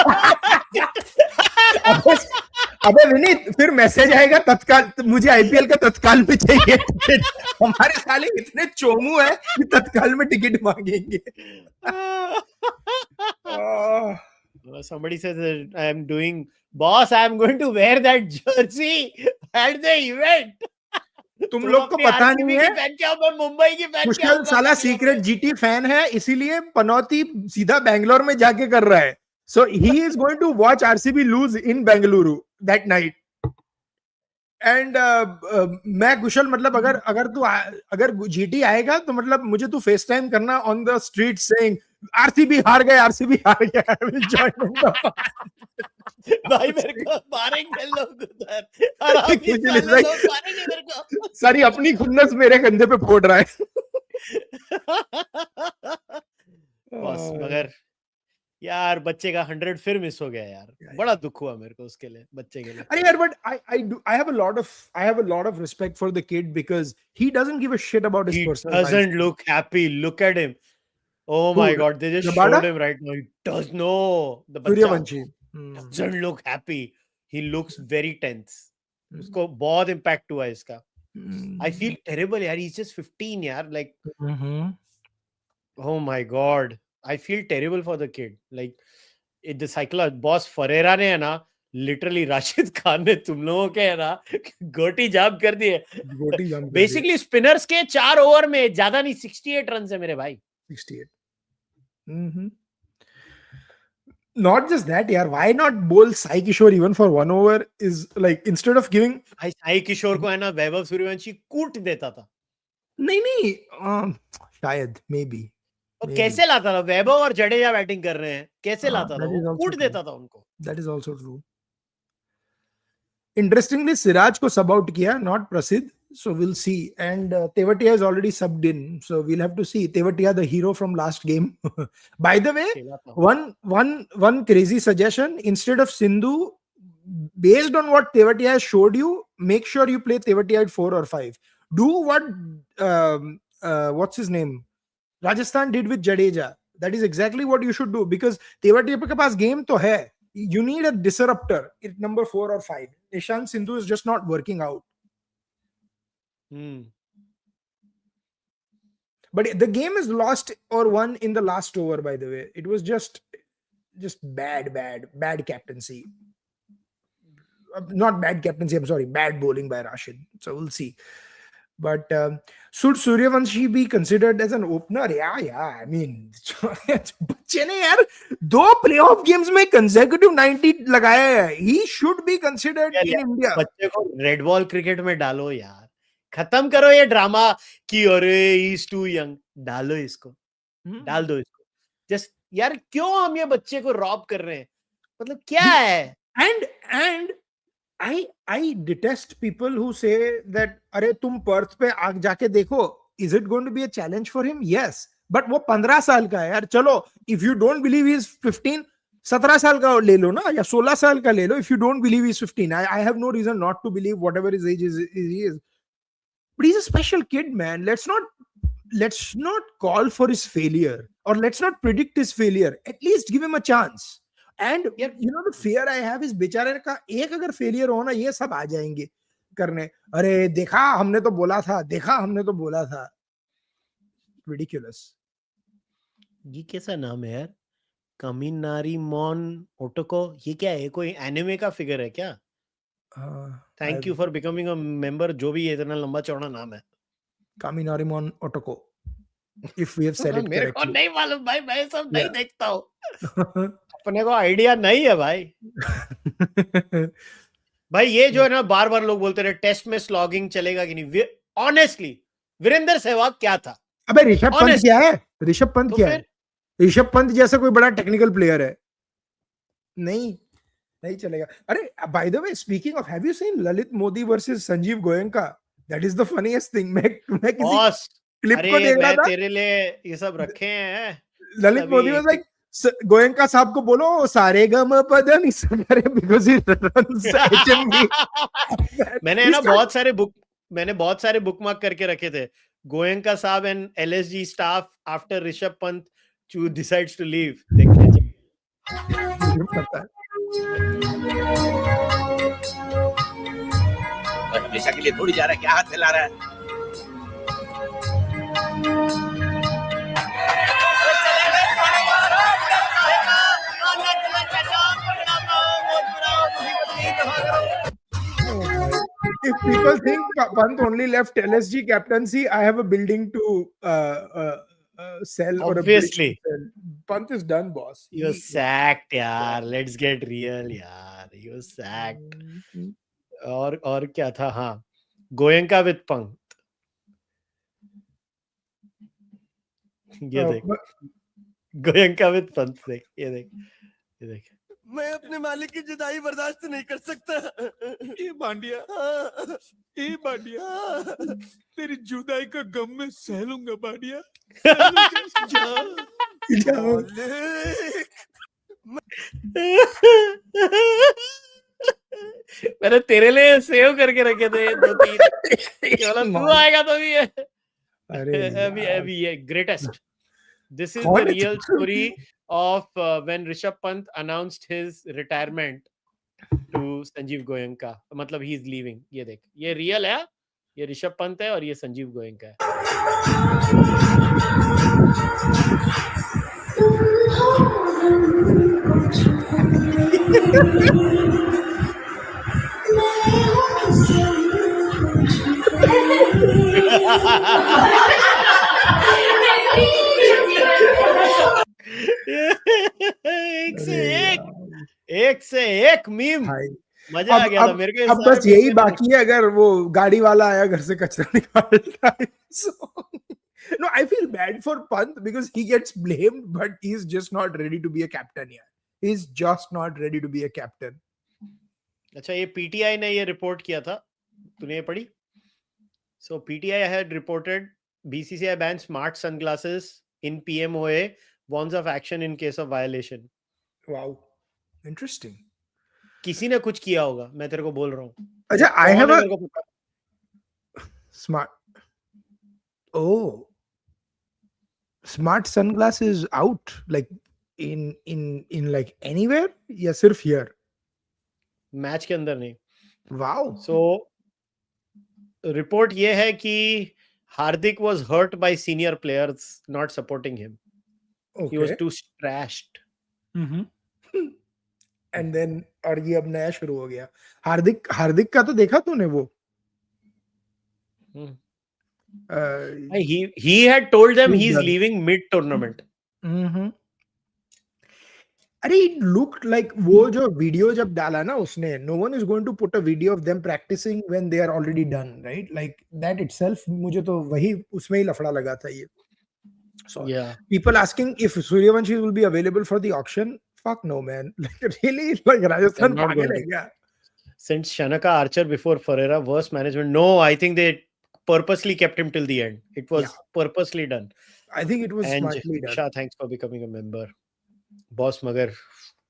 C: अबे विनीत, फिर message आएगा तत्काल, मुझे आईपीएल का तत्काल में चाहिए टिकट. हमारे साले इतने चोमू है कि तत्काल में टिकट मांगेंगे.
B: Somebody says that I am going to wear that jersey at the event.
C: तुम लोग को पता नहीं है,
B: मुंबई की
C: कुशल साला सीक्रेट जीटी फैन है, इसीलिए पनौती सीधा बैंगलोर में जाके कर रहा है. So he is going to watch RCB lose in Bengaluru that night. And मैं कुशल, मतलब अगर जीटी आएगा तो मतलब मुझे तू फेस टाइम करना on the street saying RCB हार गए. I will join them.
B: भाई मेरे को मारेंगे लोग उधर. मारेंगे मेरे को.
C: सारी अपनी खुन्नस मेरे कंधे पे फोड़ रहा है.
B: बस मगर यार बच्चे का 100 फिर मिस हो गया यार. बड़ा दुख हुआ मेरे को उसके लिए, बच्चे के लिए.
C: अरे यार, but I have a lot of respect for the kid because he doesn't give a shit about his personal life.
B: He doesn't look happy. Look at him. Oh my God, they just showed him right now. He does know the
C: Suryavanshi
B: doesn't look happy. He looks very tense. उसको बहुत impact हुआ इसका. I feel terrible यार. He's just 15 यार. Like, oh my God. I feel terrible for the kid. Like, the cycler boss Ferreira ने है ना, literally Rashid Khan ने तुम लोगों के है ना गोटी जाम कर दिए. Basically spinners के 4 ओवर में ज्यादा नहीं 68 रन है मेरे भाई.
C: 68. Not just that, yaar. Why not bowl Sai Kishore even for 1 over? Is like, instead of giving
B: Sai Kishore को है ना वैभव सूर्यवंशी कूट देता था.
C: नहीं, शायद maybe.
B: कैसे लाता था? वैभव और जडेजा बैटिंग कर रहे हैं, कैसे लाता था? वो कूट देता था उनको.
C: That is also true. Interestingly, Siraj को sub out किया, not Prasidh. So we'll see. And Tewatia has already subbed in. So we'll have to see. Tewatia, the hero from last game. By the way, one crazy suggestion. Instead of Sindhu, based on what Tewatia has showed you, make sure you play Tewatia at 4 or 5. Do what, what's his name? Rajasthan did with Jadeja. That is exactly what you should do, because Tewatia ke paas game to hai. You need a disruptor at number 4 or 5. Ishan Sindhu is just not working out. But the game is lost or won in the last over, by the way. It was just bad captaincy. not bad captaincy. I'm sorry, bad bowling by Rashid. So we'll see. But should Suryavanshi be considered as an opener? Yeah. I mean, बच्चे ने यार 2 playoff games में consecutive 90 लगाया है. He should be considered in India.
B: बच्चे को red ball cricket में डालो यार. खत्म करो ये ड्रामा कि अरे he is too young. डालो इसको. डाल दो इसको. Just यार क्यों हम ये बच्चे को रॉब कर रहे हैं? मतलब क्या है?
C: And I detest people who say that अरे तुम पर्थ पे आग जाके देखो. Is it going to be a challenge for him? Yes. But वो 15 साल का है यार. चलो, if you don't believe he is 15, 17 साल का ले लो ना, या 16 साल का ले लो. If you don't believe he is 15, I have no reason not to believe whatever his age is he is. But he's a special kid, man. Let's not call for his failure, or let's not predict his failure. At least give him a chance. And you know the fear I have is बेचारे का एक अगर failure हो ना, ये सब आ जाएंगे करने. अरे देखा हमने तो बोला था. Ridiculous.
B: ये कैसा नाम है यार? कमिनारी मॉन ओटोको. ये क्या है? कोई एनिमे का फिगर है क्या? Thank you for becoming a member. जो भी इतना लंबा चौड़ा नाम है.
C: Kaminari Mon Otoko. If we have said it
B: मेरे को
C: correctly.
B: नहीं मालूम भाई. मैं सब नहीं देखता हूँ. अपने को आइडिया नहीं है भाई. भाई ये जो है ना, बार बार लोग बोलते रहे टेस्ट में स्लॉगिंग चलेगा कि नहीं. ऑनेस्टली वीरेंद्र सहवाग क्या था?
C: अबे ऋषभ पंत क्या है? ऋषभ पंत क्या है? ऋषभ पंत जैसा कोई बड़ा टेक्निकल प्लेयर है? नहीं चलेगा. अरे by the way, speaking of, have you seen Lalit Modi versus Sanjeev Goenka? That is the funniest thing. मैं किसी क्लिप को देख रहा था.
B: तेरे लिए ये सब रखे हैं.
C: ललित मोदी वाज लाइक, गोयनका साहब को बोलो सारे गम पद नि सा करे, बिकॉज़ ही रन्स एचएमबी. मैंने बहुत सारे बुकमार्क करके रखे थे. गोयनका साहब and LSG staff after Rishabh Pant decides to leave.
D: हमेशा के लिए थोड़ी जा रहा है. क्या हाथ हिला रहा है?
C: If people think Pant only left LSG captaincy, I have a building to sell.
B: Obviously.
C: Or a sell. Pant is done, boss.
B: He was sacked, yaar. Let's get real, yaar. He was sacked. और क्या था? हाँ, Goenka with Pant. ये देख, Goenka with Pant. देख, ये देख.
D: मैं अपने मालिक की जुदाई बर्दाश्त नहीं कर सकता.
E: ये बांडिया, तेरी जुदाई का गम में सह लूंगा बांडिया.
C: जाओ.
B: मैंने तेरे लिए सेव करके रखे थे 2-3. तू आएगा तो भी है. अभी ये greatest. This is the real story of when Rishabh Pant announced his retirement to Sanjeev Goenka. मतलब he is leaving. ये देख, ये real है. ये ऋषभ पंत है और ये संजीव गोयनका है. एक से एक मीम. मजा आ गया था मेरे को.
C: अब बस यही बाकी है, अगर वो गाड़ी वाला आया घर से कचरा निकालता है. No, I feel bad for Pant because he gets blamed, but he's just not ready to be a captain yet. He's just not ready to be a captain.
B: अच्छा, ये पीटीआई ने ये रिपोर्ट किया था, तूने ये पढ़ी? So PTI had reported BCCI bans smart sunglasses in PMOA, warns of action in case of violation.
C: Wow, interesting.
B: किसी ने कुछ किया होगा, मैं तेरे को बोल रहा हूँ.
C: अच्छा, I have a smart. Oh, smart sunglasses out like in like anywhere या सिर्फ here?
B: मैच के अंदर नहीं.
C: Wow.
B: So रिपोर्ट ये है कि हार्दिक was hurt by senior players not supporting him. Okay. He was too trashed.
C: And then और ये अब नया शुरू हो गया. हार्दिक का तो देखा तूने वो?
B: He had told them
C: he's
B: he's
C: done.
B: leaving mid tournament.
C: अरे it looked like वो जो वीडियो जब डाला ना उसने, no one is going to put a video of them practicing when they are already done, right? Like that itself मुझे तो वही उसमें ही लफड़ा लगा था ये. So
B: Yeah.
C: people asking if Suryavanshi will be available for the auction. Fuck no, man. Like really, like Rajasthan
B: They're not
C: पागल
B: going
C: है
B: to.
C: क्या?
B: Since Shanaka Archer before Ferreira, worst management. No, I think they purposely kept him till the end. It was purposely done.
C: I think it was
B: And
C: smartly done.
B: Shah, thanks for becoming a member. Boss Magar,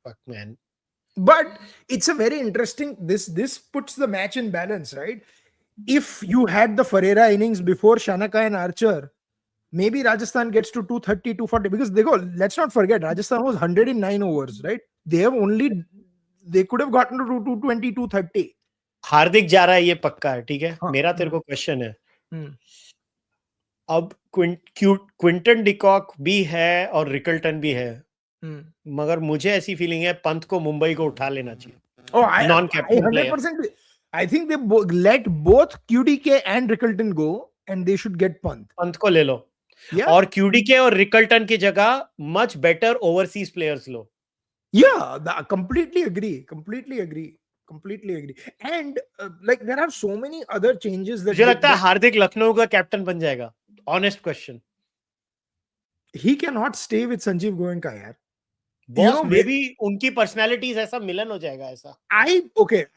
B: fuck man.
C: But it's a very interesting. This puts the match in balance, right? If you had the Ferreira innings before Shanaka and Archer, maybe Rajasthan gets to 230, 240 because let's not forget Rajasthan was 109 overs, right? They could have gotten to 220, 230.
B: हार्दिक जा रहा है ये पक्का है, ठीक है. मेरा तेरे को क्वेश्चन है. अब क्विंटन डिकॉक भी है और रिकल्टन भी है, मगर मुझे ऐसी फीलिंग है पंत को मुंबई को उठा लेना चाहिए. Non captain player.
C: 100%. I think they let both QDK and Rickleton go, and they should get Pant.
B: Pant को ले लो. और QDK और रिकल्टन की जगह much better overseas players low.
C: Yeah, completely agree. And like there are so many other changes that
B: मुझे लगता है हार्दिक लखनऊ का कैप्टन बन जाएगा. Honest question.
C: He cannot stay with Sanjeev Goenka यार.
B: Boss, maybe उनकी personalities ऐसा मिलन हो जाएगा ऐसा.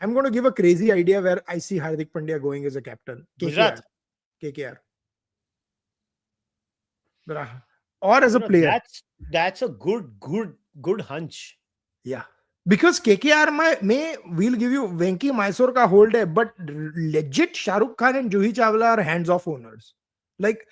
C: I'm going to give a crazy idea where I see Hardik Pandya going as a captain. KKR. Or as a player.
B: That's a good hunch.
C: Yeah. Because KKR we'll give you Venki Mysore ka hold hai, but legit Shahrukh Khan and Juhi Chawla are hands-off owners. Like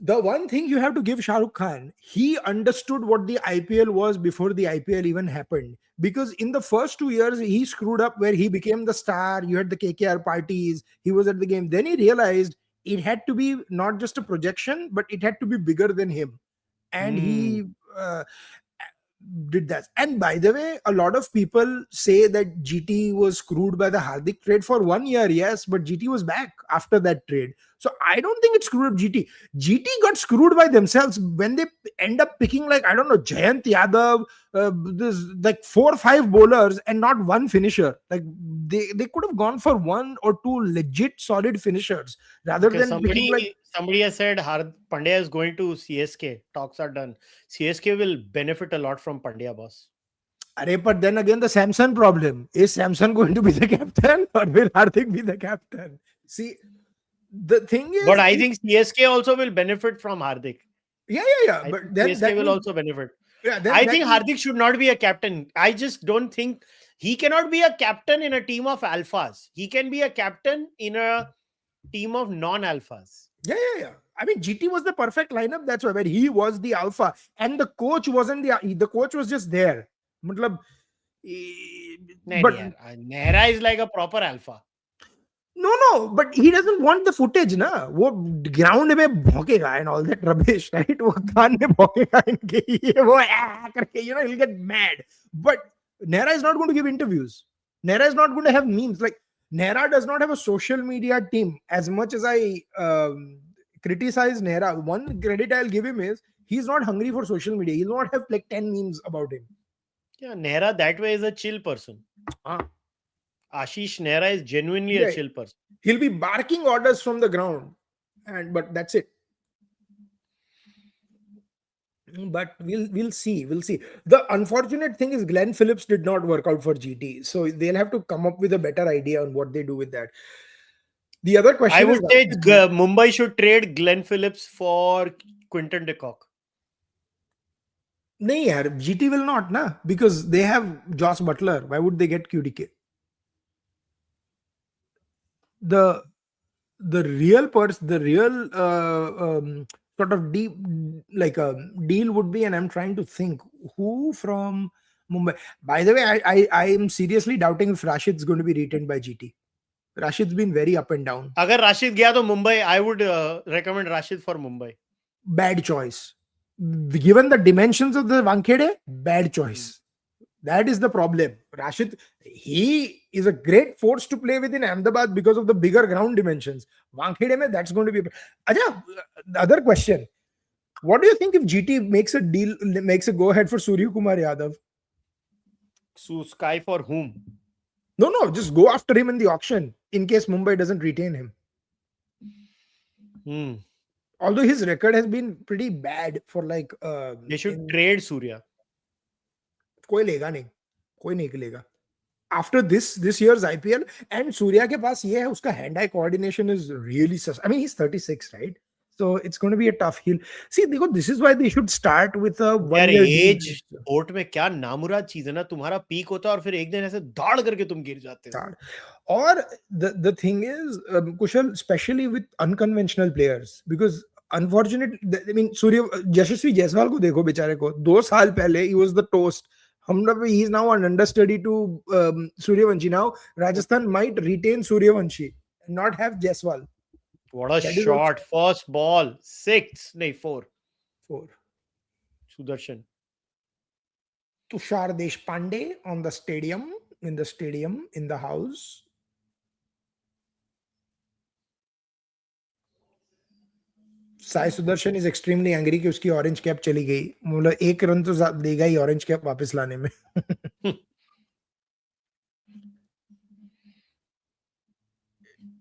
C: the one thing you have to give Shahrukh Khan, he understood what the IPL was before the IPL even happened. Because in the first 2 years, he screwed up where he became the star. You had the KKR parties. He was at the game. Then he realized it had to be not just a projection, but it had to be bigger than him. And he did that. And by the way, a lot of people say that GT was screwed by the Hardik trade for 1 year. Yes, but GT was back after that trade. So I don't think it screwed up GT. GT got screwed by themselves when they end up picking like, I don't know, Jayant Yadav, there's like 4 or 5 bowlers and not one finisher. Like they could have gone for 1 or 2 legit solid finishers rather than picking like...
B: Somebody has said Pandya is going to CSK. Talks are done. CSK will benefit a lot from Pandya, boss.
C: But then again, the Samson problem. Is Samson going to be the captain or will Hardik be the captain? See, the thing is...
B: But I think CSK also will benefit from Hardik.
C: Yeah. But then
B: CSK will also benefit.
C: Yeah,
B: I think Hardik should not be a captain. I just don't think... He cannot be a captain in a team of alphas. He can be a captain in a team of non-alphas.
C: Yeah. I mean, GT was the perfect lineup. That's why, where he was the alpha, and the coach wasn't the coach was just there. But
B: Mehra is like a proper alpha.
C: No, but he doesn't want the footage, na. वो ground में भौंकेगा and all that rubbish, right? वो कान में भौंकेगा इनके ये वो करके, he'll get mad. But Mehra is not going to give interviews. Mehra is not going to have memes. Like Mehra does not have a social media team. As much as I criticize Mehra, one credit I'll give him is he's not hungry for social media. He'll not have like 10 memes about him.
B: Yeah, Mehra that way is a chill person. Ashish Mehra is genuinely a chill person.
C: He'll be barking orders from the ground, but that's it. But we'll see. The unfortunate thing is Glenn Phillips did not work out for GT, so they'll have to come up with a better idea on what they do with that. The other question
B: I would say Mumbai should trade Glenn Phillips for Quinton de Kock.
C: No, GT will not, na, because they have Josh Butler. Why would they get QDK? The real sort of deep like a deal would be, and I'm trying to think who from Mumbai. By the way, I am seriously doubting if Rashid's going to be retained by GT. Rashid's been very up and down.
B: Agar Rashid gaya to Mumbai, I would recommend Rashid for Mumbai.
C: Bad choice. Given the dimensions of the Wankhede, bad choice. That is the problem. Rashid, he is a great force to play with in Ahmedabad because of the bigger ground dimensions. Wankhede mein, that's going to be. Aja, the other question. What do you think if GT makes a deal, makes a go ahead for Surya Kumar Yadav?
B: So Sky for whom?
C: No, just go after him in the auction in case Mumbai doesn't retain him. Although his record has been pretty bad for like.
B: They should trade Surya.
C: कोई लेगा नहीं, कोई नहीं लेगा. After this year's IPL, and Surya के पास ये है, उसका hand-eye coordination is really sus. I mean, he's 36, right? So it's going to be a tough hill. See, देखो, this is why they should start with a 1 year
B: age. Sport में क्या नामुराद चीज है ना, तुम्हारा पीक होता है और फिर एक दिन ऐसे दाड़ करके तुम गिर जाते हो.
C: Or the thing is, Kushal, especially with unconventional players, because unfortunately, I mean, Yashasvi Jaiswal को देखो बेचारे को, 2 साल पहले he was the toast. He is now an understudy to Suryavanshi. Now Rajasthan might retain Suryavanshi and not have Jaiswal.
B: What a shot! First ball, 6, no 4. Sudarshan.
C: Tushar Deshpande on the stadium, in the house. Sai Sudarshan is extremely angry कि उसकी orange cap चली गई. मतलब 1 run तो देगा ही orange cap वापस लाने में.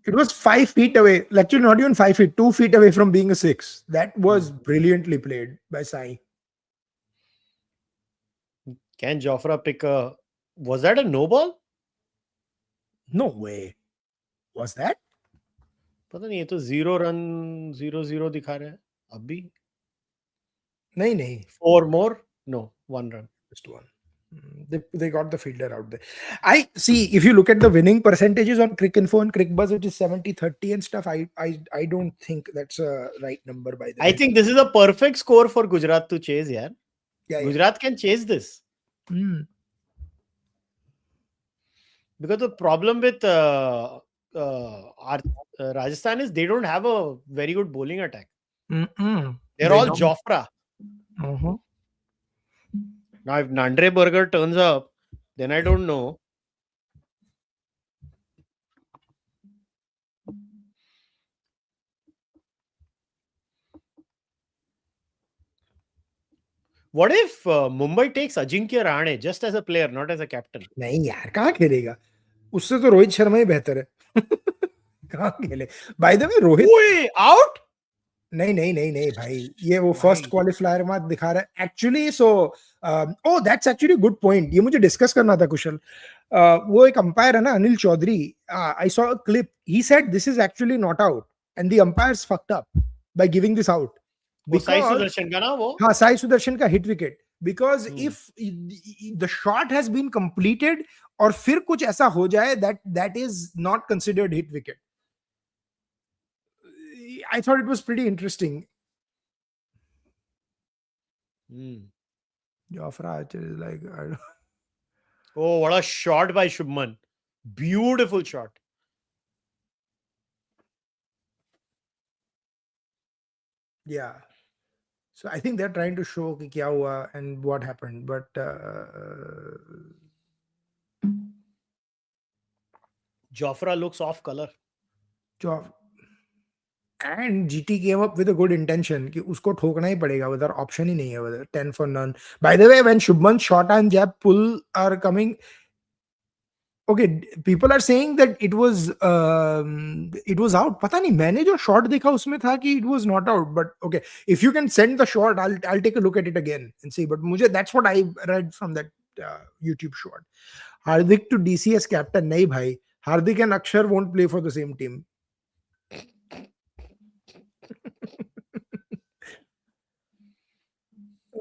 C: It was 5 feet away. Actually, not even 5 feet, 2 feet away from being a 6. That was brilliantly played by Sai.
B: Can Jofra pick a... Was that a no ball?
C: No way. Was that?
B: पता नहीं, ये तो 0 run 0-0 दिखा रहा है अभी.
C: नहीं
B: 4 more? No, 1 run.
C: Just 1. They got the fielder out there. I see, if you look at the winning percentages on Cricinfo and CricBuzz, which is 70-30 and stuff, I don't think that's a right number by the way.
B: I think this is a perfect score for Gujarat to chase, yeah. Gujarat can chase this. Because the problem with Rajasthan is they don't have a very good bowling attack. They're all Jofra. Now, if Nandre Burger turns up, then I don't know. What if Mumbai takes Ajinkya Rahane just as a player, not as a captain?
C: नहीं यार, कहाँ खेलेगा? उससे तो रोहित शर्मा ही बेहतर है. कहाँ खेले? By the way, Rohit
B: out?
C: नहीं भाई, ये वो फर्स्ट क्वालिफायर में दिखा रहा है. Actually, so that's actually a good point. ये मुझे डिस्कस करना था कुशल. वो एक अंपायर है ना, Anil Chaudhary. I saw a clip. He said this is actually not out, and the umpires fucked up by giving this out.
B: Sai Sudarshan का ना वो?
C: हाँ, Sai Sudarshan का hit wicket. Because if the shot has been completed और फिर कुछ ऐसा हो जाए, that is not considered hit wicket. I thought it was pretty interesting. Jofra is like, I don't...
B: Oh, what a shot by Shubman. Beautiful shot.
C: Yeah. So I think they're trying to show कि क्या हुआ and what happened. But
B: Jofra looks off color.
C: And GT came up with a good intention कि उसको ठोकना ही पड़ेगा, उधर option ही नहीं है उधर. 10 for none. By the way, when Shubman's shot and jab pull are coming, okay, people are saying that it was out. पता नहीं, मैंने जो shot देखा उसमें था कि it was not out. But okay, if you can send the shot, I'll take a look at it again and see. But मुझे that's what I read from that YouTube shot. Hardik to DCS captain, नहीं भाई. Hardik and Akshar won't play for the same team.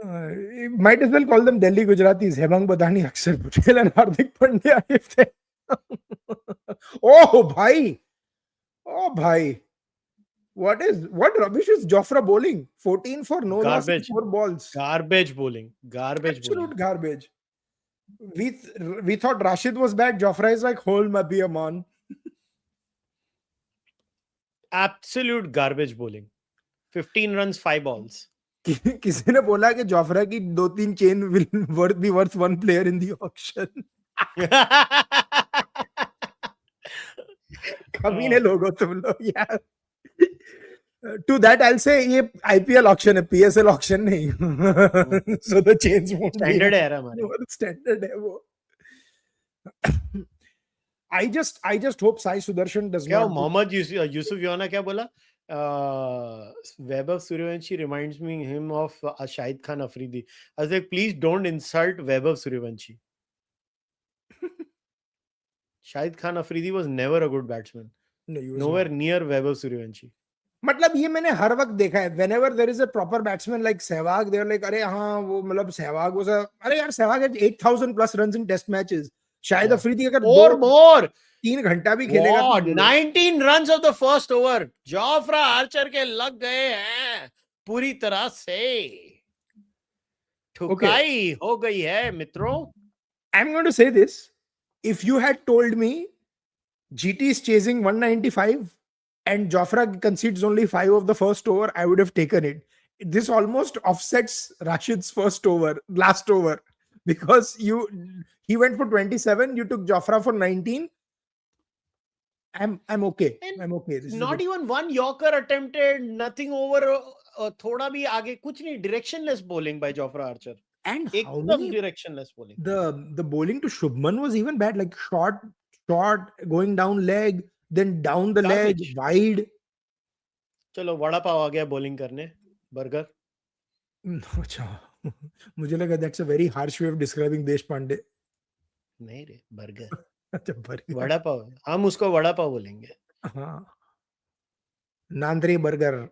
C: Might as well call them Delhi Gujaratis. Hemang Badani, Akshar Patel and Hardik Pandya. Oh bhai. What rubbish is Jofra bowling? 14 for no loss, 4 balls.
B: Garbage bowling.
C: Absolute garbage. We thought Rashid was bad. Jofra is like, hold my beer, man.
B: Absolute garbage bowling. 15 runs, 5 balls.
C: किसी ने बोला कि Jofra की 2-3 chain will be worth one player in the auction. कमीने लोग हो तुम लोग यार. To that I'll say ये IPL auction है, PSL auction नहीं. So the chains won't be
B: Standard है हमारे.
C: Standard है वो. I just hope Sai Sudarshan does
B: क्या
C: not.
B: मोहम्मद यूसुफ योना क्या बोला? Vaibhav Suryavanshi reminds me him of Shahid Khan Afridi. I was like, please don't insult Vaibhav Suryavanshi. Shahid Khan Afridi was never a good batsman.
C: No, he was
B: Nowhere
C: not.
B: near Vaibhav Suryavanshi.
C: मतलब ये मैंने हर वक्त देखा है. Whenever there is a proper batsman like Sehwag, they are like, अरे हाँ वो मतलब Sehwag was a, अरे यार Sehwag had 8,000 plus runs in test matches. Shahid Afridi अगर
B: Or more.
C: 3 घंटा भी खेलेगा
B: What?
C: तो
B: 19 runs of the first over. Jofra Archer के लग गए हैं पूरी तरह से. ठुकाई हो गई है मित्रों.
C: I'm going to say this. If you had told me GT is chasing 195 and Jofra concedes only 5 of the first over, I would have taken it. This almost offsets Rashid's last over, because he went for 27, you took Jofra for 19. I'm okay.
B: And
C: I'm okay. This
B: not
C: is
B: even one Yorker attempted, nothing over. थोड़ा भी आगे कुछ नहीं. Directionless bowling by Jofra Archer.
C: and how
B: एकदम
C: many,
B: directionless bowling.
C: the bowling to Shubman was even bad, like short, going down leg, then down the leg,
B: Garbage.
C: wide.
B: चलो वड़ा पाव आ गया bowling करने. Burger.
C: अच्छा, मुझे लगा that's a very harsh way of describing देश पांडे.
B: नहीं रे, burger.
C: अच्छा, burger.
B: वड़ा पाव. हम उसको वड़ा पाव बोलेंगे.
C: हाँ. Nandre burger.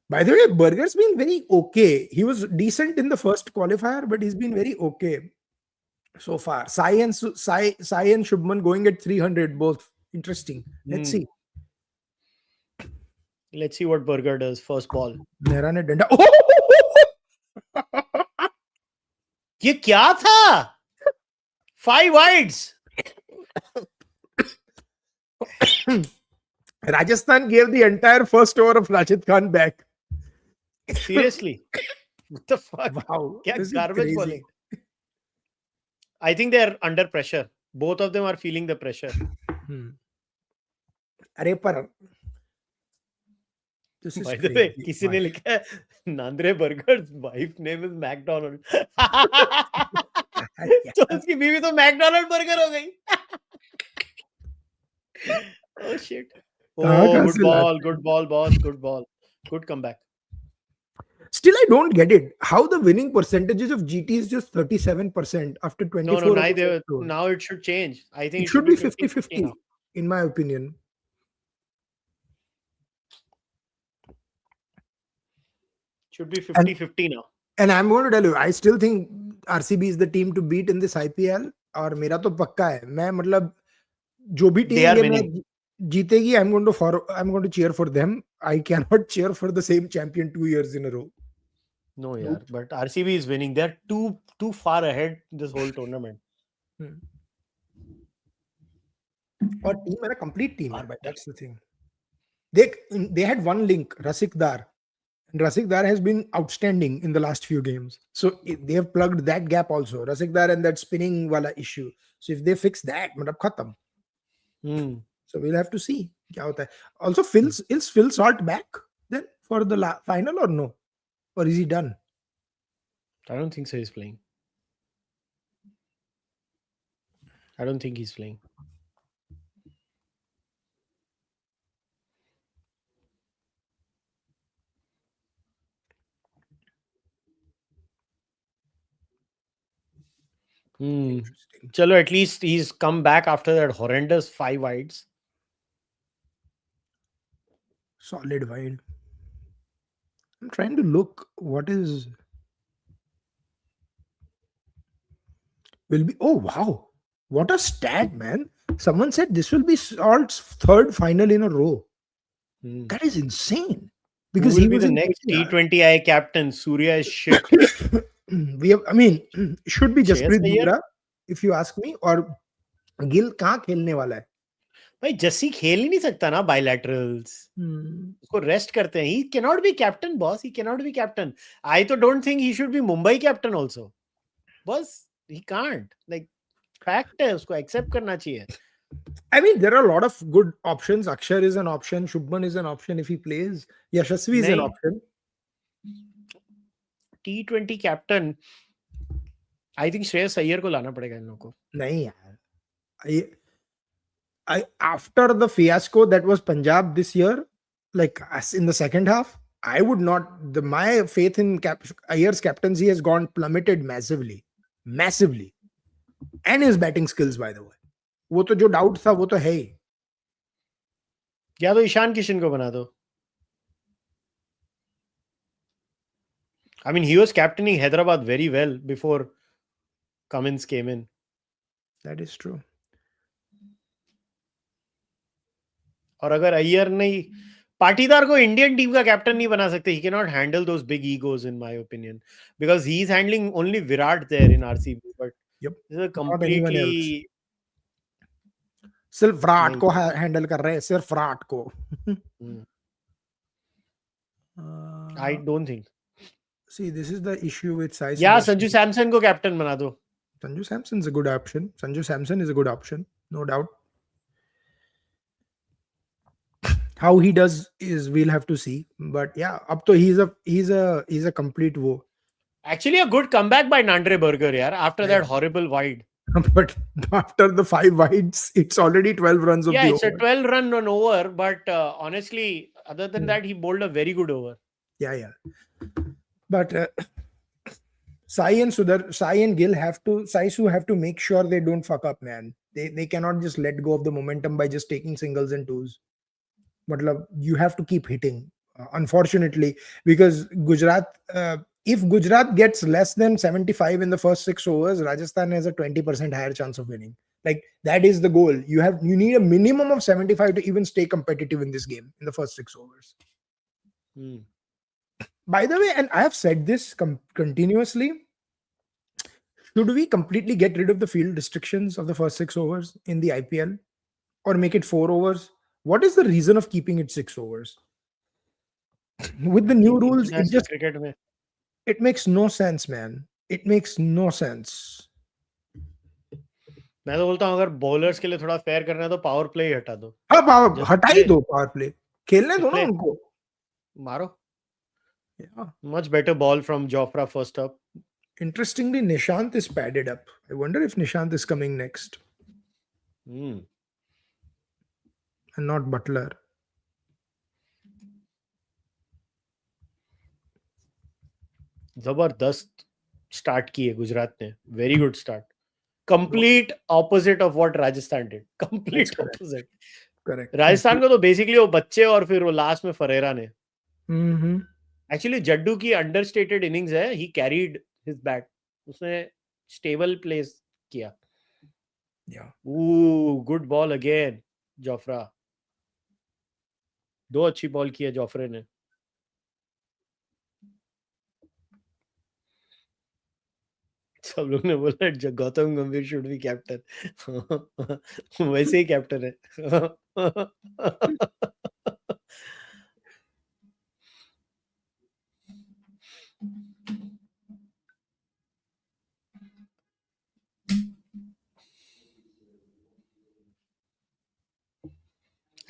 C: By the way, Burger's been very okay. He was decent in the first qualifier, but he's been very okay so far. Sai and Shubman going at 300, both interesting. Let's see.
B: Let's see what Burger does. First ball.
C: Mehra ने डंडा.
B: ये क्या था? 5 wides.
C: Rajasthan gave the entire first over of Rashid Khan back.
B: Seriously. What the fuck?
C: Wow.
B: क्या
C: This is
B: garbage
C: crazy.
B: bowling. I think they are under pressure. Both of them are feeling the pressure.
C: अरे पर this is
B: By the way,
C: crazy.
B: किसी ने लिखा है Nandre Burger's wife name is McDonald. तो उसकी बीवी तो McDonald Burger हो गई. Oh shit. Oh, good ball, boss. Good ball. Good comeback.
C: Still, I don't get it. How the winning percentages of GT is just 37% after 24.
B: No, now it should change. I think
C: it should be 50-50, in my opinion.
B: Should be 50-50 now.
C: And I'm going to tell you, I still think RCB is the team to beat in this IPL. और मेरा तो पक्का है. मैं मतलब जो भी team जीतेगी, I'm going to cheer for them. I cannot cheer for the same champion 2 years in a row.
B: No, yeah, but RCB is winning. They're too far ahead this whole tournament.
C: Or team है ना, complete team. That's the thing. They had one link, Rasik Dar. And Rasik Dar has been outstanding in the last few games. So they have plugged that gap also. Rasik Dar and that spinning wala issue. So if they fix that, matlab khatam. So we'll have to see. Kya hota hai. Also, is Phil Salt back then for the final or no? Or is he done?
B: I don't think so. He's playing. I don't think he's playing. Chalo, at least he's come back after that horrendous 5 wides.
C: Solid wide. I'm trying to look what is will be. Oh wow, what a stat, man. Someone said this will be Salt's 3rd final in a row. That is insane. Because
B: he will be the next T20I captain. Surya is shit.
C: Should be Jasprit Bumrah, if you ask me, or Gill कहाँ खेलने वाला है?
B: भाई जस्सी खेल ही नहीं सकता ना bilaterals. उसको रेस्ट करते हैं. He cannot be captain, boss. He cannot be captain. I don't think he should be Mumbai captain also. Boss, he can't. Like fact है, उसको accept करना चाहिए.
C: I mean, there are a lot of good options. Akshar is an option. Shubman is an option if he plays. Yashasvi is an option.
B: T20 captain. I think Shreyas Iyer को लाना पड़ेगा इन लोगों को.
C: नहीं यार. I after the fiasco that was Punjab this year, like as in the second half, I would not. My faith in Iyer's captaincy has gone plummeted massively, and his batting skills, by the way. वो तो जो doubt था वो तो है ही.
B: या तो ईशान किशन को बना दो. I mean, he was captaining Hyderabad very well before Cummins came in.
C: That is true.
B: और अगर अय्यर नहीं, पाटीदार को इंडियन टीम का कैप्टन नहीं बना सकते. He cannot handle those big egos, in my opinion, because he's handling only Virat there in RCB. But this is completely.
C: सिर्फ विराट को हैंडल कर रहे हैं, सिर्फ विराट को.
B: I don't think.
C: See, this is the issue with size.
B: Yeah, Sanju Samson को captain बना दो.
C: Sanju Samson is a good option. Sanju Samson is a good option, no doubt. How he does is we'll have to see. But yeah, up to he's a complete woe.
B: Actually, a good comeback by Nandre Burger, yaar, after that horrible wide.
C: But after the 5 wides, it's already 12 runs of the over.
B: Yeah, it's a 12-run over. But honestly, other than that, he bowled a very good over.
C: Yeah. But Sai and Gill have to make sure they don't fuck up, man. They cannot just let go of the momentum by just taking singles and twos. But you have to keep hitting, unfortunately, because Gujarat, if Gujarat gets less than 75 in the first 6 overs, Rajasthan has a 20% higher chance of winning. Like, that is the goal. You need a minimum of 75 to even stay competitive in this game in the first 6 overs. By the way, and I have said this continuously, should we completely get rid of the field restrictions of the first 6 overs in the IPL or make it 4 overs? What is the reason of keeping it 6 overs? With the new rules, it makes no sense, man. It makes no sense.
B: मैं तो बोलता हूँ अगर bowlers के लिए थोड़ा fair करना है तो पावर प्ले हटा दो.
C: हाँ, हटा ही दो पावर प्ले. खेलने दो ना उनको.
B: मारो. Yeah. Much better ball from Jofra first up.
C: Interestingly, Nishant is padded up. I wonder if Nishant is coming next. And not Butler.
B: जबरदस्त स्टार्ट की है गुजरात ने. Very good start. Complete opposite of what Rajasthan did. Complete opposite.
C: Correct.
B: Rajasthan को तो basically वो बच्चे और फिर वो लास्ट में फरेरा ने. एक्चुअली जड्डू की अंडरस्टेटेड इनिंग्स है. ही कैरीड हिज बैट. उसने स्टेबल प्लेस किया. Good ball again Jofra. 2 अच्छी बॉल की है जोफ्रे ने. सब लोग ने बोला गौतम गंभीर शुड बी कैप्टन. वैसे ही कैप्टन है.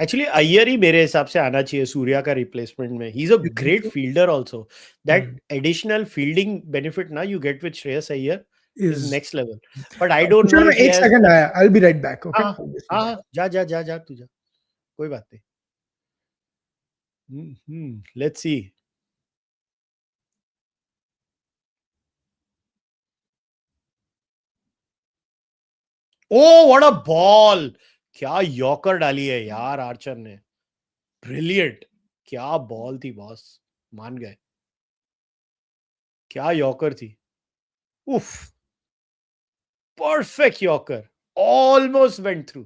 B: एक्चुअली अय्यर ही मेरे हिसाब से आना चाहिए सूर्या का रिप्लेसमेंट में. He is a great fielder also. That additional fielding benefit ना you get with Shreyas Iyer is next level. But I don't know.
C: एक सेकंड आया. I will be right back. Okay.
B: हां जा तू जा. कोई बात नहीं. Let's see. Oh what a ball. क्या यॉर्कर डाली है यार आर्चर ने. ब्रिलियंट. क्या बॉल थी बॉस. मान गए. क्या यॉर्कर थी. उफ. Perfect yorker. Almost went through.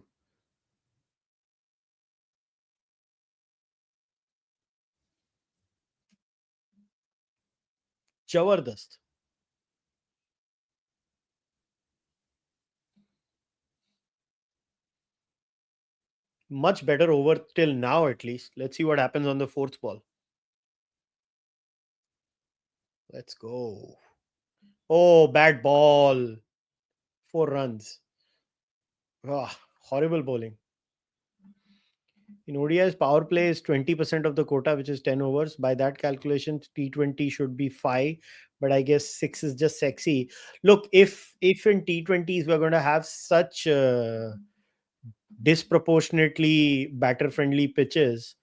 B: जबरदस्त. Much better over till now, at least. Let's see what happens on the fourth ball. Let's go. Oh, bad ball. 4 runs. Horrible bowling. In ODIs, power play is 20% of the quota, which is 10 overs. By that calculation, T20 should be 5, but I guess 6 is just sexy. Look, if in T20s we're going to have such disproportionately batter-friendly pitches,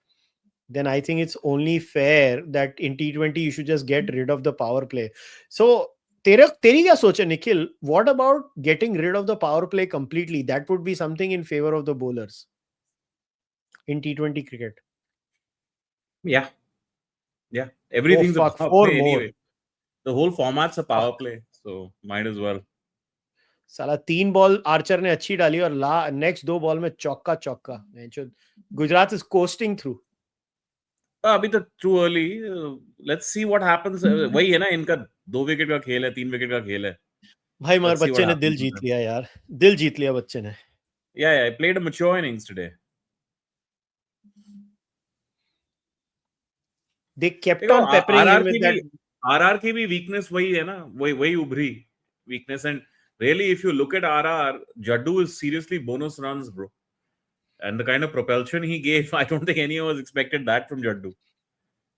B: then I think it's only fair that in T20 you should just get rid of the power play. So, teri kya soch hai, Nikhil? What about getting rid of the power play completely? That would be something in favor of the bowlers in T20 cricket.
F: Yeah. Everything's a power
B: 4
F: play
B: more.
F: anyway. The whole format's a power play, so might as well.
B: साला 3 ball Archer ने अच्छी डाली और next 2 ball में चौका. Gujarat is coasting through.
F: अभी तो too early. Let's see what happens. वही है ना, इनका 2 विकेट का खेल है, 3 विकेट का खेल है.
B: भाई मगर बच्चे ने दिल जीत लिया यार. दिल जीत लिया बच्चे ने.
F: Yeah, I played a mature innings today.
B: They kept on peppering him with that.
F: RR की भी weakness वही है ना, वही उभरी weakness. And really, if you look at RR, Jaddu is seriously bonus runs, bro. And the kind of propulsion he gave, I don't think anyone was expected that from Jaddu.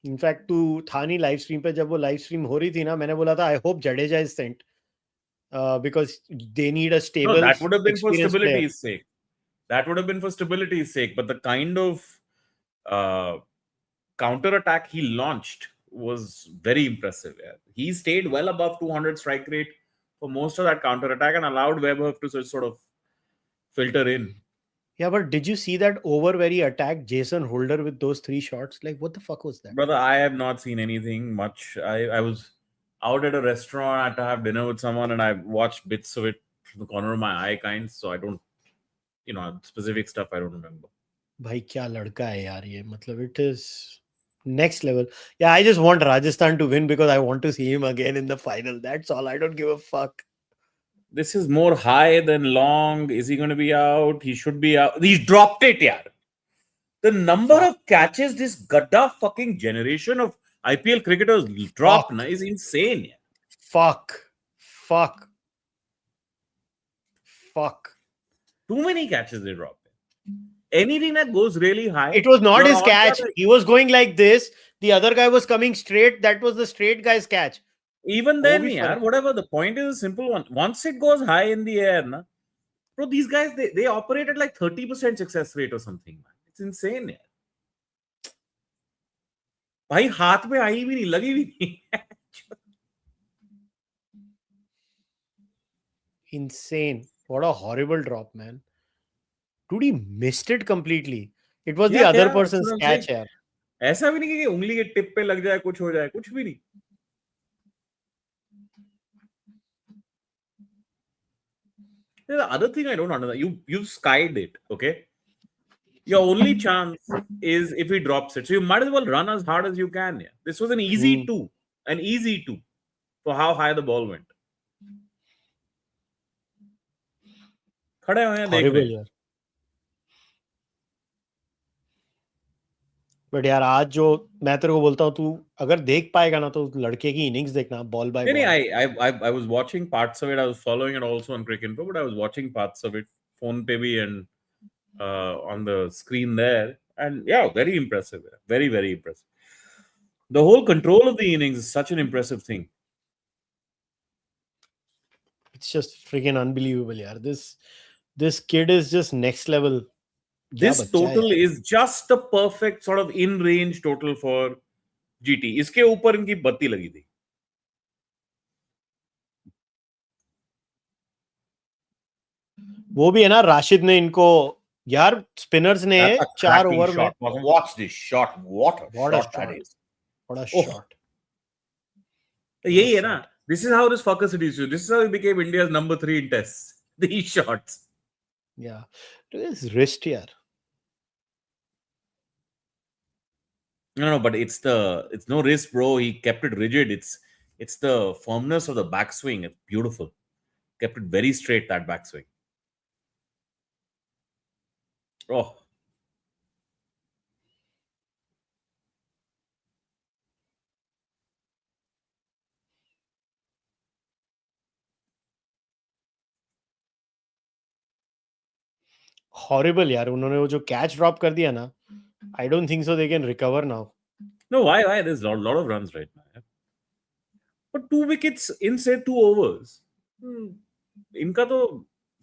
B: In fact, तू था नहीं live stream पे, जब वो live stream हो रही थी ना, मैंने बोला था I hope Jadeja is sent because they need a stable.
F: No, that would have been for stability's sake. That would have been for stability's sake. But the kind of counter attack he launched was very impressive. Yeah. He stayed well above 200 strike rate for most of that counter attack and allowed Webber to sort of filter in.
B: Yeah, but did you see that over where he attacked Jason Holder with those 3 shots? Like, what the fuck was that?
F: Brother, I have not seen anything much. I was out at a restaurant, I had to have dinner with someone, and I watched bits of it from the corner of my eye, kind. So I don't, specific stuff I don't remember.
B: भाई क्या लड़का है यार ये, मतलब it is next level. Yeah, I just want Rajasthan to win because I want to see him again in the final. That's all. I don't give a fuck.
F: This is more high than long. Is he going to be out? He should be out. He's dropped it, yaar. The number of catches this gadda fucking generation of IPL cricketers dropped is insane. Yeah.
B: Fuck.
F: Too many catches they dropped. Anything that goes really high.
B: It was not his catch. He was going like this. The other guy was coming straight. That was the straight guy's catch.
F: Even then, whatever. The point is a simple one. Once it goes high in the air, bro, these guys, they operate at like 30% success rate or something. Man. It's insane. Yeah. भाई हाथ में आई भी नहीं, लगी भी नहीं.
B: Insane. What a horrible drop, man. Dude, he missed it completely. It was the other person's catch. यार.
F: ऐसा भी नहीं कि उंगली के टिप पे लग जाए, कुछ हो जाए, कुछ भी नहीं. The other thing I don't understand, you've skied it, okay? Your only chance is if he drops it. So you might as well run as hard as you can. Yeah. This was an easy 2. An easy 2 for how high the ball went. खड़े हुए हैं देख रहे हैं.
B: But यार आज जो मैं तेरे को बोलता हूँ, तू अगर देख पाएगा ना तो लड़के की इनिंग्स देखना ball by ball.
F: I was watching parts of it. I was following it also on Cricket Info, but I was watching parts of it phone pe bhi and on the screen there, and yeah, very impressive. Very, very impressive. The whole control of the innings is such an impressive thing.
B: It's just freaking unbelievable, yaar. This kid is just next level.
F: This total is just the perfect sort of in-range total for GT. इसके ऊपर इनकी बत्ती लगी थी.
B: वो भी है ना, राशिद ने इनको यार स्पिनर्स ने 4 ओवर में.
F: Watch this shot. What a shot that is.
B: What a shot.
F: यही है ना. This is how this fucker seduced you. This is how he became India's number 3 in tests. These shots.
B: Yeah. Look at his wrist here.
F: No, but it's no wrist, bro. He kept it rigid. It's the firmness of the backswing. It's beautiful. Kept it very straight, that backswing. Oh,
B: Horrible यार, उन्होंने वो जो catch drop कर दिया ना, I don't think so they can recover now.
F: No, why? There's a lot of runs right now. Yeah. But 2 wickets in say 2 overs. इनका तो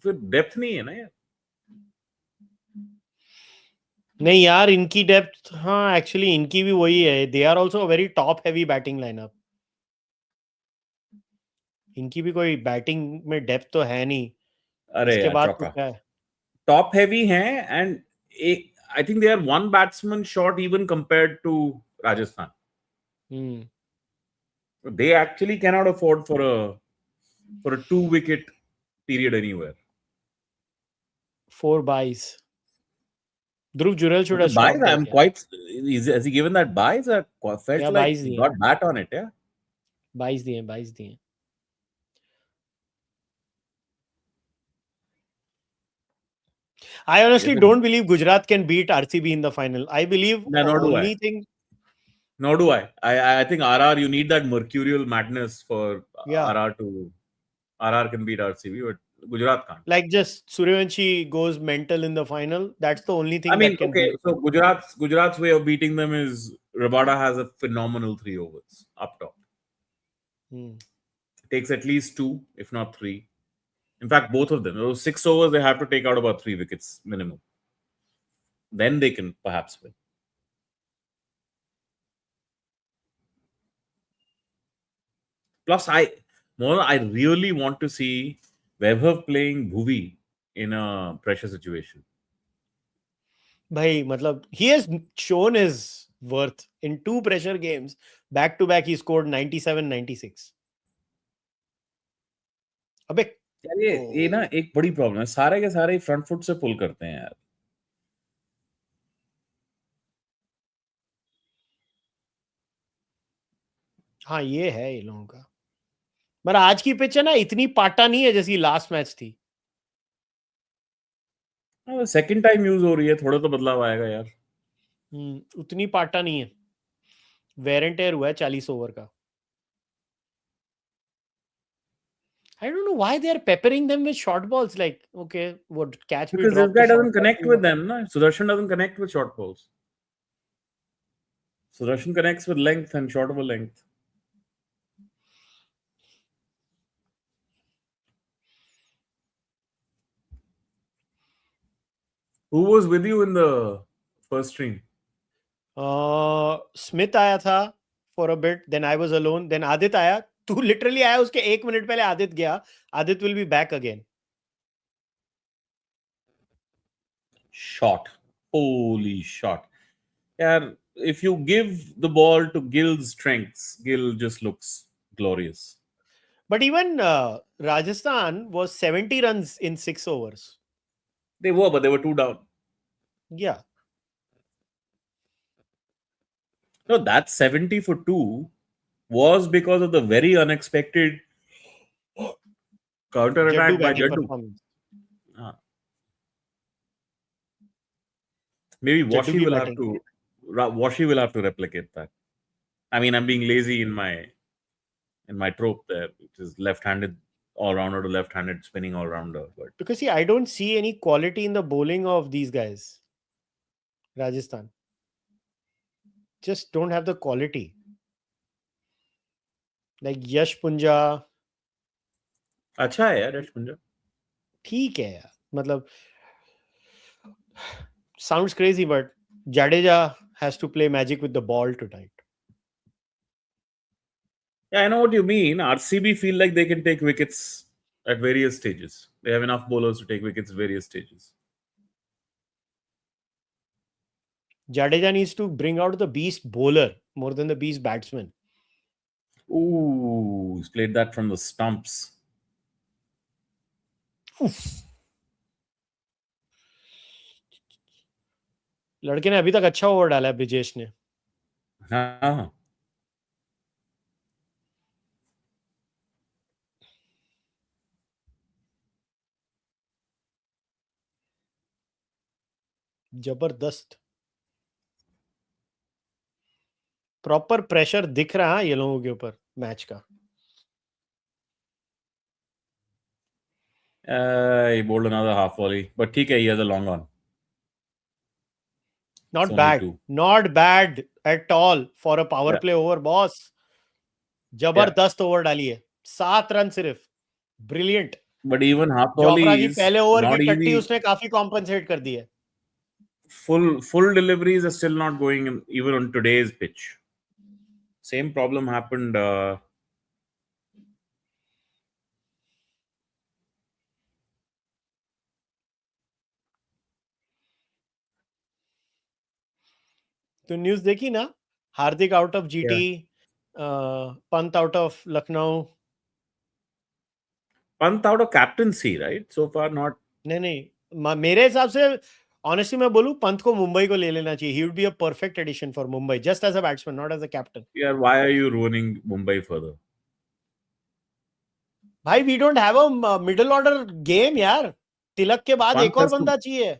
F: फिर डेप्थ नहीं है ना यार.
B: नहीं यार, इनकी डेप्थ, हाँ एक्चुअली इनकी भी वही है. They are also very top heavy batting lineup. इनकी भी कोई बैटिंग में डेप्थ तो है नहीं.
F: अरे
B: इसके
F: यार
B: बाद
F: चौका.
B: तो क्या है?
F: टॉप हैवी हैं and I think they are one batsman short even compared to Rajasthan. They actually cannot afford for a 2 wicket period anywhere.
B: 4 buys. Dhruv Jurel should have
F: Buys,
B: stopped that.
F: I'm quite. Has he given that buys? I felt
B: Yeah,
F: like
B: buys
F: he
B: diye.
F: got bat on it. Yeah.
B: Buys दिए. I honestly don't believe Gujarat can beat RCB in the final. I believe only thing.
F: Nor do I. I think RR, you need that mercurial madness for RR to. RR can beat RCB, but Gujarat can't.
B: Like just Suryavanshi goes mental in the final. That's the only thing.
F: I mean,
B: that can
F: okay.
B: beat.
F: So Gujarat's way of beating them is Rabada has a phenomenal 3 overs up top. Takes at least 2, if not 3. In fact, both of them. Those 6 overs, they have to take out about 3 wickets minimum. Then they can perhaps win. Plus, I really want to see Vaibhav playing Bhuvi in a pressure situation.
B: Bhai, matlab, he has shown his worth in 2 pressure games. Back to back, he scored 97, 96. अबे
F: ये ना एक बड़ी problem है. सारे के सारे front foot से पुल करते हैं यार.
B: हाँ, ये है ये लोगों का. पर आज की पिच है ना, इतनी पाटा नहीं है जैसी लास्ट मैच थी.
F: सेकंड टाइम यूज हो रही है, थोड़ा तो बदलाव आएगा यार.
B: उतनी पाटा नहीं है. वेयर एंड टेयर हुआ है 40 ओवर का. I don't know why they are peppering them with short balls. Like, okay, what catch me?
F: Because this guy doesn't connect with them, no? Sudarshan doesn't connect with short balls. Sudarshan connects with length and short of a length. Who was with you in the first stream?
B: Smith आया था for a bit. Then I was alone. Then Aadit आया. तू literally आया, उसके 1 minute पहले Aadit गया. Aadit will be back again.
F: Shot. Holy shot. Yeah, if you give the ball to Gill's strengths, Gill just looks glorious.
B: But even Rajasthan was 70 runs in 6 overs.
F: They were, but they were 2 down.
B: Yeah.
F: No, that 70 for 2 was because of the very unexpected counter attack by Jaddu. Maybe Washi will have to replicate that. I mean, I'm being lazy in my trope there, which is left-handed all-rounder to left-handed spinning all-rounder. But
B: because see, I don't see any quality in the bowling of these guys. Rajasthan just don't have the quality. Like Yash Punja.
F: अच्छा है यार यश पुंजा.
B: ठीक है यार, मतलब sounds crazy, but Jadeja has to play magic with the ball tonight.
F: Yeah, I know what you mean. RCB feel like they can take wickets at various stages. They have enough bowlers to take wickets at various stages.
B: Jadeja needs to bring out the beast bowler more than the beast batsman.
F: Ooh, he's played that from the stumps.
B: लड़के ने अभी तक अच्छा over डाला है ब्रिजेश ने.
F: हाँ.
B: जबरदस्त. प्रॉपर प्रेशर दिख रहा है ये लोगों के ऊपर मैच का.
F: He bowled another half volley, but he has a long on.
B: Not bad at all for a power play over, boss. जबरदस्त ओवर डाली है, 7 रन सिर्फ, brilliant.
F: But even half
B: Jofra
F: volley
B: की
F: is
B: पहले over
F: not
B: की टट्टी
F: easy.
B: उसने काफी कॉम्पनसेट कर दी है.
F: Full deliveries are still not going in, even on today's pitch. Same problem happened.
B: तो न्यूज़ देखी ना, Hardik out of GT, Pant out of Lucknow.
F: Pant out of captaincy, right? So far not.
B: नहीं, मेरे हिसाब से ऑनेस्टली मैं बोलूं, पंत को मुंबई को ले लेना चाहिए. He would be a perfect addition for Mumbai, just as a batsman, not as a captain.
F: Yeah, why are you ruining Mumbai further?
B: भाई, we don't have a middle order game यार. तिलक के बाद एक और बंदा चाहिए.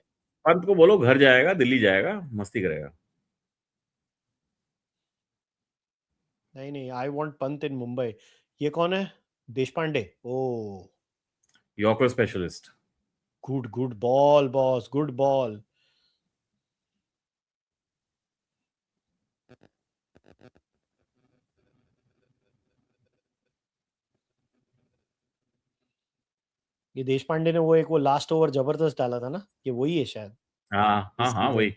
F: पंत को बोलो घर जाएगा, दिल्ली जाएगा, मस्ती करेगा.
B: नहीं, आई वांट पंत इन मुंबई. ये कौन है? देशपांडे. ओ,
F: Yorker specialist.
B: Good ball boss, good ball. ये देशपांडे ने वो लास्ट ओवर जबरदस्त डाला था ना, ये वही है शायद.
F: हाँ वही.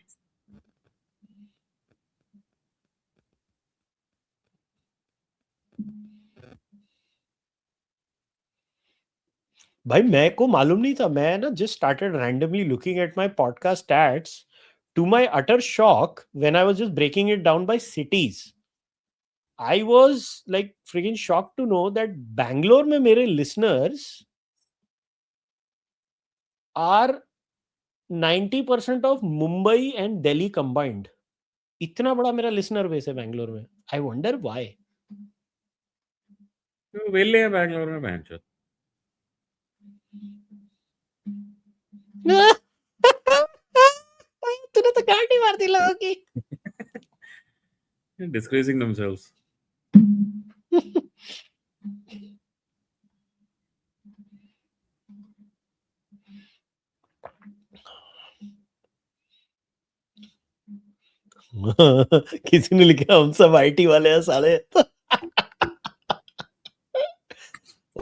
B: भाई, मैं को मालूम नहीं था. मैं ना just started randomly looking at my podcast stats. To my utter shock, when I was just breaking it down by cities, I was like freaking shocked to know that Bangalore में मेरे listeners are 90% of Mumbai and Delhi combined. इतना बड़ा मेरा listener base है बैंगलोर में. I wonder why.
F: वेले हैं बैंगलोर में बहनचोद.
B: तूने तो गांडी मार दी लोगों की.
F: Disgracing themselves.
B: किसी ने लिखा हम सब आईटी वाले हैं साले.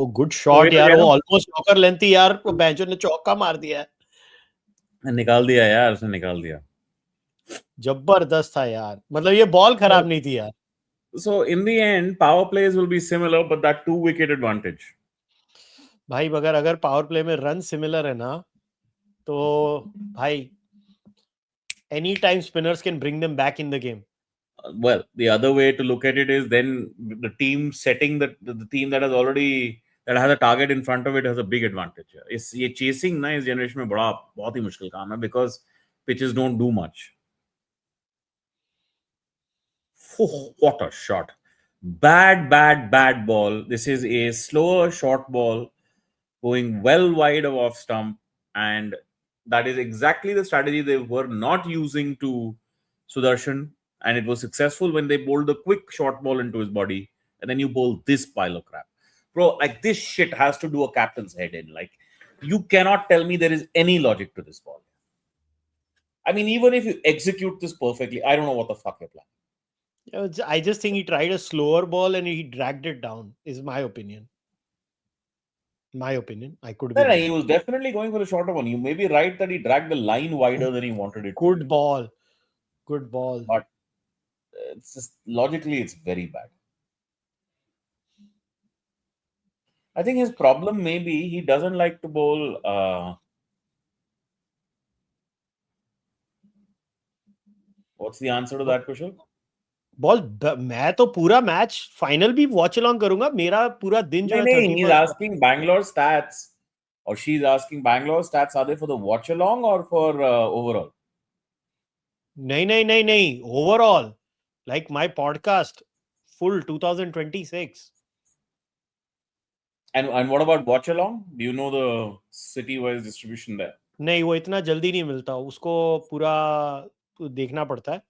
B: ओ गुड शॉट यार, वो ऑलमोस्ट नॉकर लेंथी यार, वो बेंचो ने चौका मार दिया.
F: निकाल दिया यार, उसने निकाल दिया.
B: जबरदस्त था यार, मतलब ये बॉल खराब नहीं थी यार.
F: So in the end, power plays will be similar, but that 2-wicket advantage.
B: भाई, अगर पावर प्ले में रन सिमिलर है ना, तो भाई any time spinners can bring them back in the game.
F: Well, the other way to look at it is then the team setting the team that has a target in front of it has a big advantage. ये chasing ना इस generation में बहुत ही मुश्किल काम है, because pitches don't do much. Oh, what a shot! Bad ball. This is a slower short ball going well wide of off stump, and that is exactly the strategy they were not using to Sudarshan, and it was successful when they bowled the quick short ball into his body, and then you bowl this pile of crap. Bro, like this shit has to do a captain's head in. Like, you cannot tell me there is any logic to this ball. I mean, even if you execute this perfectly, I don't know what the fuck you're planning.
B: I just think he tried a slower ball and he dragged it down, is my opinion. I could be
F: he was definitely going for a shorter one. You may be right that he dragged the line wider than he wanted it.
B: Good ball.
F: But it's just logically it's very bad. I think his problem may be he doesn't like to bowl. What's the answer to that, Kushal?
B: Ball, मैं तो पूरा match final भी watch along करूंगा. मेरा पूरा दिन जो है,
F: he's asking Bangalore stats, or she's asking Bangalore stats. Are they for the watch along or for overall?
B: नहीं, overall, like my podcast full 2026.
F: And what about watch along? Do you know the city wise distribution there?
B: नहीं, वो इतना जल्दी नहीं मिलता, उसको पूरा देखना पड़ता है.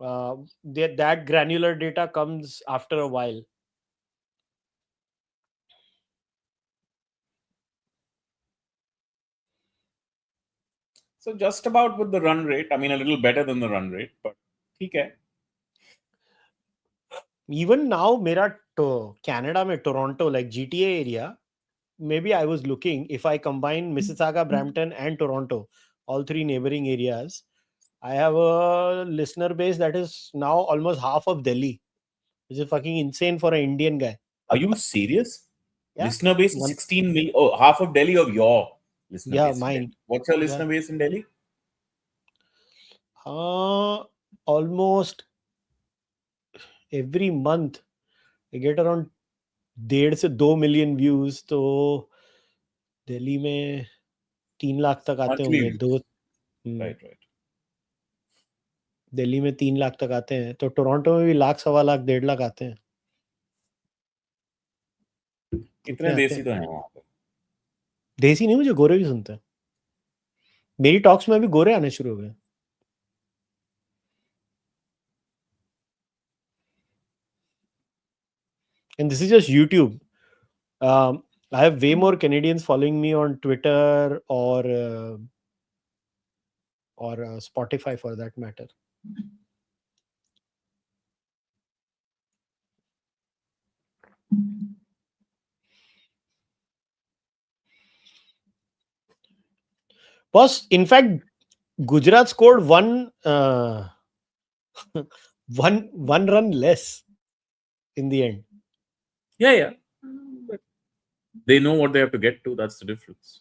B: That granular data comes after a while.
F: So just about with the run rate. I mean, a little better than the run rate, but okay.
B: Even now, मेरा Canada में Toronto, like GTA area, maybe I was looking, if I combine Mississauga, Brampton and Toronto, all three neighboring areas, I have a listener base that is now almost half of Delhi, which is fucking insane for an Indian guy.
F: Are you serious?
B: Yeah.
F: Listener base is 16 million. Oh, half of Delhi of your listener base.
B: Mine.
F: What's your listener base in Delhi?
B: Almost every month I get around 1.5 से 2 million views. तो दिल्ली में 3 लाख तक आते होंगे.
F: Right.
B: Delhi में 3 लाख तक आते हैं. तो टोरंटो में भी 1 लाख, 1.25 लाख, 1.5 लाख आते हैं.
F: कितने देसी तो हैं वहां पे?
B: देसी नहीं, मुझे गोरे भी सुनते हैं. मेरी टॉक्स में भी गोरे आने शुरू हो गए. And this is just YouTube. I have way more Canadians following me on Twitter or Spotify for that matter. Boss, in fact, Gujarat scored one run less in the end.
F: Yeah. But they know what they have to get to. That's the difference.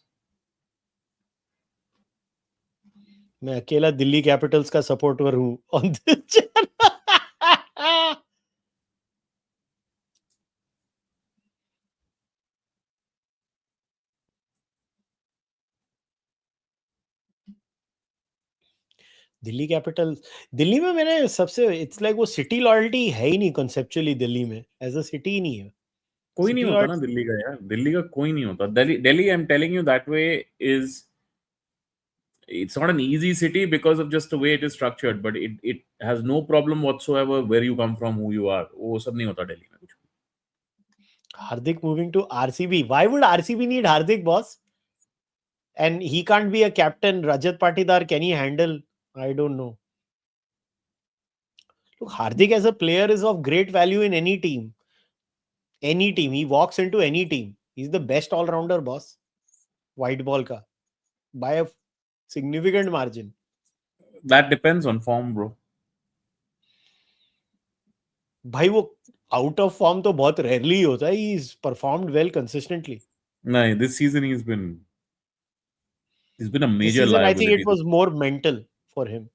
B: मैं अकेला Delhi Capitals का supporter हूँ on this channel. Delhi capital, Delhi में मैंने सबसे, it's like वो city loyalty है ही नहीं कॉन्सेप्चुअली. दिल्ली में एज अ सिटी ही नहीं है.
F: कोई नहीं होता ना दिल्ली का यार. दिल्ली का कोई नहीं होता. Delhi, I'm telling you, that way is, it's not an easy city because of just the way it is structured, but it has no problem whatsoever where you come from, who you are. वो सब नहीं होता दिल्ली में कुछ.
B: Hardik moving to RCB. Why would RCB need Hardik, boss? And he can't be a captain. Rajat Patidar, can he handle? I don't know. Look, Hardik as a player is of great value in any team. Any team. He walks into any team. He's the best all-rounder, boss. White ball ka. By a significant margin.
F: That depends on form, bro.
B: भाई वो out of form तो बहुत rarely होता है. He's performed well consistently.
F: No, this season he's been a major
B: this season,
F: liability.
B: I think it was more mental for him.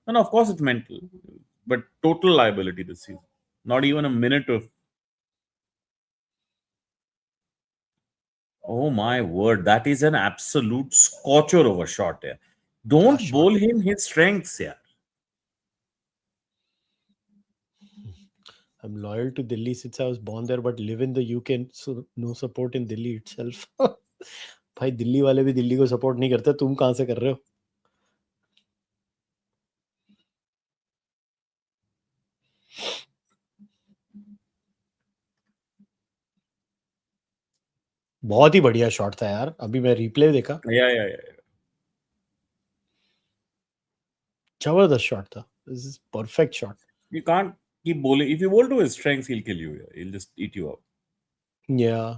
F: No, of course it's mental, but total liability this season. Not even a minute of. Oh my word, that is an absolute scorcher of a shot. Yeah. Don't bowl him his strengths, yeah.
B: I'm loyal to Delhi since I was born there, but live in the UK, so no support in Delhi itself. भाई दिल्ली वाले भी दिल्ली को support नहीं करते. तुम कहां से कर रहे हो? बहुत ही बढ़िया शॉट था यार. अभी मैं रिप्ले देखा.
F: Yeah.
B: जबरदस्त शॉट था. This is perfect shot.
F: You can't keep bowling. If you bowl to his strengths, he'll kill you. Yeah. He'll just eat you up.
B: Yeah.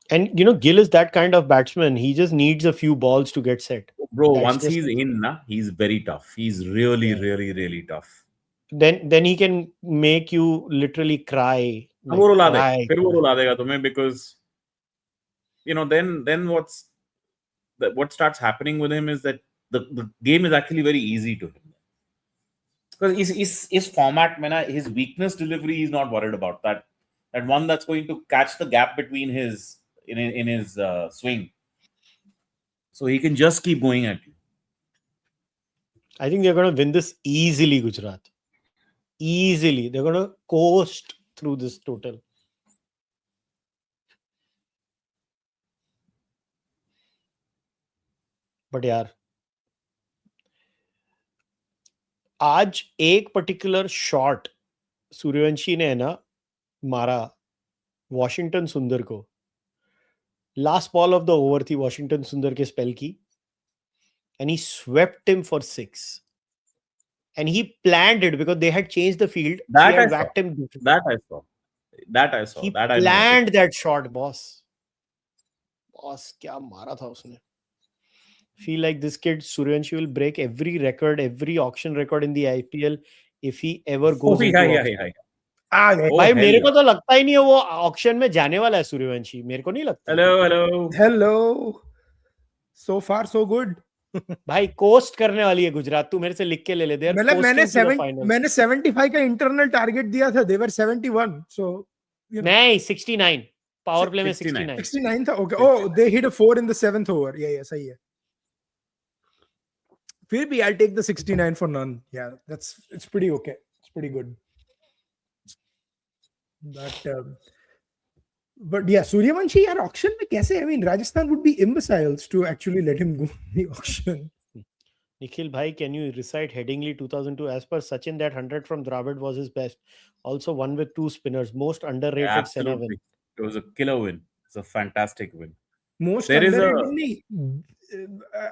B: And you know, Gill is that kind of batsman. He just needs a few balls to get set.
F: Bro, once he's in, he's very tough. He's really tough.
B: Then he can make you literally cry.
F: वो रुला दे. फिर वो रुला देगा तुम्हें, because you know, then what starts happening with him is that the game is actually very easy to him. Because his format, his weakness delivery, he's not worried about that one that's going to catch the gap between his in his swing, so he can just keep going at you.
B: I think they're going to win this easily, Gujarat. Easily, they're going to coast through this total. But यार, आज एक particular shot Suryavanshi ने ना मारा Washington सुंदर को. Last ball of the over थी Washington सुंदर के स्पेल की. and he swept him for 6. And he planned it because they had changed the field.
F: That
B: He had
F: I saw.
B: whacked him.
F: That I saw. That I saw.
B: He
F: That I
B: planned that shot, boss. Boss, kya mara tha usne. Feel like this kid Suryavanshi will break every record, every auction record in the IPL if he ever goes into auction. भाई मेरे को तो लगता ही नहीं है वो auction में जाने वाला है सूर्यवंशी. मेरे को नहीं लगता.
C: Hello. So far so good.
B: भाई कोस्ट करने वाली है गुजरात. तू मेरे से लिख के ले ले.
C: मैंने 75 का इंटरनल टारगेट दिया था. They were 71. So
B: नहीं 69. पावर प्ले में
C: 69 था. Okay. Oh, they hit a 4 in the 7th over. Yeah, सही है. फिर भी I'll take the 69 for none. Yeah, it's pretty okay. It's pretty good. But yeah, Suryavanshi यार auction में कैसे? I mean, Rajasthan would be imbeciles to actually let him go in the auction.
B: Nikhil bhai, can you recite Headingley 2002? As per Sachin, that 100 from Dravid was his best. Also one with 2 spinners. Most underrated Sena win.
F: It was a killer win. It's a fantastic win.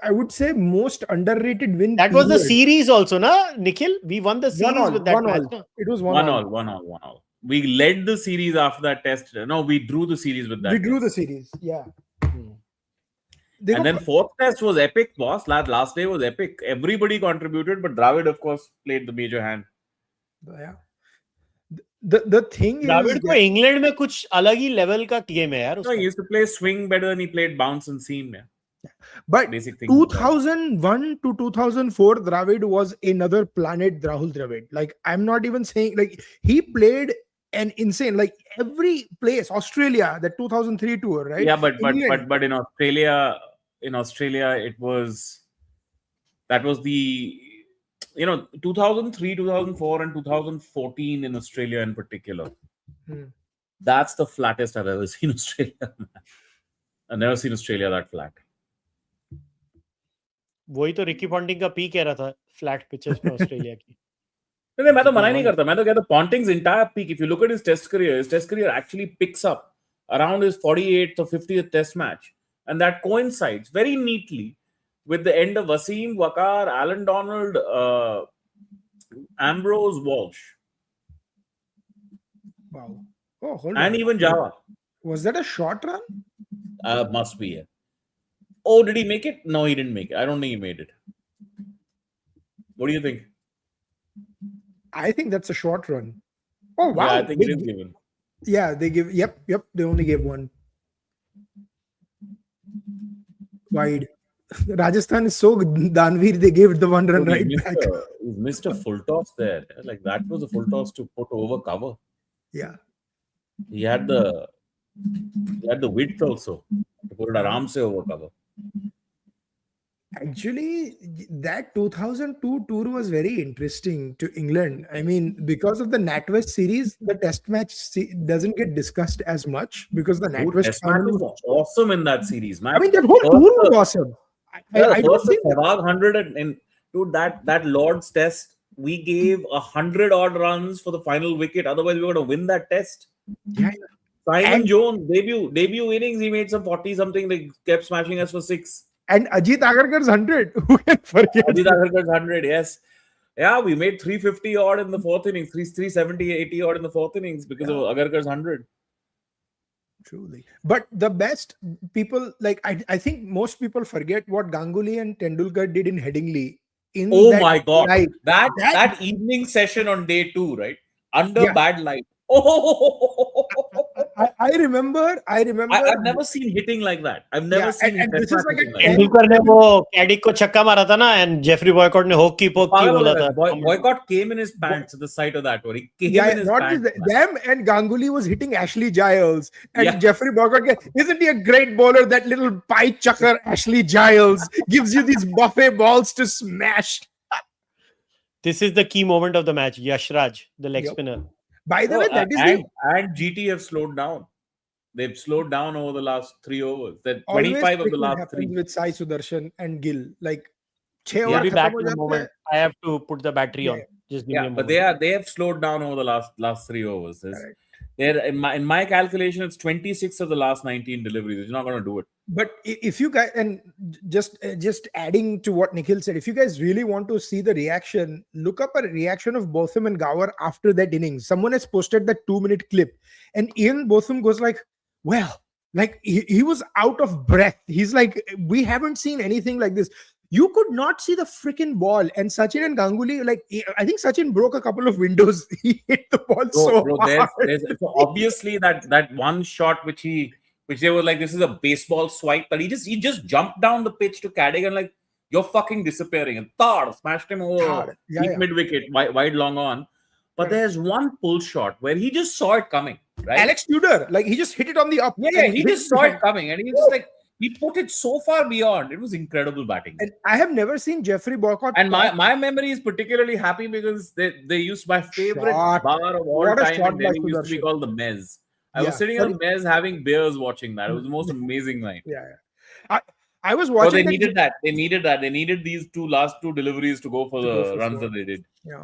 C: I would say most underrated win.
B: That was the series also, na Nikhil? We won the series with that match. No?
C: It was
F: 1-1. We led the series after that test. No, we drew the series with that.
C: We drew the series, yeah.
F: And then fourth test was epic, boss. Last day was epic. Everybody contributed, but Dravid, of course, played the major hand.
C: Yeah. The thing
B: Dravid को England में कुछ अलग ही level का game है यार.
F: No, he used to play swing better than he played bounce and seam. Yeah.
C: But 2001 to 2004, Dravid was another planet. Rahul Dravid. Like, I'm not even saying, like, he played an insane, like, every place. Australia, the 2003 tour, right?
F: Yeah, but in Australia, it was, that was the, 2003, 2004 and 2014 in Australia in particular. That's the flattest I've ever seen Australia. I've never seen Australia that flat.
B: वही तो Ricky Ponting का peak कह रहा था flat pitches में Australia की.
F: नहीं, मैं तो मना ही नहीं करता. मैं तो कहता Ponting's entire peak, if you look at his test career actually picks up around his 48th or 50th test match, and that coincides very neatly with the end of Wasim, Waqar, Alan Donald, Ambrose, Walsh.
C: Wow. Oh, hold
F: and
C: on.
F: Even Java.
C: Was that a short run?
F: Must be. Yeah. Oh, did he make it? No, he didn't make it. I don't think he made it. What do you think?
C: I think that's a short run. Oh, wow.
F: Yeah, I think it is given.
C: Yeah, they give. Yep. They only gave one. Wide. Rajasthan is so Danveer, they gave the one run right back.
F: He missed a full toss there. Like, that was a full toss to put over cover.
C: Yeah.
F: He had the width also to put it aram se over cover.
C: Actually, that 2002 tour was very interesting to England. I mean, because of the NatWest series, the test match doesn't get discussed as much because the NatWest
F: test match was awesome in that series, man.
C: I mean, that whole tour was awesome.
F: I don't think Sehwag 100 and dude, that Lord's test, we gave 100 odd runs for the final wicket. Otherwise, we were going to win that test.
C: Yeah.
F: Simon Jones, debut innings, he made some 40 something. They kept smashing us for 6.
C: And Ajit Agarkar's 100. Who can forget?
F: Ajit Agarkar's 100, yes. Yeah, we made 350 odd in the fourth innings, 370, 80 odd in the fourth innings because of Agarkar's 100.
C: Truly. But the best people, like, I think most people forget what Ganguly and Tendulkar did in Headingley.
F: My God. Night. That evening session on day 2, right? Under bad light.
C: I remember.
F: I've never seen hitting like that. I've never seen
C: and this is like
B: Tendulkar ने वो Caddick को छक्का मारा था ना, and Jeffrey Boycott ने hokey pokey बोला था.
F: Boycott came in his pants at the sight of that. He came in his pants.
C: Them and Ganguly was hitting Ashley Giles, and Jeffrey Boycott, isn't he a great bowler? That little pie chucker Ashley Giles gives you these buffet balls to smash.
B: This is the key moment of the match. Yashraj, the leg spinner.
C: By the way, that is
F: and GT have slowed down. They've slowed down over the last 3 overs. That 25 of the last 3
C: with Sai Sudarshan and Gill. Like,
B: I'll be back in a moment. I have to put the battery on. Just give me a
F: but they have slowed down over the last 3 overs. They're in my calculation, it's 26 of the last 19 deliveries. It's not going to do it.
C: But if you guys, and just adding to what Nikhil said, if you guys really want to see the reaction, look up a reaction of Botham and Gower after that innings. Someone has posted that 2-minute clip, and Ian Botham goes like, well, like he was out of breath. He's like, we haven't seen anything like this. You could not see the freaking ball. And Sachin and Ganguly, like, I think Sachin broke a couple of windows. He hit the ball hard.
F: So obviously that one shot which they were like, this is a baseball swipe, but he just jumped down the pitch to Cardigan like, you're fucking disappearing, and smashed him over mid wicket, wide long on. But there's one pull shot where he just saw it coming. Right?
C: Alex Tudor, like he just hit it on the up.
F: Yeah, he just saw it coming, and he just like he put it so far beyond. It was incredible batting.
C: And I have never seen Jeffrey Boycott.
F: And my memory is particularly happy because they used my favorite bar of all time in Delhi used to be called the Mez. I was sitting on Mez having beers watching that. It was the most amazing night.
C: I was watching.
F: They needed that. They needed these last two deliveries to go for the runs that they did.
C: Yeah.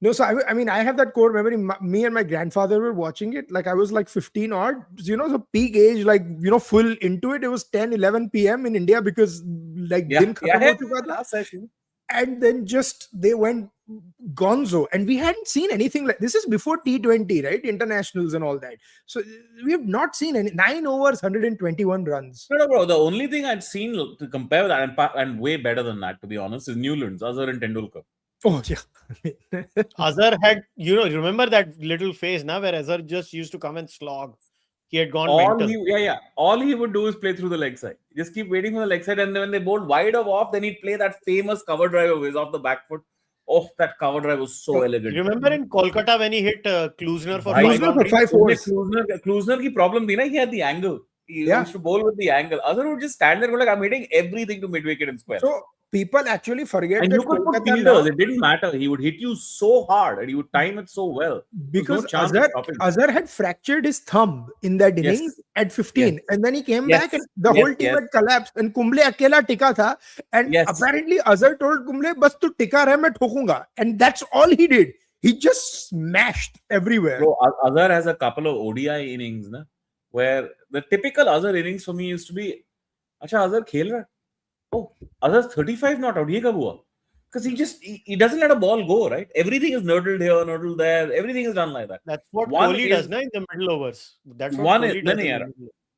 C: No, so I mean, I have that core memory. Me and my grandfather were watching it. Like I was like 15 odd, so peak age, like, full into it. It was 10, 11 p.m. in India because like and then just they went gonzo, and we hadn't seen anything like this. Is before T20, right? Internationals and all that. So we have not seen any 9 overs, 121 runs.
F: No, bro. The only thing I'd seen to compare that and way better than that, to be honest, is Newlands, Azhar and Tendulkar.
C: Oh yeah.
B: Azhar had, remember that little phase now where Azhar just used to come and slog. He had gone mental.
F: All he would do is play through the leg side. Just keep waiting for the leg side, and then when they bowled wide off, then he'd play that famous cover drive of his off the back foot. Oh, that cover drive was so elegant.
B: Remember in Kolkata when he hit Klusner for
C: 5 fours?
F: Klusner ki problem thi na, he had the angle. He used to bowl with the angle. Azhar would just stand there and go like, I'm hitting everything to mid-wicket and square.
C: So people actually forget
F: and
C: that
F: you could put fielders. It didn't matter. He would hit you so hard and he would time it so well.
C: Because Azhar had fractured his thumb in that innings at 15. And then he came back and the whole team had collapsed. And Kumble akela tika tha. And apparently Azhar told Kumble, bas tu tika rahe, main thokunga. And that's all he did. He just smashed everywhere.
F: So Azhar has a couple of ODI innings where the typical Azhar innings for me used to be, acha, Azhar khel raha. Oh, Azhar's 35 not out. Because he doesn't let a ball go, right? Everything is nurdled here, nurdled there. Everything is done like that.
B: That's what Kohli does in the middle overs. That's what Kohli does.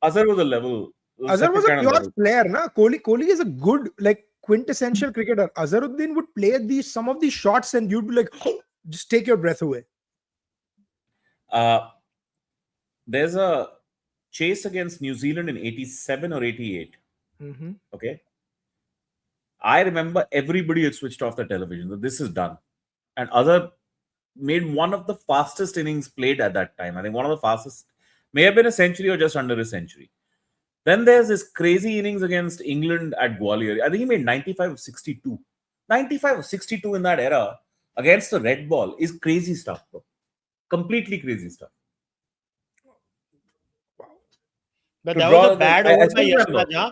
F: Azhar was a level.
C: Azhar was a pure player, na? Kohli is a good, like, quintessential cricketer. Azharuddin would play some of these shots and you'd be like, oh, just take your breath away.
F: There's a chase against New Zealand in 87 or 88.
C: Mm-hmm.
F: Okay. I remember everybody had switched off the television. So this is done. And Azhar made one of the fastest innings played at that time. I think one of the fastest, may have been a century or just under a century. Then there's this crazy innings against England at Gwalior. I think he made 95 of 62. 95 of 62 in that era against the red ball is crazy stuff, bro. Completely crazy stuff.
B: But that was a bad over by Yashwant.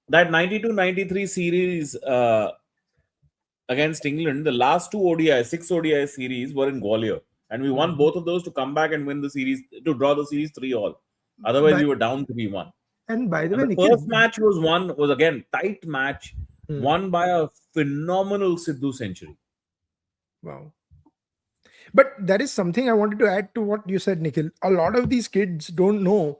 F: That 92-93 series against England, the last two six ODI series were in Gwalior. And we won both of those to come back and win the series, to draw the series 3-all. Otherwise, we were down 3-1.
C: And by the way,
F: the first match was again tight match, won by a phenomenal Sidhu century.
C: Wow. But that is something I wanted to add to what you said, Nikhil. A lot of these kids don't know.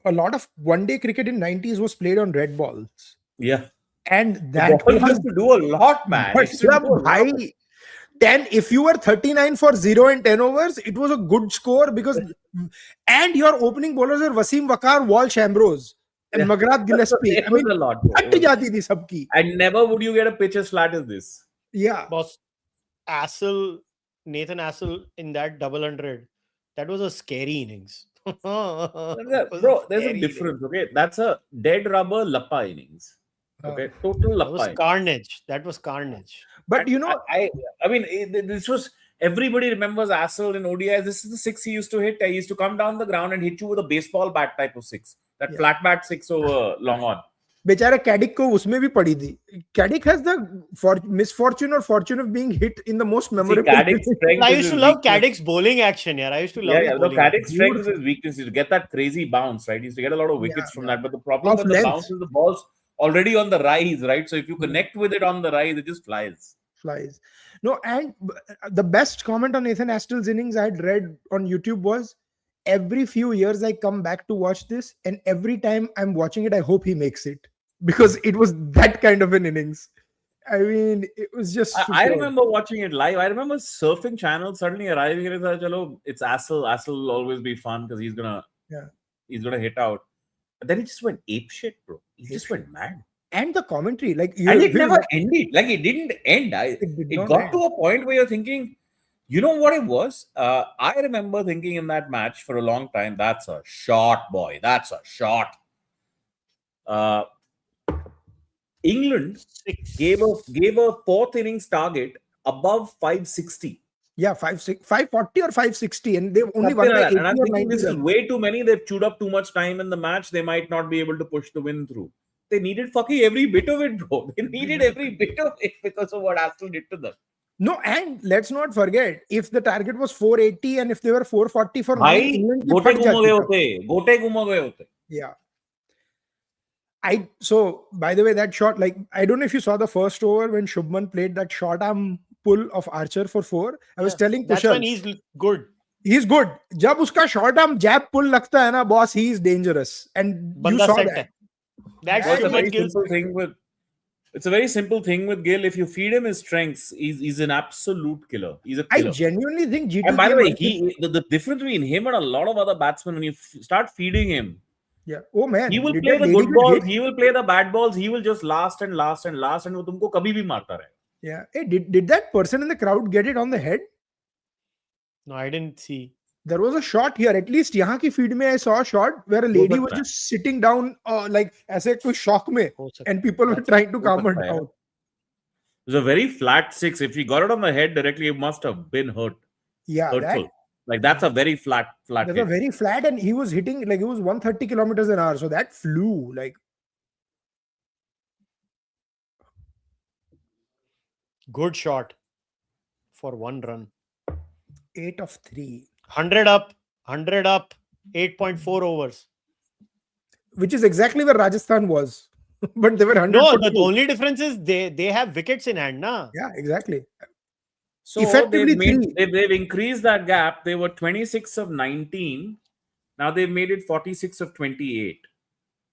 C: A lot of one-day cricket in 90s was played on red balls.
F: Yeah.
C: And that
F: was to do a lot, man.
C: If you were 39 for 0 in 10 overs, it was a good score because and your opening bowlers were Wasim Wakar, Walsh Ambrose, and Magrath Gillespie.
F: It was a lot. And never would you get a pitch as flat as this.
C: Yeah.
B: Boss, Nathan Assel in that 100, that was a scary innings.
F: Bro, there's a difference. Okay, that's a dead rubber lappa innings. Okay, total lappa.
B: That was carnage.
C: But
F: I mean, this was, everybody remembers Assel in ODIs. This is the six he used to hit. He used to come down the ground and hit you with a baseball bat type of six. That flat bat six over long on.
C: बेचारा Caddick को उसमें भी पड़ी थी. Caddick has the misfortune or fortune of being hit in the most memorable.
F: Caddick's strength
B: I
F: is
B: used to
F: his
B: love
F: weakness.
B: Caddick's bowling action. Yeah, I used to love his
F: No,
B: bowling.
F: Caddick's strength is his weakness. You get that crazy bounce, right? He used to get a lot of wickets from that. But the problem with the bounce is the ball's already on the rise, right? So if you connect with it on the rise, it just flies.
C: No, and the best comment on Nathan Astell's innings I had read on YouTube was, every few years I come back to watch this, and every time I'm watching it, I hope he makes it, because it was that kind of an innings. I mean, it was just.
F: I remember watching it live. I remember surfing channels suddenly arriving and it's Assel. Assel will always be fun because he's gonna hit out. But then he just went ape shit, bro. He just went mad.
C: And the commentary, like,
F: and it never ended. Like, it didn't end. It got to a point where you're thinking, you know what it was? I remember thinking in that match for a long time, that's a shot, boy. That's a shot. England gave a fourth innings target above 560.
C: Yeah, 540 or 560, and they've only won by 80
F: and I'm
C: or
F: thinking
C: 90.
F: This is way too many. They've chewed up too much time in the match. They might not be able to push the win through. They needed fucking every bit of it, bro. They needed every bit of it because of what Aston did to them.
C: No, and let's not forget, if the target was 480 and if they were 440 for 9, England
F: gote guma gaye hote.
C: Yeah. So, by the way, that shot, like, I don't know if you saw the first over when Shubman played that short arm pull of Archer for 4. I was telling Kushal.
B: That's when he's good.
C: He's good. Jab uska short arm jab pull lagta hai na, boss, he is dangerous. And you saw that.
B: That's
F: a very simple thing with. It's a very simple thing with Gill. If you feed him his strengths, he's an absolute killer. He's a killer.
C: I genuinely think GT.
F: And by the way, the difference between him and a lot of other batsmen, when you start feeding him,
C: oh man,
F: he will play the good balls. He will play the bad balls. He will just last and last and last, and वो तुमको कभी भी मारता रहेगा.
C: Yeah. Hey, did that person in the crowd get it on the head?
B: No, I didn't see.
C: There was a shot here. At least यहाँ की feed में I saw a shot where a lady was just sitting down, like ऐसे कोई shock में, and people were trying to calm her down.
F: It was a very flat 6. If he got it on the head directly, it must have been hurt.
C: Yeah,
F: hurtful. That's a very flat.
C: That's
F: hit.
C: a very flat, and he was hitting like it was 130 kilometers an hour. So that flew like.
B: Good shot for 1 run.
C: 8 of 3.
B: 100 up, 8.4 overs.
C: Which is exactly where Rajasthan was. But they were 100.
B: No, the only difference is they have wickets in hand, na?
C: Yeah, exactly.
F: So they've increased that gap. They were 26 of 19. Now they've made it 46 of 28.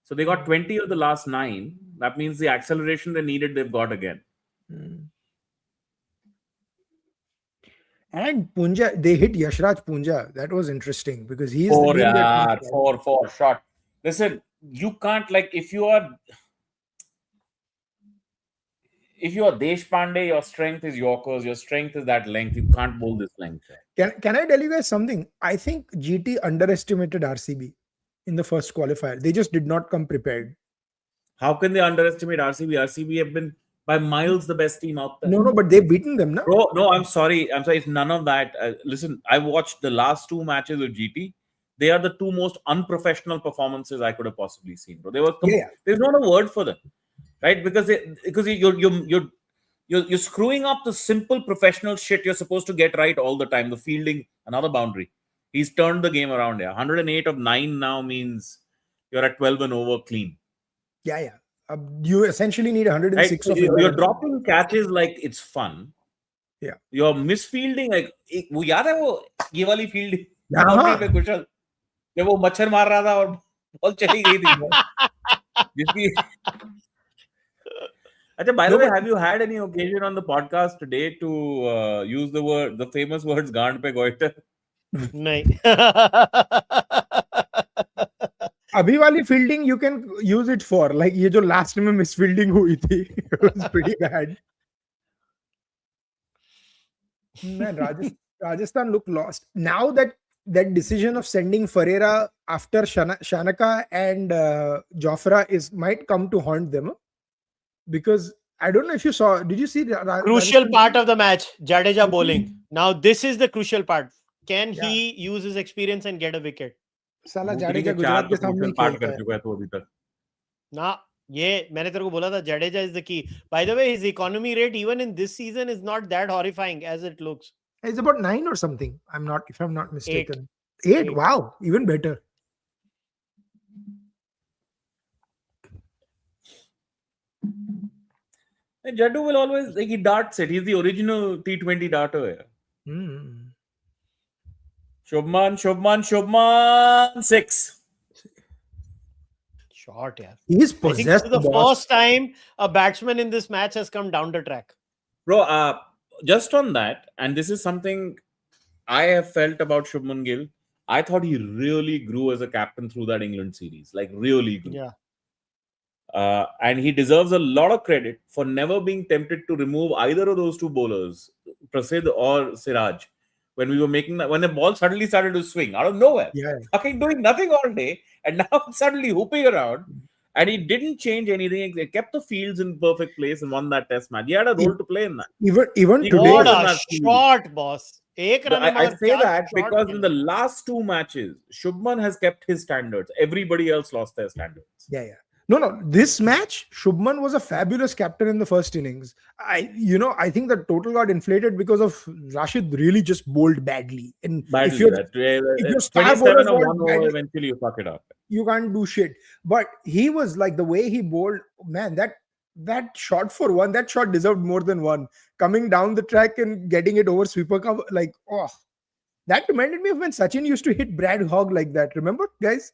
F: So they got 20 of the last 9. That means the acceleration they needed, they've got again.
C: And Punja, they hit Yashraj Punja. That was interesting because he's
F: 4 shot. Listen, you can't, like, if you are Deshpande, your strength is Yorkers, your strength is that length. You can't bowl this length.
C: Can I tell you guys something? I think GT underestimated RCB in the first qualifier. They just did not come prepared.
F: How can they underestimate RCB? RCB have been by miles the best team out there.
C: No, but they've beaten them, no?
F: Bro, no, I'm sorry. It's none of that. Listen, I watched the last 2 matches of GT. They are the 2 most unprofessional performances I could have possibly seen, bro. They were there's not a word for them, right? Because you're screwing up the simple professional shit you're supposed to get right all the time. The fielding, another boundary. He's turned the game around. 108 of 9 now means you're at 12 and over clean.
C: Yeah. You essentially need 106
F: right? You're dropping catches like it's fun.
C: Yeah.
F: You're misfielding like वो याद है वो ये वाली fielding पे कुशल जब वो मच्छर मार रहा था और बॉल चली गई थी जिसकी अच्छा, by the way, have you had any occasion on the podcast today to use the famous words गांड पे गोइटर?
B: नहीं.
C: अभी वाली fielding you can use it for, like ये जो लास्ट में मिसफील्डिंग हुई थी, it was pretty bad. Man, Rajasthan looked lost. Now that decision of sending Ferreira after Shanaka and Jofra might come to haunt them, because I don't know if you saw. Did you see the
B: crucial part of the match? Jadeja bowling. Now this is the crucial part. Can he use his experience and get a wicket?
C: साला जाडेजा गुजरात के सामने
F: part कर चुका है तो अभी तक.
B: Nah, ये मैंने तेरे को बोला था, Jadeja is the key. By the way, his economy rate even in this season is not that horrifying as it looks.
C: It's about 9 or something. If I'm not mistaken. 8.
B: 8.
C: Wow, even better.
F: And Jaddu will always, like, he darts it. He's the original T20 darter. Shubman, 6.
B: Short, yeah.
C: He's
B: I think
C: possessed.
B: this is the
C: boss.
B: first time a batsman in this match has come down the track.
F: Bro, just on that, and this is something I have felt about Shubman Gill. I thought he really grew as a captain through that England series. Like, really grew.
B: Yeah.
F: And he deserves a lot of credit for never being tempted to remove either of those two bowlers, Prasidh or Siraj, when we were making that, when the ball suddenly started to swing out of nowhere.
C: Yeah.
F: Fucking doing nothing all day, and now suddenly hooping around. And he didn't change anything. He kept the fields in perfect place and won that test match. He had a role to play in that.
C: Even
F: He
C: today.
F: got
B: What
F: a
B: a shot, boss.
F: I say that because in the last 2 matches, Shubman has kept his standards. Everybody else lost their standards.
C: Yeah. No. This match, Shubman was a fabulous captain in the first innings. I think the total got inflated because of Rashid really just bowled badly. And if your star
F: 27 or 1
C: bowlers
F: over, eventually you fuck it up.
C: You can't do shit. But he was like, the way he bowled, man, that shot for 1, that shot deserved more than 1. Coming down the track and getting it over sweeper cover, like, oh, that reminded me of when Sachin used to hit Brad Hogg like that. Remember, guys?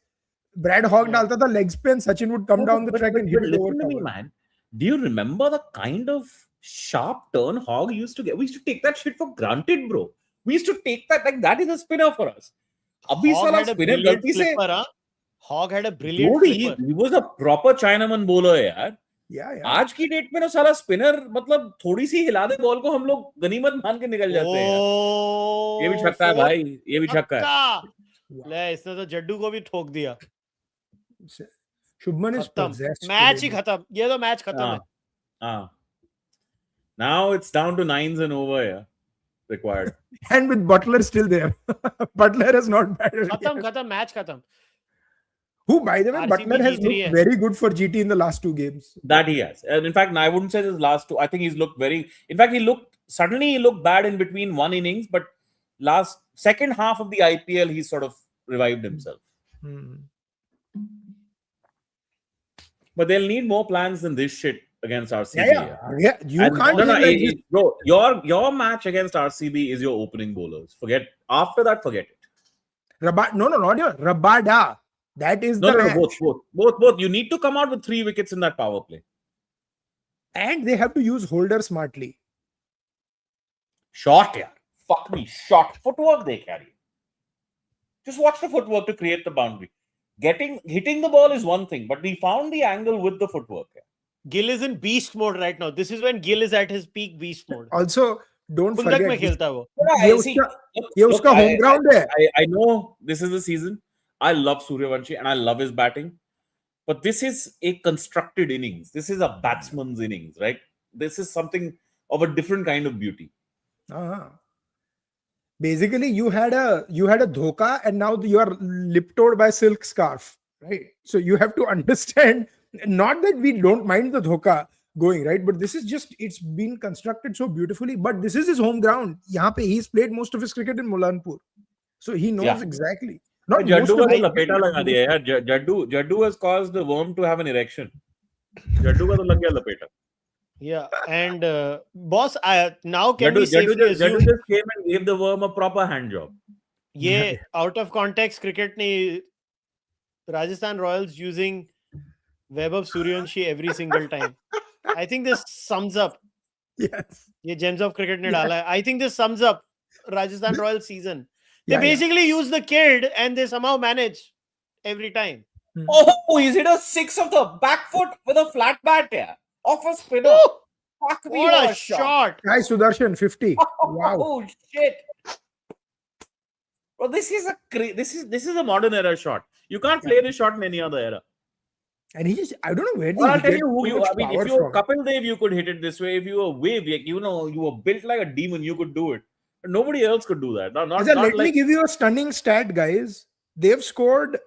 C: Brad Hogg dalta tha leg spin, Sachin would come down the track and hit it over
F: listen to me, man. Do you remember the kind of sharp turn Hogg used to get? We used to take that shit for granted, bro. We used to take that like that is a spinner for us.
B: Hogg had a brilliant flipper, Hogg had a brilliant flipper.
F: He was a proper Chinaman bowler, yaar.
C: Yeah.
F: आज की date में ना साला spinner मतलब थोड़ी सी हिला दे ball को हम लोग गनीमत मान के निकल जाते हैं। ये भी छक्का है भाई, ये भी छक्का है।
B: ले इसने तो जड्डू को भी ठोक दिया।
C: Shubman is possessed.
B: मैच ही खत्म, ये तो मैच खत्म है।
F: Now it's down to 9s and over, yeah, required.
C: And with Butler still there, Butler is not bad.
B: खत्म, match खत्म.
C: Who, by the way, RCB Butler has looked very good for GT in the last 2 games.
F: That he has. And in fact, I wouldn't say his last 2. I think he's looked very. In fact, he looked bad in between one innings, but second half of the IPL, he sort of revived himself. But they'll need more plans than this shit against RCB.
C: Yeah. You can't.
F: Bro, your match against RCB is your opening bowlers. After that, forget it.
C: No, not your Rabada. That is the match.
F: Both. You need to come out with 3 wickets in that power play.
C: And they have to use Holder smartly.
F: Shot, yeah. Fuck me. Shot. Footwork they carry. Just watch the footwork to create the boundary. Hitting the ball is one thing, but we found the angle with the footwork. Yeah.
B: Gill is in beast mode right now. This is when Gill is at his peak beast mode.
C: Also, don't forget.
B: में खेलता वो.
C: ये उसका home ground है.
F: I know this is the season. I love Suryavanshi and I love his batting. But this is a constructed innings. This is a batsman's innings, right? This is something of a different kind of beauty.
C: Basically, you had a dhoka and now you are lip-toed by silk scarf, right? So you have to understand, not that we don't mind the dhoka going, right? But this is just, it's been constructed so beautifully. But this is his home ground. Yahan pe he's played most of his cricket in Mulanpur. So he knows exactly.
F: Jaddu has caused the worm to have an erection. Jaddu ka to lag gaya lapeta.
B: Yeah, and boss, now can we safely assume
F: Jaddu just came and gave the worm a proper hand job.
B: Yeah, out of context cricket ne Rajasthan Royals using Vaibhav Suryavanshi every single time. I think this sums up.
C: Yes.
B: Ye Gems of Cricket ne dala hai. I think this sums up Rajasthan Royals season. They basically use the kid and they somehow manage every time.
F: Oh, he's hit a 6 of the back foot with a flat bat here. Off a spinner. Fuck me,
B: what a shot.
C: Hi, Sudarshan, 50. Wow.
F: Oh, shit. Well, this is a modern era shot. You can't play this shot in any other era.
C: And he just, I don't know where
F: I'll tell you who if you were Kapil Dev, you could hit it this way. If you were Wave, you were built like a demon, you could do it. But nobody else could do that.
C: Let me give you a stunning stat, guys. They've scored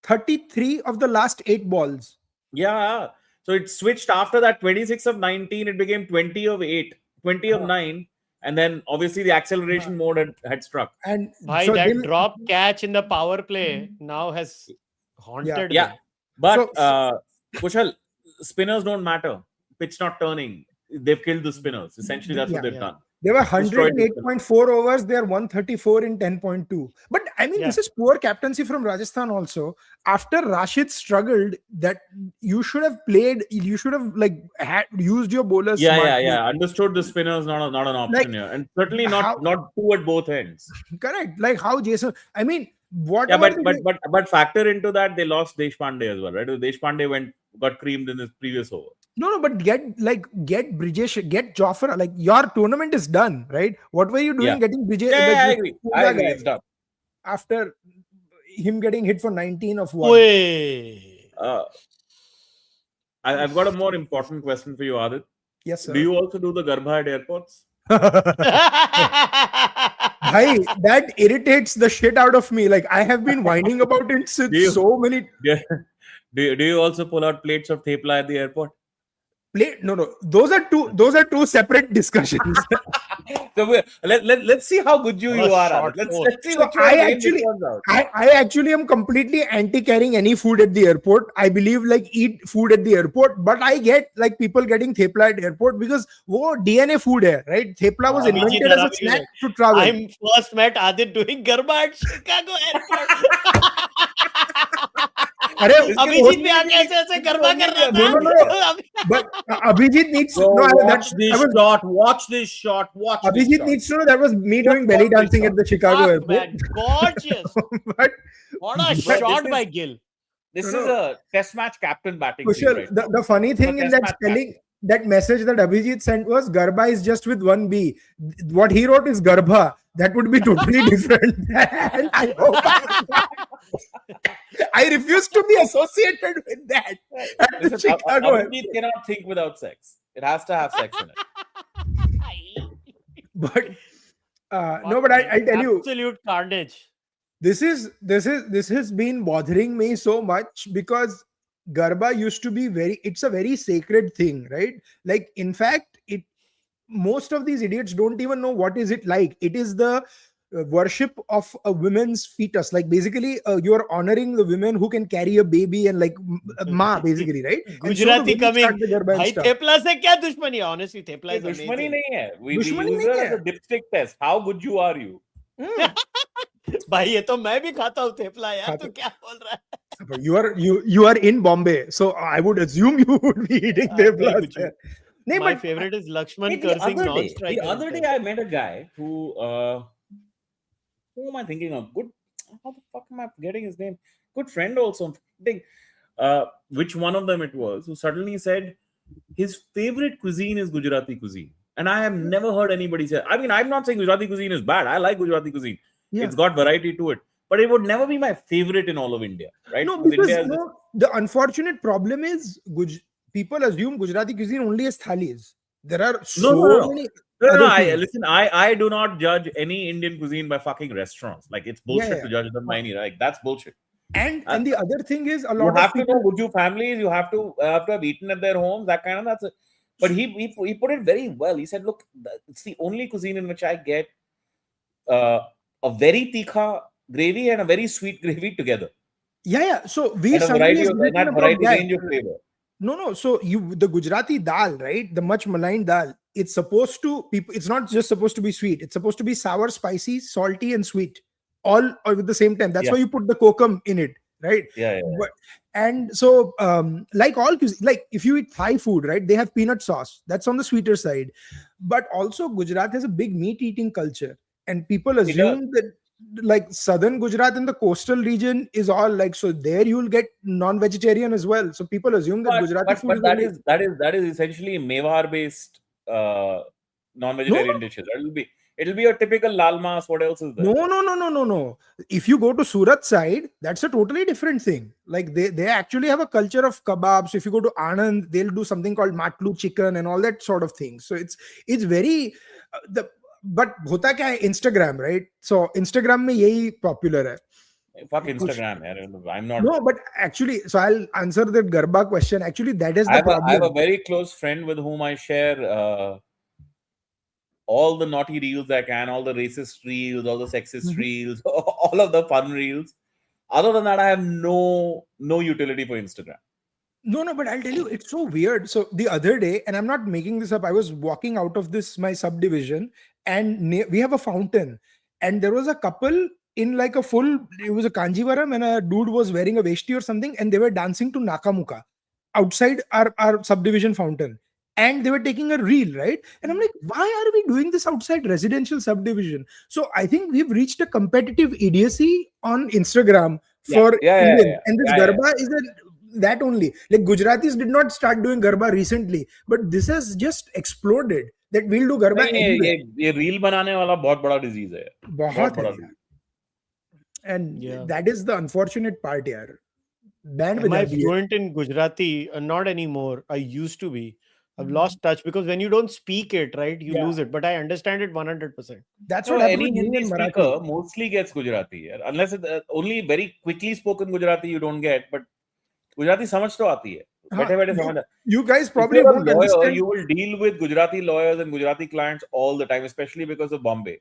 C: 33 of the last 8 balls.
F: Yeah. So it switched after that 26 of 19. It became 20 of 8, 20 of 9. And then obviously the acceleration mode had struck.
C: And
B: Bhai,
C: so
B: that drop catch in the power play now has haunted them.
F: But Kushal, spinners don't matter. Pitch not turning. They've killed the spinners. Essentially, that's what they've done.
C: They were 108.4 overs. They are 134 in 10.2. But I mean, this is poor captaincy from Rajasthan also. After Rashid struggled, that you should have played. You should have used your bowlers.
F: Yeah. Understood the spinners not an option here, and certainly not two at both ends.
C: Correct. Like how Jason. I mean, what?
F: Yeah, but factor into that they lost Deshpande as well, right? Deshpande got creamed in his previous over.
C: No, but get Brijesh, get Jofra. Like your tournament is done, right? What were you doing getting Brijesh?
F: I agree. It's done.
C: After him getting hit for 19 of 1.
F: I've got a more important question for you, Aadit.
C: Yes, sir.
F: Do you also do the Garbha at airports?
C: Bhai, that irritates the shit out of me. Like I have been whining about it since so many.
F: Do you also pull out plates of thepla at the airport?
C: No. Those are two separate discussions.
F: So let's see how good you are. Let's see what
C: I actually am completely anti carrying any food at the airport. I believe eat food at the airport, but I get people getting thepla at airport because DNA food hai, right? Thepla was invented as a snack to travel.
B: I first met Aadit doing Garbha at Chicago airport. Abhijit bhi aake aise Garbha kar raha tha.
C: No. But Abhijit needs to know.
F: Watch this shot.
C: Abhijit needs to know that was me doing belly dancing at the Chicago airport.
B: Man, gorgeous. What a shot by Gill.
F: This is a test match captain batting.
C: Kushal, the funny thing in that spelling, that message that Abhijit sent was Garbha is just with one B. What he wrote is Garbha. That would be totally different. And I refuse to be associated with that.
F: Abhijit cannot think without sex. It has to have sex in it.
C: But but I tell you,
B: absolute carnage.
C: This has been bothering me so much because Garbha used to be it's a very sacred thing, right? Like in fact, most of these idiots don't even know what is it like. It is the worship of a women's fetus. Like basically, you're honoring the women who can carry a baby and ma, basically, right?
B: Gujarati coming. Bhai, thepla se kya dushmani? Honestly, thepla is amazing.
F: Dushmani nahi hai. We use it as a dipstick test. How good you are you?
B: भाई ये तो मैं भी खाता हूँ थेपला यार तो क्या बोल रहा है?
C: You are in Bombay, so I would assume you would be eating thepla.
B: My favorite is Lakshman cursing non-striker.
F: The other day I met a guy who am I thinking of? How the fuck am I forgetting his name? Good friend also. Which one of them it was, who suddenly said his favorite cuisine is Gujarati cuisine. And I have never heard anybody say, I mean, I'm not saying Gujarati cuisine is bad. I like Gujarati cuisine. Yeah. It's got variety to it. But it would never be my favorite in all of India, right?
C: No, because the unfortunate problem is people assume Gujarati cuisine only has thalis. There are many...
F: No, I do not judge any Indian cuisine by fucking restaurants. Like, it's bullshit to judge them by any, like, that's bullshit.
C: And the other thing is, a lot
F: you have to know Guju families, you have to have eaten at their homes, that kind of, that's it. But he put it very well. He said, look, it's the only cuisine in which I get a very tikha gravy and a very sweet gravy together.
C: Yeah. So we
F: variety range of flavor.
C: No. So the Gujarati dal, right? The much maligned dal. It's supposed to it's not just supposed to be sweet. It's supposed to be sour, spicy, salty, and sweet, all at the same time. That's why you put the kokum in it, right?
F: Yeah.
C: And so, like all cuisine, like if you eat Thai food, right? They have peanut sauce. That's on the sweeter side. But also, Gujarat has a big meat eating culture, and people assume that like southern Gujarat in the coastal region is all like, so there you'll get non-vegetarian as well. So people assume that Gujarati food
F: that is essentially Mewar based non-vegetarian dishes. It'll be a typical lal mas. What else is there?
C: No. If you go to Surat side, that's a totally different thing. Like they actually have a culture of kebabs. If you go to Anand, they'll do something called matlu chicken and all that sort of thing. So it's very but hota kya hai? Instagram, right? So Instagram mein yahi popular hai.
F: Fuck Instagram. I'm not.
C: No, but actually, so I'll answer that Garba question. Actually, that is the
F: I
C: problem.
F: have a very close friend with whom I share all the naughty reels I can, all the racist reels, all the sexist reels, all of the fun reels. Other than that, I have no utility for Instagram.
C: No, but I'll tell you, it's so weird. So the other day, and I'm not making this up, I was walking out of my subdivision, and we have a fountain, and there was a couple in like it was a Kanjivaram, and a dude was wearing a veshti or something, and they were dancing to Nakamuka outside our subdivision fountain. And they were taking a reel, right? And I'm like, why are we doing this outside residential subdivision? So I think we've reached a competitive idiocy on Instagram for Indian. And this Garba is that only. Like Gujaratis did not start doing Garba recently, but this has just exploded. That we'll do Garba anywhere.
F: ये reel बनाने वाला बहुत बड़ा disease है.
C: बहुत बड़ा. And that is the unfortunate part, yaar.
B: Am I fluent in Gujarati? Not anymore. I used to be. I've lost touch because when you don't speak it, right, you lose it. But I understand it 100%.
C: That's what
F: any Hindi speaker mostly gets Gujarati. Unless only very quickly spoken Gujarati you don't get. But Gujarati samajh to aati hai.
C: You guys probably won't understand.
F: You will deal with Gujarati lawyers and Gujarati clients all the time, especially because of Bombay.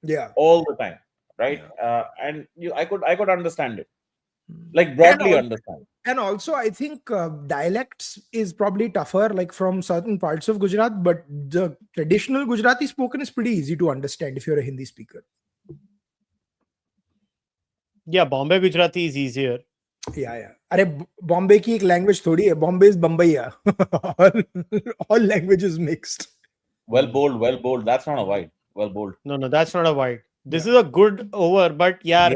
C: Yeah.
F: All the time. Right? Yeah. And I could understand it. Like broadly understand.
C: And also, I think dialects is probably tougher, like from certain parts of Gujarat, but the traditional Gujarati spoken is pretty easy to understand if you're a Hindi speaker.
B: Yeah, Bombay Gujarati is easier.
C: Yeah. Arey, Bombay ki ek language thodi hai. Bombay is Bombaya. all languages mixed.
F: Well bowled. That's not a wide. Well bowled.
B: No, that's not a wide. This is a good over, but yeah.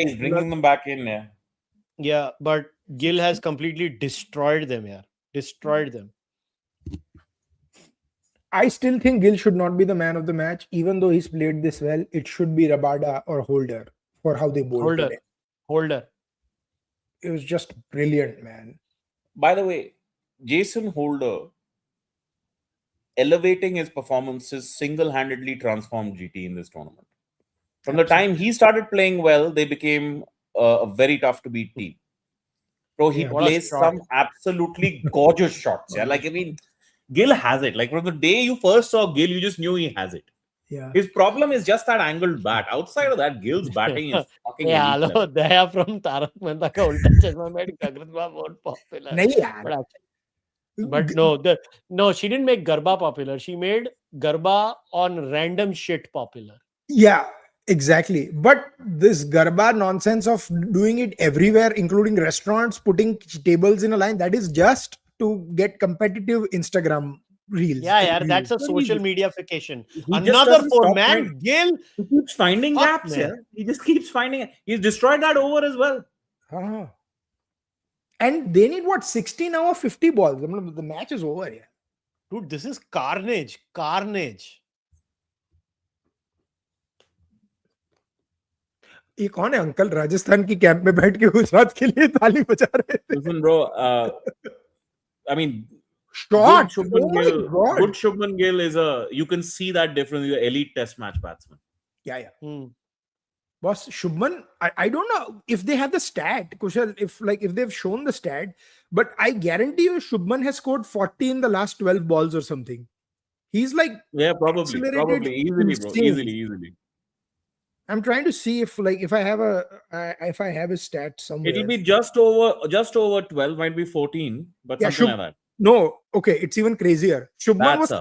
F: He's bringing them back in.
B: Yeah, but Gill has completely destroyed them. Destroyed them.
C: I still think Gill should not be the man of the match, even though he's played this well. It should be Rabada or Holder for how they bowled today.
B: Holder.
C: It was just brilliant, man.
F: By the way, Jason Holder elevating his performances single-handedly transformed GT in this tournament. From the time he started playing well, they became a very tough to beat team. Bro, he plays some absolutely gorgeous shots. Yeah, like I mean, Gill has it. Like from the day you first saw Gill, you just knew he has it.
C: Yeah.
F: His problem is just that angled bat. Outside of that, Gill's batting is fucking.
B: Yeah, hello, Daya from Tarak Mehta ka Ulta Chashma made Garba more popular. But no, she didn't make Garba popular. She made Garba on random shit popular.
C: Yeah. Exactly. But this Garba nonsense of doing it everywhere, including restaurants, putting tables in a line, that is just to get competitive Instagram reels.
B: Yeah, that's a social mediaification. Another four-man, Gill.
F: He keeps finding gaps. Yeah, he just keeps finding it. He's destroyed that over as well.
C: And they need 60 now or 50 balls? The match is over. Yeah.
B: Dude, this is carnage.
C: ये कौन है uncle Rajasthan की camp में बैठ के गुजरात के लिए ताली बजा रहे थे?
F: Listen, bro, I mean,
C: good
F: Shubman Gill is you can see that difference. You're elite test match batsman.
C: Yeah. Boss, Shubman, I don't know if they have the stat, Kushal, if they've shown the stat, but I guarantee you Shubman has scored 40 in the last 12 balls or something. He's like
F: probably easily, bro, easily.
C: I'm trying to see if I have a stat somewhere.
F: It'll be just over 12, might be 14, but something like that.
C: No, okay, it's even crazier. Shubman was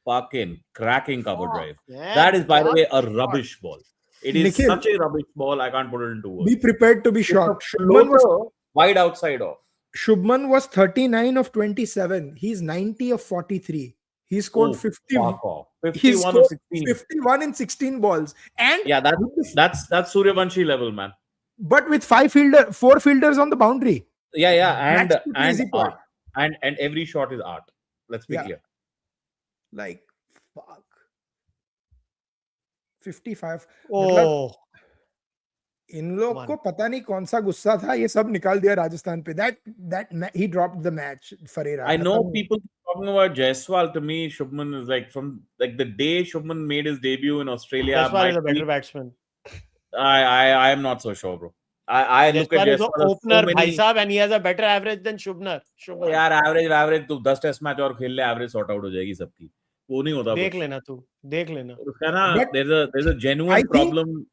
F: fucking cracking cover drive. That is, by the way, a rubbish ball. It is Nikhil, such a rubbish ball. I can't put it into words.
C: Be prepared to be shocked. Shubman was
F: wide outside off.
C: Shubman was 39 of 27. He's 90 of 43. He scored 51 in 16 balls. And
F: yeah, that's Suryavanshi level, man.
C: But with 4 fielders on the boundary.
F: Yeah, and every shot is art. Let's be clear.
C: Like fuck. 55.
B: Oh.
C: इन लोग को पता नहीं कौन सा गुस्सा था ये सब निकाल दिया राजस्थान पे that he dropped the match Ferreira.
F: I know people talking about Jaiswal. To me, Shubman is like from the day Shubman made his debut in Australia.
B: Jaiswal is a better batsman.
F: I am not so sure, bro. I look at
B: Jaiswal is
F: Jaiswal
B: an
F: as
B: opener,
F: so
B: bhai
F: many.
B: sahab, and he has a better average than Shubman.
F: यार average तू 10 test match और खेल ले, average sort out हो जाएगी सबकी. वो नहीं होता
B: देख
F: कुछ.
B: लेना तू, देख लेना.
F: उसका ना
C: But
F: there's a
C: I
F: genuine
C: think
F: problem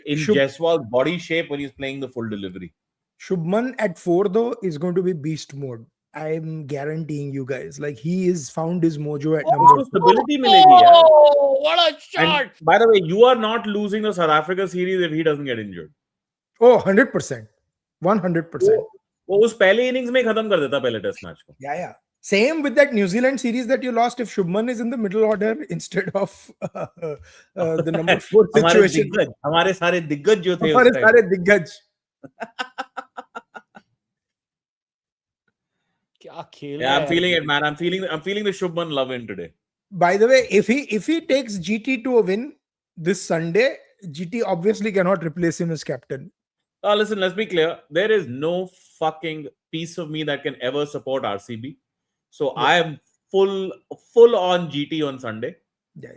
F: in
C: Shub-
F: Jaiswal's body shape when he's playing the full delivery.
C: Shubman at 4 though is going to be beast mode. I'm guaranteeing you guys. Like he is found his mojo at number
F: उसको
C: 4.
F: stability मिलेगी यार.
B: Oh, what a shot!
F: And by the way, you are not losing the South Africa series if he doesn't get injured.
C: Oh, 100%. 100%.
F: वो उस पहले innings में खत्म कर देता पहले टेस्ट मैच को.
C: Yeah. Same with that New Zealand series that you lost if Shubman is in the middle order instead of the number 4 situation.
F: हमारे सारे दिग्गज जो थे
C: हमारे सारे दिग्गज.
B: क्या खेल
F: Yeah, I'm feeling it, man. I'm feeling the Shubman love in today.
C: By the way, if he takes GT to a win this Sunday, GT obviously cannot replace him as captain.
F: Listen, let's be clear. There is no fucking piece of me that can ever support RCB. So I am full on GT on Sunday.
C: Yeah.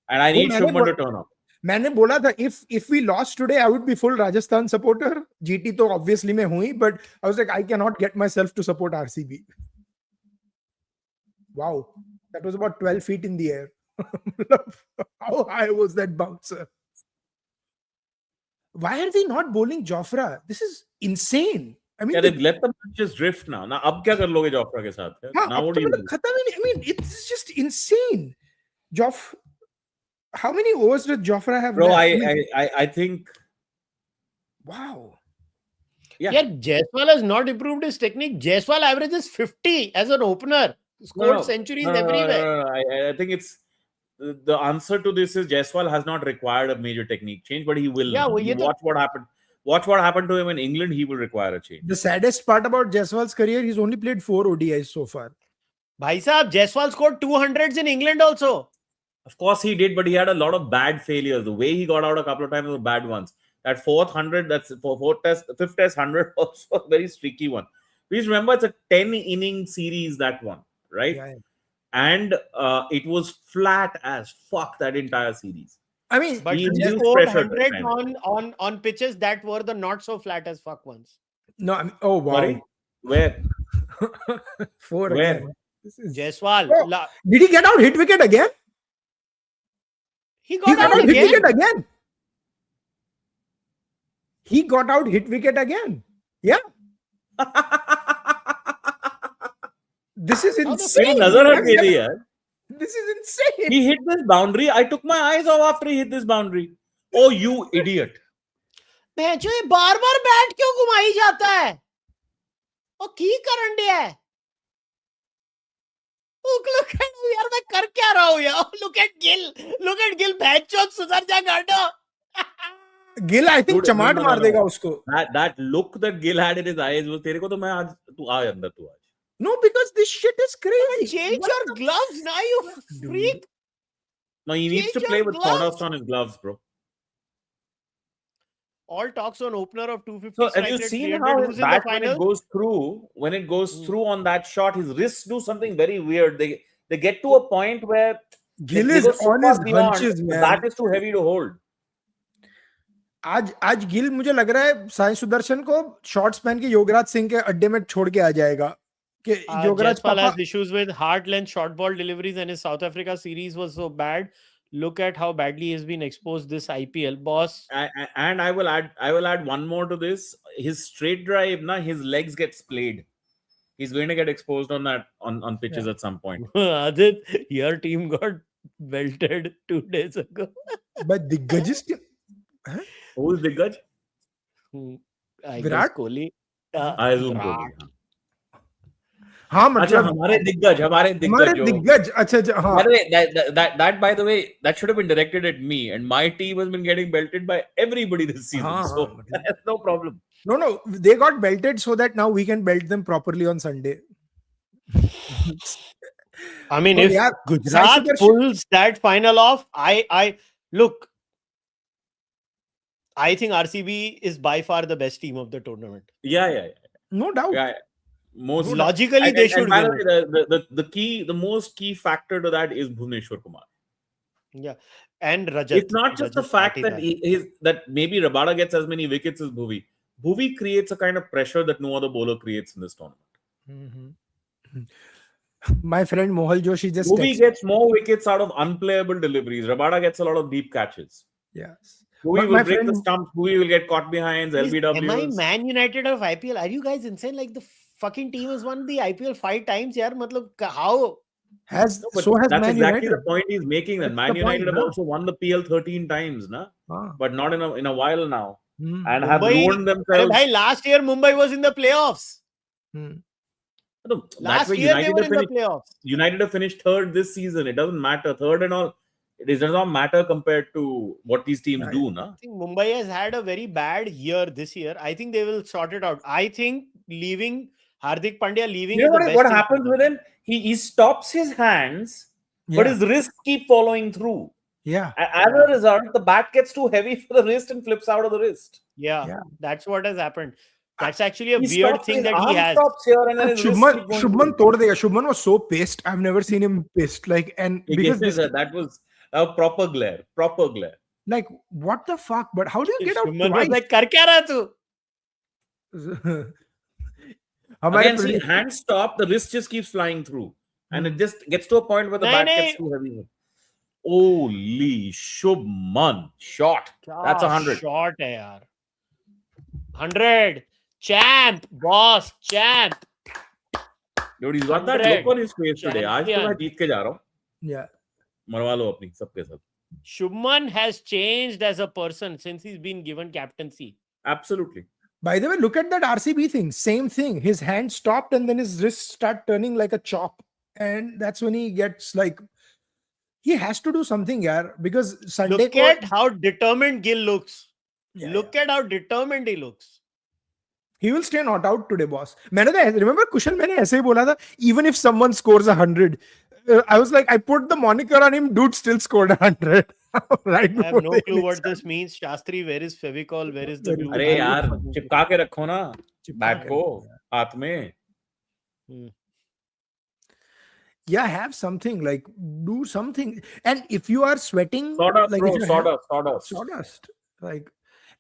F: And I need Shubman to turn up.
C: मैंने बोला था if we lost today I would be full Rajasthan supporter. GT तो obviously मैं हुई, but I was like I cannot get myself to support RCB. Wow, that was about 12 feet in the air. How high was that bouncer? Why are they not bowling Jofra? This is insane. I mean,
F: Yeah, let the matches drift now. Now, अब क्या कर लोगे Jofra के साथ? Now what do you do?
C: I mean, it's just insane. How many overs did Jofra have?
F: Bro,
C: left?
F: I think.
C: Wow.
B: Yeah, Jaiswal has not improved his technique. Jaiswal averages 50 as an opener. Scored centuries everywhere.
F: No. I think it's the answer to this is Jaiswal has not required a major technique change, but he will.
B: Yeah,
F: watch what happened. Watch what happened to him in England. He will require a change.
C: The saddest part about Jaiswal's career, he's only played 4 ODIs so far.
B: Bhai sahab, Jaiswal scored 200s in England also.
F: Of course he did, but he had a lot of bad failures. The way he got out a couple of times were bad ones. That fourth 100, that's fifth test 100 also a very streaky one. Please remember, it's a 10-inning series, that one, right?
C: Yeah.
F: And it was flat as fuck, that entire series.
C: I mean,
B: But
F: He
B: he
F: induced
B: scored
F: pressure
B: 100 on pitches that were the not so flat as fuck ones.
C: no, I mean, oh wow.
F: Sorry? Where?
C: 4
F: Where?
C: again. This is...
B: Jaiswal.
C: Oh, did he get out hit wicket again?
B: He got out
C: hit
B: again.
C: wicket again. He got out hit wicket again. Yeah. This is insane. This is insane.
F: He hit this boundary. I took my eyes off after he hit this boundary. Oh, you idiot.
B: भैंचो ये बार-बार bat क्यों घुमाई जाता है? वो की करन दिया है? Look at यार मैं कर क्या रहा हूँ यार? Look at Gill. भैंचो सुधर जा गांडो.
C: Gill, I think चमाट मार देगा उसको.
F: That look that Gill had in his eyes was तेरे को तो मैं आज तू आ अंदर तू आज.
C: No, because this shit is crazy.
B: Change your gloves now, you freak.
F: No, he needs to play with sawdust on his gloves, bro.
B: All talks on opener of 250.
F: So have you seen how his bat when it goes through on that shot, his wrists do something very weird. They get to a point where
C: Gill is on his hunches, man.
F: That is too heavy to hold.
C: आज गिल मुझे लग रहा है साई सुदर्शन को shorts पहन के योगराज सिंह के अड्डे में छोड़ के आ जाएगा कि Yograj
B: Jaiswal has issues with hard length short ball deliveries and his South Africa series was so bad. Look at how badly he has been exposed this IPL, boss.
F: And I will add one more to this. His straight drive, his legs get splayed. He's going to get exposed on that on pitches at some point.
B: Aadit, your team got belted 2 days ago.
C: But Diggaj is still...
F: Huh? Who is Diggaj?
B: I
C: Virat?
B: guess Kohli.
F: I assume Kohli.
C: हाँ मतलब
F: हमारे दिग्गज
C: अच्छा हाँ.
F: By the way, that by the way, that should have been directed at me, and my team has been getting belted by everybody this season, so that's no problem.
C: No, they got belted so that now we can belt them properly on Sunday.
B: I mean, if Gujarat pulls that final off, I look. I think RCB is by far the best team of the tournament.
F: Yeah.
C: No doubt.
F: Yeah. Most
B: logically they should win.
F: The most key factor to that is Bhuvneshwar Kumar.
B: Yeah, and Rajat.
F: It's not just the fact that that maybe Rabada gets as many wickets as Bhuvi. Bhuvi creates a kind of pressure that no other bowler creates in this tournament.
C: My friend Mohal Joshi just
F: Bhuvi
C: texted.
F: gets more wickets out of unplayable deliveries. Rabada gets a lot of deep catches.
C: Yes.
F: Bhuvi will break the stumps. Bhuvi will get caught behinds, LBWs.
B: Am I Man United of IPL? Are you guys insane? Like the fucking team has won the IPL 5 times, yaar. Matlab, how?
C: That's
F: exactly
C: Man United.
F: the point he's making. That Man United have also won the PL 13 times, but not in a while now, and have ruined themselves.
B: Bhai, last year Mumbai was in the playoffs.
F: Last year they were in the playoffs. United have finished third this season. It doesn't matter. Third and all. It does not matter compared to what these teams do.
B: I think Mumbai has had a very bad year this year. I think they will sort it out. I think Hardik Pandya leaving.
F: You know what happens with him? He stops his hands, but his wrists keep following through.
C: Yeah.
F: As a result, the bat gets too heavy for the wrist and flips out of the wrist.
B: Yeah. That's what has happened. That's actually a weird thing that he has.
C: Shubman tod dega. Shubman was so pissed. I've never seen him pissed. Like, and because
F: that was a proper glare.
C: Like, what the fuck? But how do you get out
B: Shubman
C: twice?
B: was like, kar kya raha tu?
F: Again, see, hand stop, the wrist just keeps flying through. And it just gets to a point where the bat gets too heavy. Holy Shubman. Shot. That's 100.
B: Shot hai yaar. 100. Champ. Boss. Champ.
F: Dude, he's got that look on his face today. Aaj to main jeet ke ja raha hu.
C: Yeah.
F: Marwa lo apni, sabke sab.
B: Shubman has changed as a person since he's been given captaincy.
F: Absolutely.
C: By the way, look at that RCB thing. Same thing. His hand stopped and then his wrists start turning like a chalk. And that's when he gets like, he has to do something, yaar. Because Sunday.
B: Look at how determined Gill looks.
C: Yeah,
B: Look at how determined he looks.
C: He will stay not out today, boss. Remember Kushal, मैंने ऐसे ही बोला था, even if someone scores 100, I was like, I put the moniker on him, dude still scored 100. Right.
B: I have no clue what this means. Shastri, where is Fevicol? Where is the glue?
F: अरे यार, चिपका के रखो ना bat को हाथ में.
C: Yeah, have something, like do something. And if you are sweating,
F: sawdust,
C: like
F: bro, sawdust.
C: Like,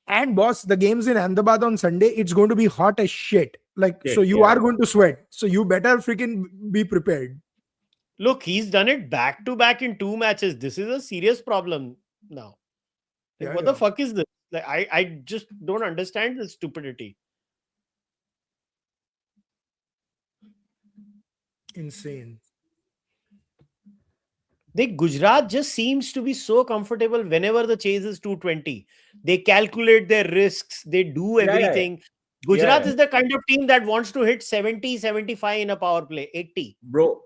C: and boss, the game's in Ahmedabad on Sunday. It's going to be hot as shit. Like, so you are going to sweat. So you better freaking be prepared.
B: Look, he's done it back to back in 2 matches. This is a serious problem now. Like, what the fuck is this? Like, I just don't understand this stupidity.
C: Insane.
B: Gujarat just seems to be so comfortable whenever the chase is 220. They calculate their risks. They do everything. Gujarat is the kind of team that wants to hit 70, 75 in a power play, 80.
F: Bro,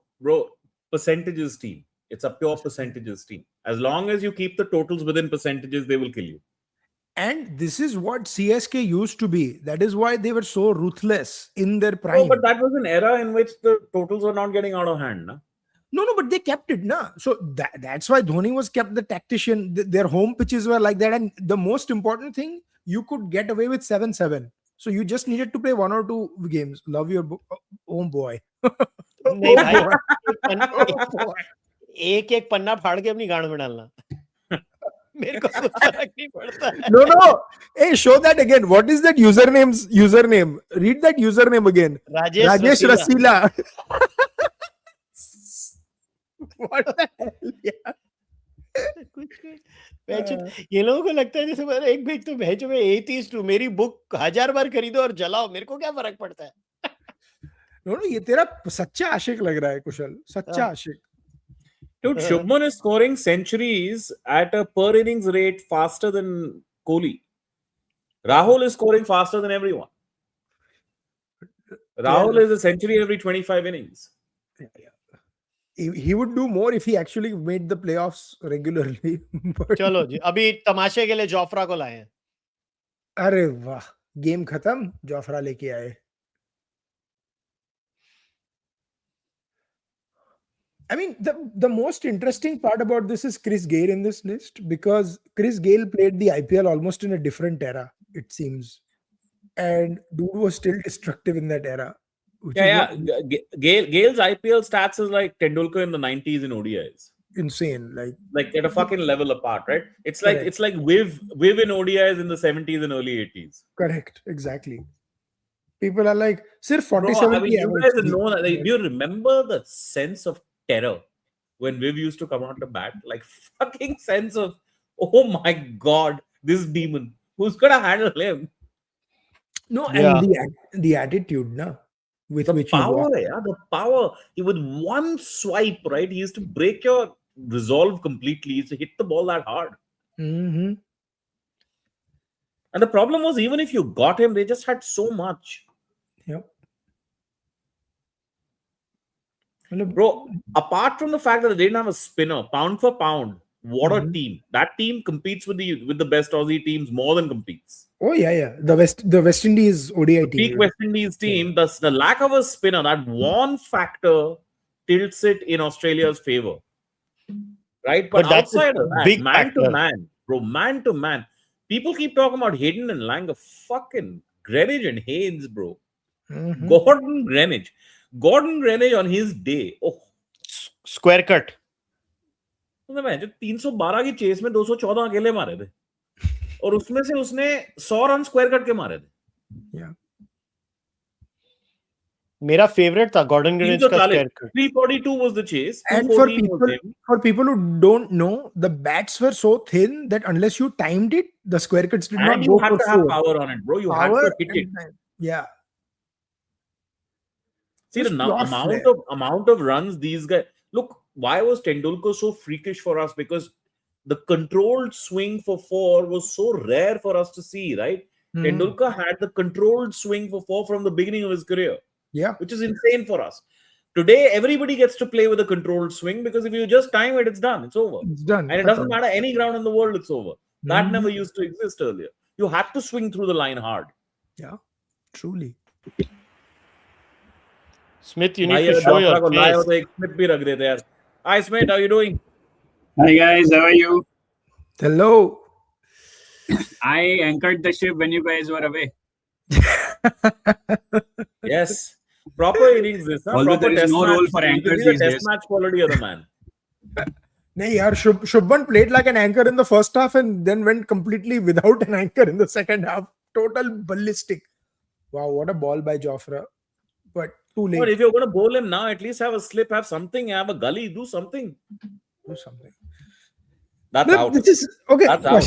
F: percentages team. It's a pure percentages team. As long as you keep the totals within percentages, they will kill you.
C: And this is what CSK used to be. That is why they were so ruthless in their prime.
F: No, but that was an era in which the totals were not getting out of hand. Na?
C: No, but they kept it. Na? So that's why Dhoni was kept the tactician. Their home pitches were like that. And the most important thing, you could get away with 7-7. So you just needed to play 1 or 2 games. Love your own boy.
B: नहीं भाई, एक पन्ना फाड़ के अपनी गांड में डालना. मेरे को कुछ फर्क नहीं पड़ता है.
C: No. Hey, show that again. What is that username? Read that username again. Rajesh Rasila. What the hell? Yeah.
B: ये लोगों को लगता है जैसे एक भेज तो भेजो में 8:2 मेरी बुक 1000 बार खरीदो और जलाओ, मेरे को क्या फर्क पड़ता है.
C: No, ये तेरा सच्चा आशिक लग रहा है कुशल, सच्चा आशिक.
F: Dude, Shubman is scoring centuries at a per innings rate faster than Kohli. Rahul is scoring faster than everyone. Rahul is a century every 25 innings.
C: Yeah. He would do more if he actually made the playoffs regularly.
B: चलो जी, अभी तमाशे के लिए Jofra को लाए हैं.
C: अरे वाह, गेम खत्म, जोफ्रा लेके आए. I mean, the most interesting part about this is Chris Gayle in this list, because Chris Gayle played the IPL almost in a different era, it seems. And dude was still destructive in that era.
F: Gale's IPL stats is like Tendulkar in the 90s in ODIs.
C: insane.
F: Like at a fucking level apart, right? It's like Viv in ODIs in the 70s and early 80s.
C: Correct. Exactly. People are like, sir,
F: Bro,
C: 47
F: I mean, you guys know that. Like, do you remember the sense of terror when Viv used to come out to bat? Like fucking sense of, oh my god, this demon. Who's gonna handle him?
C: No, and the attitude, na, with
F: The
C: which
F: power, the power. He with one swipe, right? He used to break your resolve completely. He used to hit the ball that hard.
C: Mm-hmm.
F: And the problem was, even if you got him, they just had so much.
C: Yep.
F: Bro, apart from the fact that they didn't have a spinner, pound for pound, what a team. That team competes with the best Aussie teams, more than competes.
C: Oh yeah. The West Indies ODI team.
F: Peak West Indies team, the lack of a spinner, that one factor tilts it in Australia's favor. Right? But outside of that, man to man, bro, man to man. People keep talking about Hayden and Langer. Fucking Greenwich and Haynes, bro.
C: Mm-hmm.
F: Gordon Greenwich on his day. Oh,
B: square cut.
F: जो 312 की chess में 214 अकेले मारे थे और उसमें से उसने 100 रन स्क्वायर कट के मारे थे.
B: मेरा फेवरेट था गॉर्डन ग्रीनिच का square cut.
F: 342 was the chase.
C: And for people who don't know, the bats were so thin that unless you timed it, the square cuts did not go for 4.
F: And you had to have power on it, bro. You had to hit it.
C: Yeah.
F: See the amount of runs these guys. Look, why was Tendulkar so freakish for us? Because the controlled swing for 4 was so rare for us to see, right? Tendulkar had the controlled swing for 4 from the beginning of his career.
C: Yeah.
F: Which is insane for us. Today, everybody gets to play with a controlled swing because if you just time it, it's done. It's over.
C: It's done.
F: And it doesn't matter any ground in the world, it's over. That never used to exist earlier. You had to swing through the line hard.
C: Yeah, truly.
B: Smith, you need to show your face.
F: Hi, Smith. How are you doing?
A: Hi, guys. How are you?
C: Hello.
A: I anchored the ship when you guys were away.
F: Yes. Proper innings this.
A: Although there is no role for anchors these days.
F: Test match quality of the man.
C: No, yaar, Shubman played like an anchor in the first half and then went completely without an anchor in the second half. Total ballistic. Wow, what a ball by Jofra. But too late.
F: But if you're going to bowl him now, at least have a slip, have something, have a gully, do something.
C: Do something.
F: That's
C: no,
F: out.
C: This is, okay.
F: That's
B: out.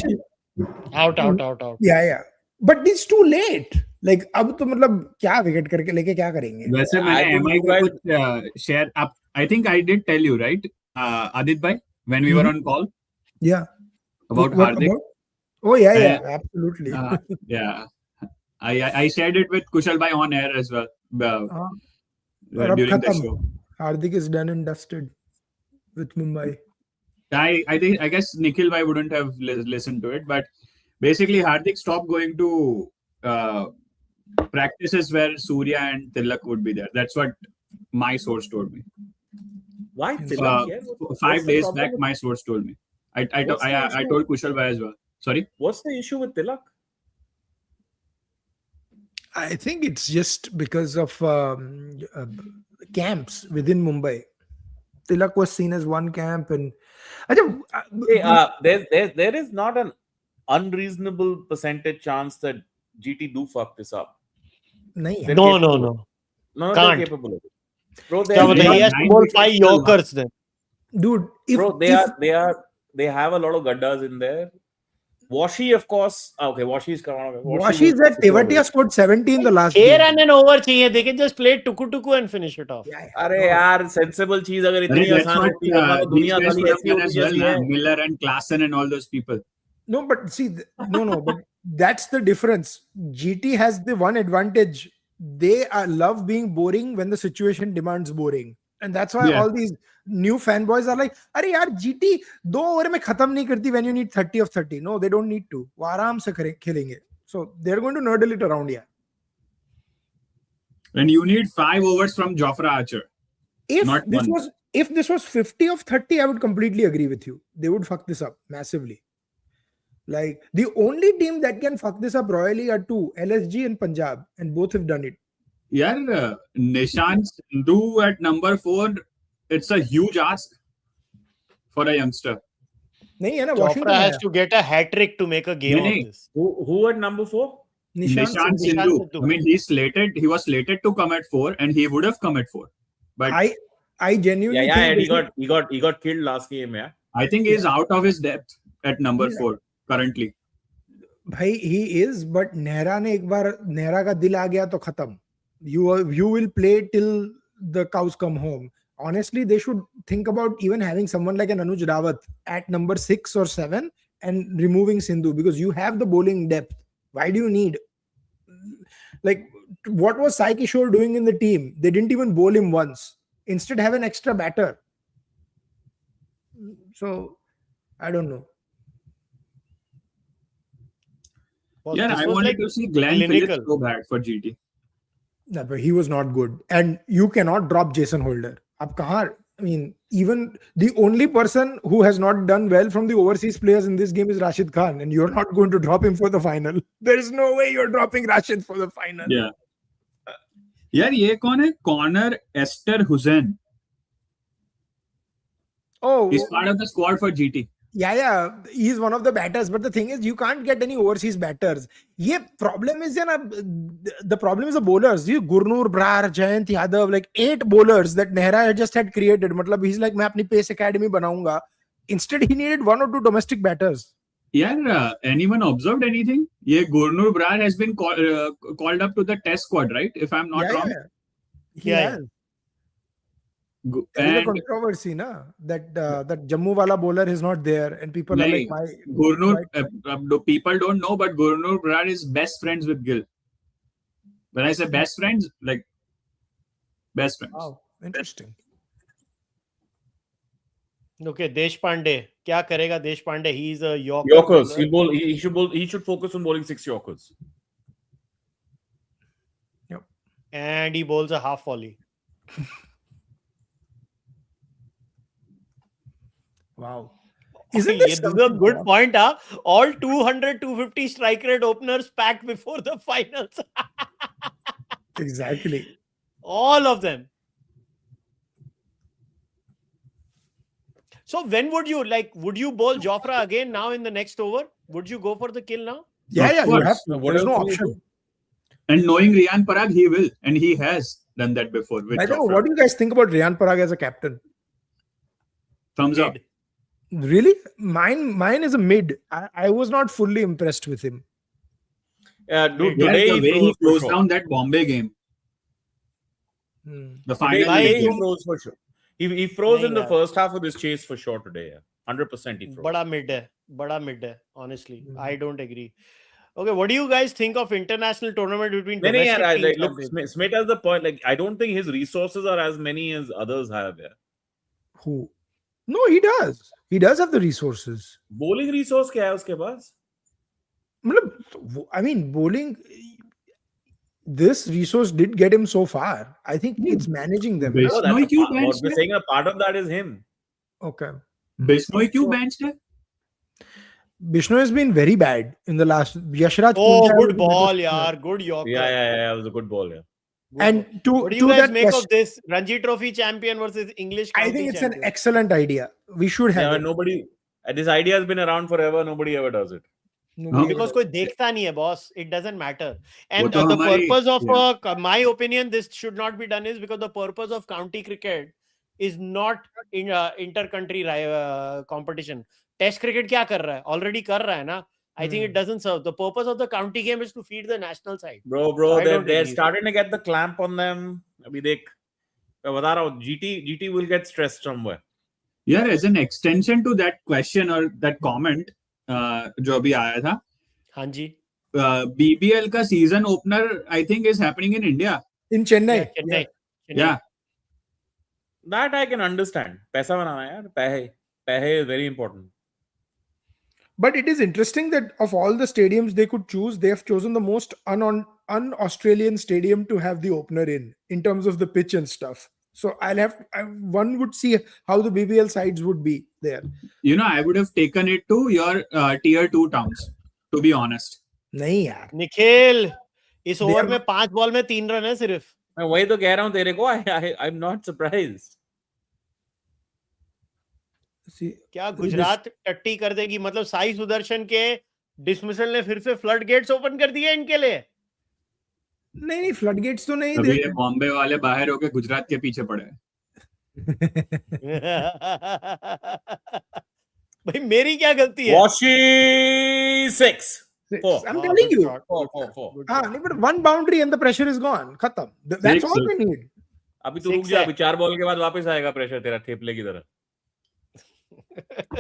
C: Yeah. But it's too late. Like, अब तो मतलब क्या wicket करके लेके क्या करेंगे?
A: वैसे मैंने MI का कुछ share up. I think I did tell you, right, Aadit bhai, when we were on call.
C: Yeah.
A: About Hardik.
C: Oh yeah, absolutely.
A: Yeah. I shared it with Kushal bhai on air as well during the show.
C: Hardik is done and dusted with Mumbai.
A: I guess Nikhil bhai wouldn't have listened to it, but basically Hardik stopped going to practices where Surya and Tilak would be there. That's what my source told me.
F: Why Tilak?
A: 5 days back, my source told me. I told Kushal bhai as well. Sorry?
F: What's the issue with Tilak?
C: I think it's just because of camps within Mumbai. Tilak was seen as one camp, and
F: there is not an unreasonable percentage chance that GT do fuck this up.
B: No.
F: No,
B: Can't.
F: they're capable of it. Bro,
B: he has to bowl 5 Yorkers then.
C: Dude,
F: they have a lot of gaddas in there. Washi, of course. Okay, Washi's come on.
C: Washi's at Tewatia scored 70 in the last
B: game. Run and over chahiye. They can just play tuku and finish it off.
F: Arey yaar, sensible cheese agar itni aasan hoti hai to duniya khali aisi hoti hai.
A: Miller and Klaasen and all those people.
C: No, but see, but that's the difference. GT has the one advantage. They love being boring when the situation demands boring. And that's why all these new fanboys are like, "Arey yaar, GT 2 over mein khatam nahi karti when you need 30 of 30." No, they don't need to. वो आराम से खेलेंगे. So they're going to nerdle it around here.
A: And you need 5 overs from Jofra Archer.
C: If this was 50 of 30, I would completely agree with you. They would fuck this up massively. Like, the only team that can fuck this up royally are 2, LSG and Punjab, and both have done it.
A: Yeah, Nishant Sindhu at number 4, it's a huge ask for a youngster.
C: नहीं है ना,
B: Jofra
C: Washington
B: has
C: आया.
B: to get a hat trick to make a game
A: नहीं,
B: of this.
F: Who at number 4?
C: Nishant
A: Nishant
C: Sindhu.
A: Sindhu.
B: Sindhu.
A: I mean, he was slated to come at 4, and he would have come at 4. But
C: I genuinely
F: Yeah,
C: think
F: and
C: they should-
F: he got killed last game. Yeah,
A: I think he's out of his depth at number
C: Yeah.
A: 4 currently.
C: भाई he is, but Nehra ने एक बार नेहरा का दिल आ गया तो खत्म. You will play till the cows come home. Honestly, they should think about even having someone like an Anuj Rawat at number 6 or 7 and removing Sindhu, because you have the bowling depth. Why do you need, like, what was Sai Kishore doing in the team? They didn't even bowl him once. Instead, have an extra batter. So, I don't know.
B: Well,
A: Yeah,
B: this
A: I
B: was
A: wanted
B: like
A: to see Glenn
B: clinical.
A: Phillips so bad for GT.
C: No, but he was not good. And you cannot drop Jason Holder. Ab kahan? I mean, even the only person who has not done well from the overseas players in this game is Rashid Khan, and you're not going to drop him for the final. There is no way you're dropping Rashid for the final.
A: Yeah. यार ये कौन है? Connor Esther Hussain.
C: Oh,
A: He's part of the squad for GT.
C: yeah. He's one of the batters. But the thing is, you can't get any overseas batters. Ye problem is, the problem is the bowlers. You Gurnur, Brar, Jayant Yadav, like 8 bowlers that Mehra just had created. Matlab, he's like, मैं अपनी pace academy बनाऊंगा. Instead, he needed 1 or 2 domestic batters.
A: Yeah, anyone observed anything? Yeah, Gurnur Brar has been called up to the test squad, right? If I'm not wrong.
C: He
B: Yeah,
C: has.
A: Go-
C: There is a
A: And
C: controversy, na, that that Jammu wala bowler is not there, and people are like,
A: Nahi,
C: why?
A: Gurnur, people don't know, but Gurnur Brar is best friends with Gill. When I say best friends, like best friends.
C: Wow, interesting.
B: Okay, Deshpande. क्या करेगा Deshpande? He is a Yorker.
F: Yorkers.
B: bowler.
F: He should bowl. He should focus on bowling 6 Yorkers.
B: And he bowls a half volley.
C: Wow.
B: Isn't this a good point? Huh? All 200, 250 strike rate openers packed before the finals.
C: Exactly.
B: All of them. So when would you bowl Jofra again now in the next over? Would you go for the kill now?
C: Yeah,
A: Of
C: yeah. You
A: course.
C: have
F: No,
C: to.
F: what
C: There's no
F: else will you
C: option.
A: And knowing Riyan Parag, he will, and he has done that before with
C: By the way,
A: Jofra.
C: what do you guys think about Riyan Parag as a captain?
A: Thumbs up.
B: Mid.
C: Really? Mine is a mid. I was not fully impressed with him.
F: Yeah, dude.
A: Yeah,
F: Today
A: the way he
F: froze for
A: closed
F: sure.
A: down that Bombay game,
C: Hmm.
A: the
F: Today,
A: final.
F: today he
A: game.
F: froze for sure. He froze
B: Nahi
F: in the
B: yaar.
F: first half of this chase for sure today. Yeah. 100% he froze.
B: Bada mid hai, honestly. I don't agree. Okay, what do you guys think of international tournament between
F: Nahi,
B: domestic
F: yaar,
B: teams?
F: look, Smith has the point. Like, I don't think his resources are as many as others have. Yeah.
C: Who? No, he does. He does have the resources.
F: Bowling resource क्या है उसके पास?
C: I mean, bowling, this resource did get him so far. I think it's managing them.
A: Base-
F: Oh, that's
A: Bishnoi
F: a
A: क्यों
F: part-
A: benched
F: we're
A: है?
F: saying a part of that is him.
C: Okay.
A: Bishnoi क्यों benched है?
C: Bishnu has been very bad in the last. Yashraj.
B: Oh,
C: Punjab
B: good
C: was
B: ball,
C: better.
B: yaar. Good Yorker.
F: Yeah, it was a good ball. Yeah.
B: Good
C: And
B: ball.
C: to,
B: What do
C: to
B: you guys
C: that
B: make
C: question,
B: of this Ranji Trophy champion versus English
C: I
B: county
C: think it's
B: champion?
C: an excellent idea. We should have
F: Yeah,
C: it.
F: nobody. This idea has been around forever. Nobody ever does it.
C: Nobody
B: Because
C: ever-
B: कोई देखता नहीं है, boss. It doesn't matter. And
A: वो तो
B: the
A: हमारी-
B: purpose of,
A: yeah.
B: my opinion, this should not be done is because the purpose of county cricket is not in inter-country competition. Test cricket क्या कर रहा है? Already कर रहा है ना? I think it doesn't serve. The purpose of the county game is to feed the national side.
F: Bro,
B: I don't
F: they're
B: agree.
F: starting to get the clamp on them. अभी देख, मैं बता रहा हूँ, GT will get stressed somewhere.
A: Yeah, as an extension to that question or that comment जो अभी आया था,
B: हाँ जी.
A: BBL का season opener I think is happening in India.
C: in Chennai.
B: Yeah, Chennai.
A: Yeah.
F: That I can understand. पैसा बनाना यार, पैसे is very important.
C: But it is interesting that of all the stadiums they could choose, they have chosen the most un-Australian stadium to have the opener in terms of the pitch and stuff. So one would see how the BBL sides would be there.
A: You know, I would have taken it to your tier 2 towns, to be honest.
C: नहीं यार.
B: निखिल, इस
C: They
B: over
C: are-
B: में 5 ball में 3 run है सिर्फ.
F: मैं वही तो कह रहा हूँ तेरे को. I'm not surprised.
B: क्या गुजरात टट्टी कर देगी? मतलब साई सुदर्शन के डिसमिसल ने फिर से फ्लड गेट्स ओपन कर दिए इनके लिए।
C: नहीं, फ्लड गेट्स तो नहीं
A: अभी
C: थे।
A: ये बॉम्बे वाले बाहर होके गुजरात के पीछे पड़े हैं।
B: भाई मेरी क्या गलती है?
F: Washi 6. 4.
C: I'm telling you.
F: 4.
C: हाँ, नहीं, but one boundary and the pressure is gone. खत्म. That's all they need.
F: अभी तो रुक जा, अभी 4 बॉल के बाद वापस आएगा प्रेशर तेरा थेपले की तरह।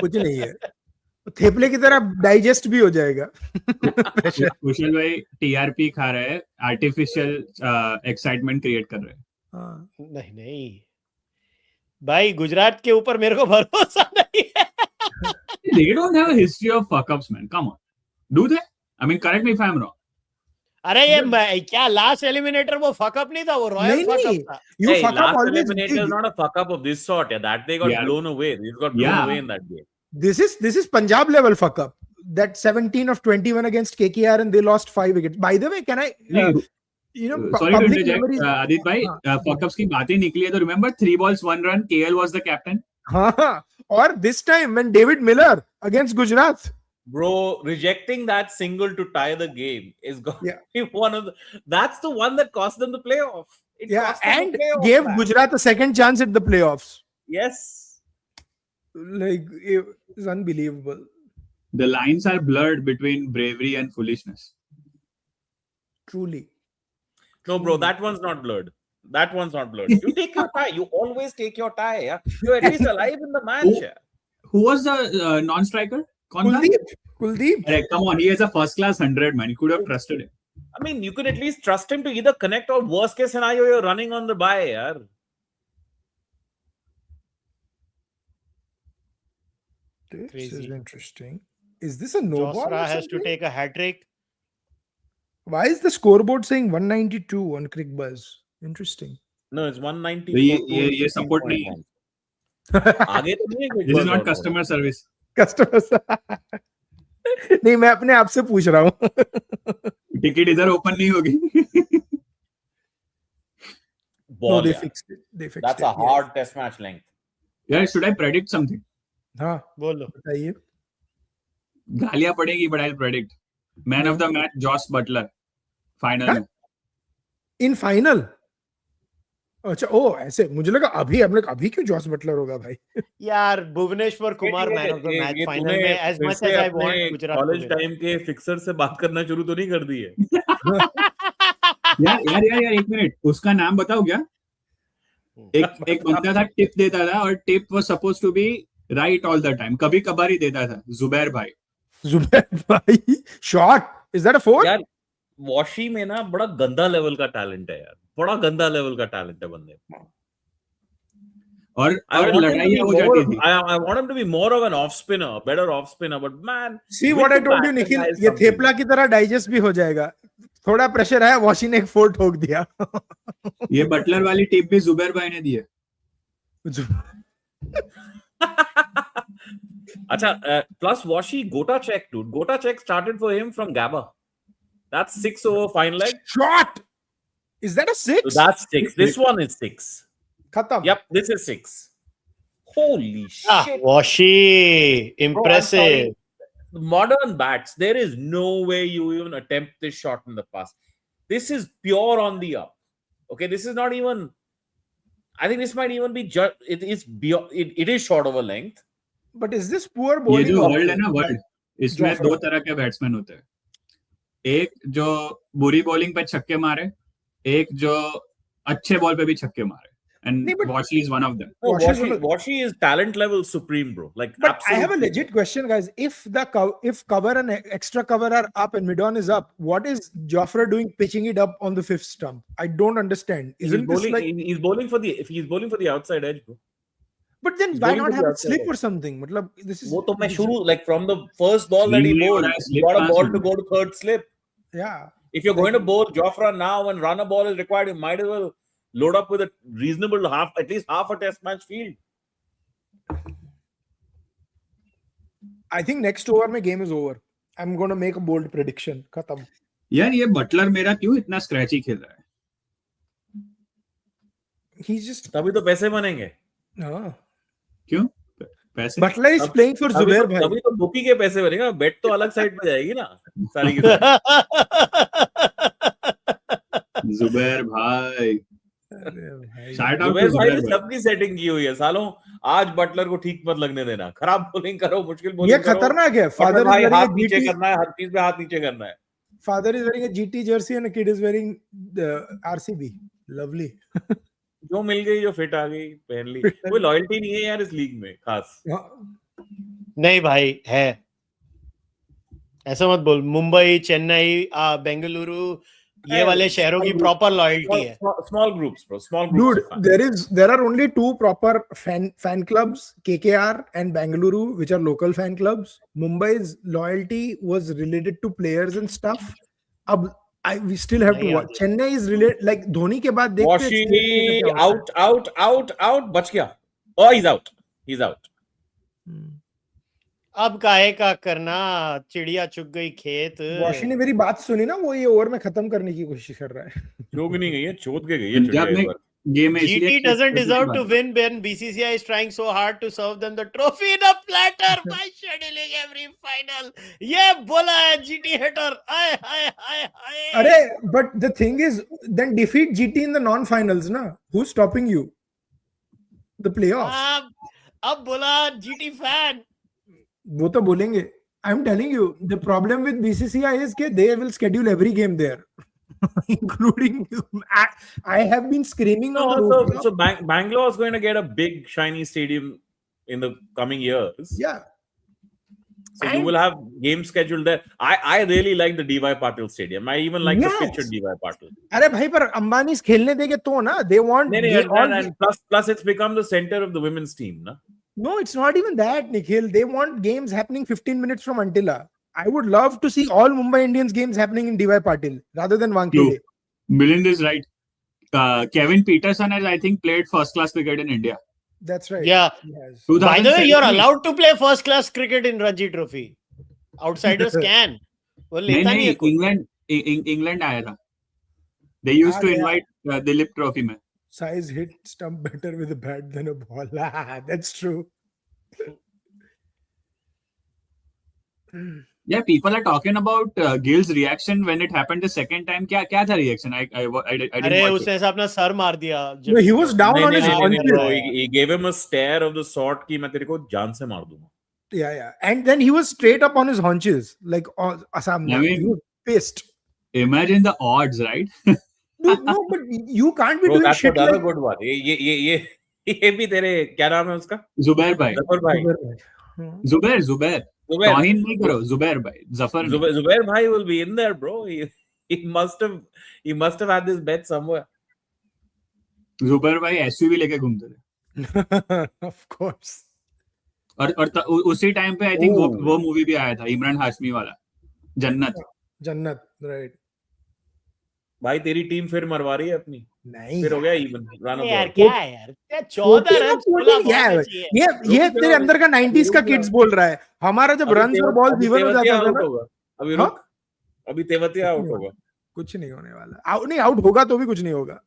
C: कुछ नहीं है, थेपले की तरह डाइजेस्ट भी हो जाएगा।
A: कुशल भाई टीआरपी खा रहे हैं, आर्टिफिशियल एक्साइटमेंट क्रिएट कर रहे हैं।
B: नहीं भाई, गुजरात के ऊपर मेरे को भरोसा नहीं है।
A: They don't have a history of fuck ups, man. Come on, do they? I mean, correct me if I'm wrong.
B: अरे ये क्या लास्ट एलिमिनेटर वो फक अप नहीं था, वो रॉयल फक अप था।
C: You fuck up always.
F: Eliminator is not a fuck up of this sort. Yeah, that they got blown away. These got blown away in that game.
C: This is Punjab level fuck up. That 17 of 21 against KKR and they lost 5 wickets. By the way, can I
A: sorry to interject, Aadit bhai, fuck ups की बातें निकली है तो remember 3 balls 1 run, KL was the captain.
C: हाँ, और this time when David Miller against Gujarat.
F: Bro, rejecting that single to tie the game is going to be one of the. That's the one that cost them the playoff. It cost them
C: and
F: the playoff,
C: gave
F: man.
C: Gujarat a second chance at the playoffs.
F: Yes.
C: Like, it's unbelievable.
A: The lines are blurred between bravery and foolishness.
C: Truly.
F: No, bro, that one's not blurred. That one's not blurred. You take your tie. You always take your tie. Yeah? You're at least alive in the match. Yeah?
A: Who was the non-striker?
C: Kuldeep.
A: Hey, come on, he has a first-class 100, man. You could have trusted him.
F: I mean, you could at least trust him to either connect or worst case scenario, you're running on the bye. Yeah?
C: This
B: Crazy.
C: is interesting. Is this a no ball?
B: Josra has to take a hat trick.
C: Why is the scoreboard saying 192 on Crick Buzz? Interesting.
F: No, it's 190.
A: ये support नहीं है.
F: आगे तो नहीं है.
A: This is not customer service.
C: Customers. नहीं, मैं अपने आप से पूछ रहा हूँ.
A: टिकट इधर ओपन नहीं होगी.
C: No, they fixed it. They fixed
F: That's
C: it.
F: a hard test match length.
A: Yeah, should I predict something?
C: हाँ,
B: बोलो.
C: बताइए.
A: गालियां पड़ेगी, but I'll predict. Man of the match, Josh Butler. Final में.
C: In final? अच्छा, ओ ऐसे मुझे लगा अभी क्यों जॉस बटलर होगा भाई.
B: यार Bhuvneshwar Kumar man of the match final में. As much as I want Gujarat
F: college time के फिक्सर से बात करना शुरू तो नहीं कर दी है.
A: यार 1 मिनट, उसका नाम बताओ क्या. एक बंदा था, टिप देता था और tip was supposed to be right all the time. कभी कभार ही देता था. जुबैर भाई
C: शॉट. इज दैट अ 4?
F: यार वॉशी में ना बड़ा गंदा लेवल का टैलेंट है यार. बड़ा गंदा लेवल का टैलेंट है बंदे.
A: और लड़ाई हो जाती थी.
F: I want him to be more of an off spinner, better off spinner, but man,
C: see what I told you Nikhil, ये थेपला की तरह डाइजेस्ट भी हो जाएगा. थोड़ा प्रेशर है, वॉशी ने एक 4 ठोक दिया.
A: ये बटलर वाली टिप भी जुबैर भाई ने दी है.
F: अच्छा, plus Washi Gota check, dude. Gota check started for him from Gabba. That's 6 over fine leg.
C: Shot. Is that a 6?
F: So that's 6. This one is 6.
C: Khatam.
F: Yep, this is 6. Holy shit.
B: Washi, impressive.
F: Bro, modern bats, there is no way you even attempt this shot in the past. This is pure on the up. Okay, this is not even. I think this might even be just. It is short of a length.
C: But is this poor bowling?
A: ये जो world है ना, world, इसमें 2 तरह के batsman होते हैं. एक जो बुरी बॉलिंग पे छक्के मारे, एक जो अच्छे बॉल पे भी छक्के मारे. And Washi is one of them.
F: No, Washi is talent level supreme, bro. Like,
C: but
F: absolutely.
C: I have a legit question, guys. If cover and extra cover are up and mid-on is up, what is Jofra doing pitching it up on the 5th stump? I don't understand. Isn't this like
F: he's bowling for the outside edge, bro?
C: But then why not have a slip or something? Matlab, this is
F: wo to main shuru, like from the first ball that he bowled, he got a ball to go to 3rd slip.
C: Yeah.
F: If you're going to bowl Jofra now and run a ball is required, you might as well load up with a reasonable at least half a test match field.
C: I think next over my game is over. I'm going to make a bold prediction. Khatam.
A: यार ये Buttler मेरा क्यों इतना scratchy खेल रहा है?
C: He's just
F: तभी तो पैसे बनेंगे.
C: हाँ.
A: क्यों? पैसे
C: Butler is playing for Zubair bhai.
F: तभी तो बुकी के पैसे बनेगा, बेट तो अलग साइड पे जाएगी ना सारी की सारी।
A: जुबैर भाई, शाउट आउट
F: जुबैर
A: टू
F: भाई ने
A: जुबैर भाई।
F: सबकी सेटिंग की हुई है सालों। आज बटलर को ठीक मत लगने देना, खराब बॉलिंग करो, मुश्किल
C: ये
F: बॉलिंग करो,
C: खतरनाक है.
F: बटलर
C: Father
F: भाई
C: is
F: हाथ
C: wearing a
F: नीचे
C: GT.
F: करना है, हर चीज पे हाथ नीचे करना है।
C: Father is wearing a GT jersey and a kid is wearing the RCB. Lovely.
F: जो मिल गई, जो फिट आ गई, पहन ली। कोई लॉयल्टी नहीं है यार इस लीग में खास।
B: नहीं भाई है, ऐसा मत बोल। मुंबई, चेन्नई, बेंगलुरु, ये वाले शहरों की प्रॉपर लॉयल्टी है।
F: Small groups, bro. Small groups.
C: Dude, there are only two proper fan clubs, KKR and Bengaluru, which are local fan clubs. Mumbai's loyalty was related to players and stuff. We still have to watch. Chennai is related, like Dhoni के बाद देखते
F: Washi out, बच गया। Oh, he's out.
B: अब काहे का करना, चिड़िया चुग गई खेत।
C: वाशी ने मेरी बात सुनी ना, वो ये ओवर में खत्म करने की कोशिश कर रहा है।
F: चोक नहीं गई है, चोट के गई है चिड़िया एक बार।
B: GT doesn't deserve to win when BCCI is trying so hard to serve them the trophy in a platter by scheduling every final. ये बोला है GT hater.
C: अरे, but the thing is, then defeat GT in the non-finals ना? Who's stopping you? The playoffs.
B: अब बोला GT fan.
C: वो तो बोलेंगे. I'm telling you, the problem with BCCI is that they will schedule every game there, including I have been screaming.
F: So Bangalore is going to get a big shiny stadium in the coming years.
C: Yeah.
F: So you will have games scheduled there. I really like the DY Patil Stadium. I even like the pitch at DY Patil.
C: अरे भाई, पर अंबानी खेलने देंगे तो ना. They want.
F: And plus it's become the center of the women's team, na?
C: No, it's not even that, Nikhil. They want games happening 15 minutes from Antilla. I would love to see all Mumbai Indians games happening in DY Patil rather than Wankhede.
A: Milind is right. Kevin Peterson has, I think, played first-class cricket in India.
C: That's right.
B: Yeah.
C: Yes.
B: By the way, you're allowed to play first-class cricket in Ranji Trophy. Outsiders can. वो लेता नहीं है कोई.
A: England आया था. They used to invite Dilip Trophy में.
C: Size hit stump better with a bat than a ball. That's true.
A: Yeah, people are talking about Gill's reaction when it happened the second time. क्या था reaction? I didn't
B: अरे
A: watch
B: उसने ऐसा अपना sir मार दिया.
C: No, he was down on his haunches.
F: He gave him a stare of the sort कि मैं तेरे को जान से मार दूंगा.
C: Yeah. And then he was straight up on his haunches, like Assam. He was pissed.
A: Imagine the odds, right?
C: No, but you can't be doing shit
F: that's
C: like...
F: a good one. ये भी तेरे क्या नाम है उसका?
A: जुबैर भाई. जुबैर. तौहीन नहीं करो. जुबैर भाई.
F: Zubair भाई will be in there, bro. He must have had this bet somewhere.
A: Zubair भाई SUV लेके घूमते थे.
C: Of course.
A: और उसी टाइम पे आई थिंक वो मूवी भी आया था इमरान हाशमी वाला, जन्नत.
C: राइट.
F: भाई तेरी टीम फिर मरवा रही है अपनी.
C: नहीं
F: फिर हो गया इवन.
B: यार क्या है यार, 14 रन
C: ये तेरे अंदर का 90s का किड्स बोल रहा है. हमारा जब रन और बॉल इवन हो जाता था ना,
F: अभी रुक, अभी तेवतिया आउट होगा.
C: कुछ नहीं होने वाला. नहीं आउट होगा तो भी कुछ नहीं होगा.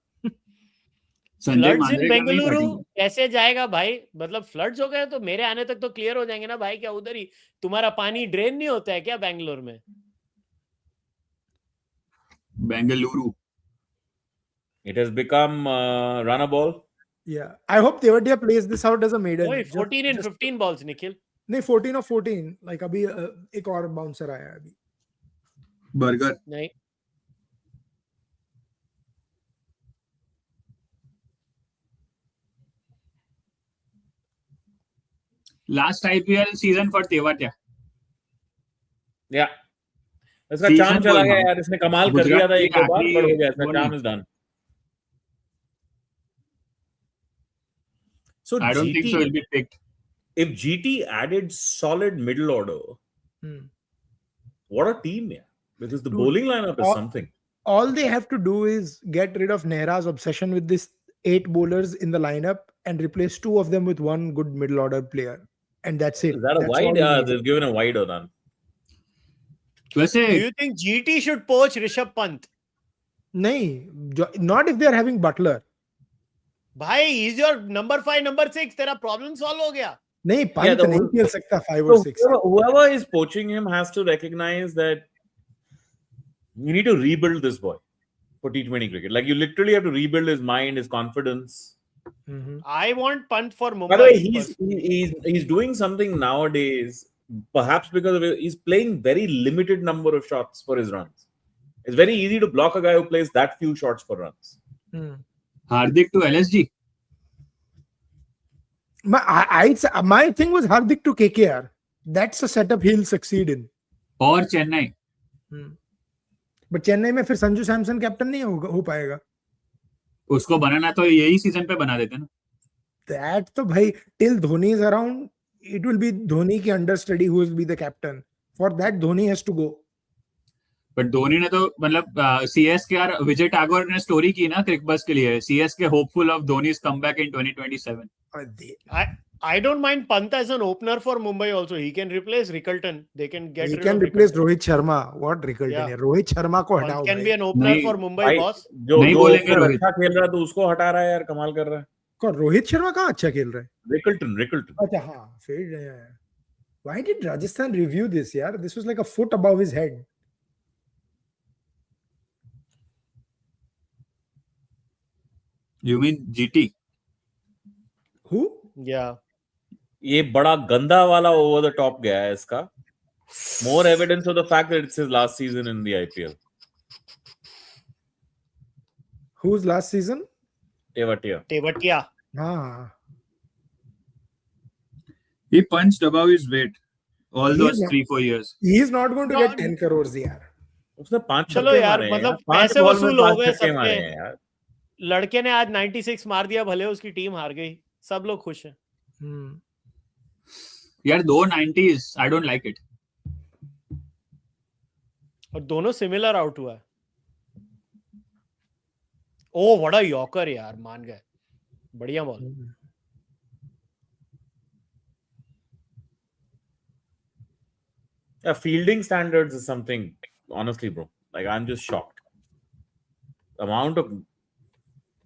B: फ्लड्स इन बेंगलुरु कैसे जाएगा भाई? मतलब फ्लड्स हो गए तो मेरे आने तक तो क्लियर हो जाएंगे ना भाई. क्या उधर ही तुम्हारा पानी ड्रेन नहीं होता है क्या बेंगलोर में?
A: Bengaluru.
F: It has become run a ball.
C: Yeah, I hope Tewatia plays this out as a maiden.
B: No, 14 and 15 balls, Nikhil.
C: नहीं 14 और 14. Like अभी एक और बाउंसर आया अभी.
A: बर्गर.
B: नहीं.
A: Last IPL season for Tewatia.
F: Yeah. इसका चांस चला गया यार. इसने कमाल कर दिया था एक बार, पर हो गया. इसका chance is done. So
A: I don't think so will be picked.
F: If GT added solid middle order, what a team, yeah. Because the bowling lineup is something.
C: All they have to do is get rid of Mehra's obsession with this 8 bowlers in the lineup and replace 2 of them with one good middle order player. And that's it.
F: Is that a wide? Yeah, they've given a wide or none.
B: Do you think GT should poach Rishabh Pant?
C: नहीं, not if they are having Butler.
B: भाई, he's your number 5, number 6. तेरा problem solve हो गया.
C: नहीं, पंत नहीं खेल सकता 5 और 6.
F: Whoever is poaching him has to recognize that you need to rebuild this boy for T20 cricket. Like, you literally have to rebuild his mind, his confidence.
B: I want Pant for Mumbai.
F: By the way, he's doing something nowadays, perhaps because of he's playing very limited number of shots for his runs. It's very easy to block a guy who plays that few shots for runs.
A: Hardik to LSG.
C: My thing was Hardik to KKR. That's a setup he'll succeed in.
A: और Chennai.
C: But Chennai में फिर Sanju Samson captain नहीं हो पाएगा.
A: उसको बनाना तो यही season पे बना देते ना.
C: That तो भाई, till Dhoni is around, it will be Dhoni की understudy who will be the captain. For that Dhoni has to go.
A: But Dhoni ने तो मतलब CSK विजय टागोर ने स्टोरी की ना क्रिकबस के लिए. CSK hopeful of Dhoni's comeback in 2027.
B: I don't mind Pant as an opener for Mumbai also. He can replace Rickelton. They can get.
C: He can replace Rohit Sharma. What Rickelton? Yeah. Rohit Sharma को हटाओ.
B: Can be an opener for Mumbai, boss.
F: जो अच्छा खेल रहा है तो उसको हटा रहा है यार, कमाल कर रहा है.
C: कौन? रोहित शर्मा कहाँ अच्छा खेल रहा है?
F: Rickelton.
C: अच्छा हाँ, फिर why did Rajasthan review this यार? This was like a foot above his head.
A: You mean GT?
C: Who?
B: Yeah.
F: ये बड़ा गंदा वाला over the top गया है इसका. More evidence of the fact that it's his last season in the IPL.
C: Whose last season?
B: Tewatia.
C: Ah.
A: He punched above his weight all those 3-4 years.
C: He is not going to get 10 crores यार.
F: उसने 5
B: चलो यार, मतलब पैसे वसूल हो गए सबके. लड़के ने आज 96 मार दिया, भले उसकी टीम हार गई, सब लोग खुश हैं.
A: यार 2 90s, I don't like it.
B: और दोनों सिमिलर आउट हुआ है. ओ बड़ा यॉर्कर यार, मान गए. बढ़िया ball.
F: Fielding standards is something, honestly, bro. Like, I'm just shocked. The amount of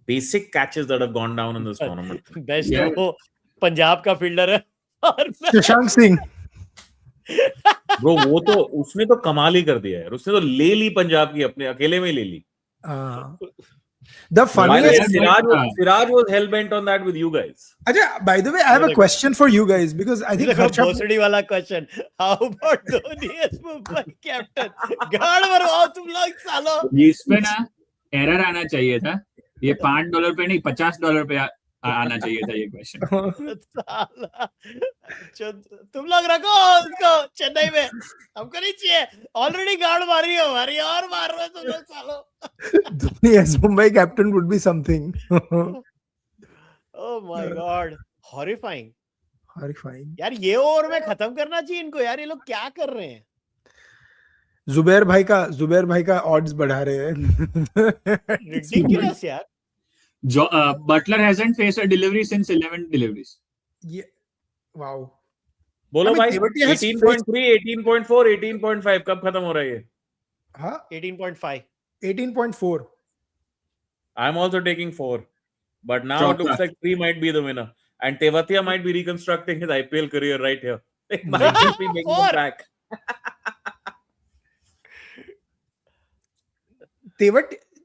F: basic catches that have gone down in this tournament.
B: Best वो पंजाब का फील्डर है.
C: सुशांत सिंह.
F: Bro, वो तो उसने तो कमाल ही कर दिया है. उसने तो ले ली पंजाब की, अपने अकेले में ले ली.
C: The funniest.
F: Siraj was hell bent on that with you guys.
C: Ajay, by the way, I have a question for you guys because I think
B: भोसड़ी वाला question. How about Dhoni as Mumbai captain? गाड़ मरवाओ तुम लोग सालो.
A: इस पे ना error आना चाहिए था. ये $5 पे नहीं, $50 पे आना चाहिए था ये क्वेश्चन.
B: तुम लोग रखो उसको चेन्नई में, हमको नहीं चाहिए. ऑलरेडी गाड़ मारी है हमारी, और मार रहे तुम लोग सालो.
C: Dhoni as Mumbai captain would be something.
B: Oh my god, horrifying.
C: यार
B: ये ओवर में खत्म करना चाहिए इनको यार. ये लोग क्या कर रहे हैं?
C: जुबैर भाई का odds बढ़ा रहे हैं.
B: Ridiculous यार.
A: Butler hasn't faced a delivery since 11 deliveries.
C: Yeah. Wow.
F: बोलो भाई, 18.3, 18.4, 18.5 कब खत्म हो रहा है ये?
C: हाँ,
B: 18.5.
C: 18.4.
F: I'm also taking 4. But now it looks like 3 might be the winner. And Tewatia might be reconstructing his IPL career right here. It might just be making him back.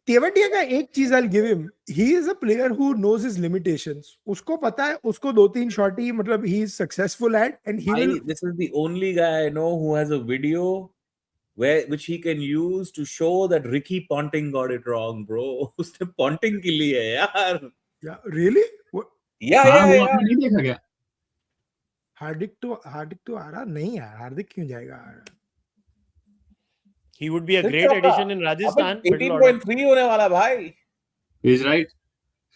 C: Tewatia का एक चीज I'll give him. He is a player who knows his limitations. उसको पता है, उसको 2-3 shot ही मतलब he is successful at, and he will.
F: This is the only guy I know who has a video which he can use to show that Ricky Ponting got it wrong, bro. उसने Ponting के लिए है यार.
C: Yeah, really? What?
F: Yeah.
A: नहीं देखा गया.
C: हार्दिक तो आ रहा नहीं यार. हार्दिक क्यों जाएगा?
B: He would be a great addition in Rajasthan.
F: 18.3 होने वाला भाई.
A: He's right.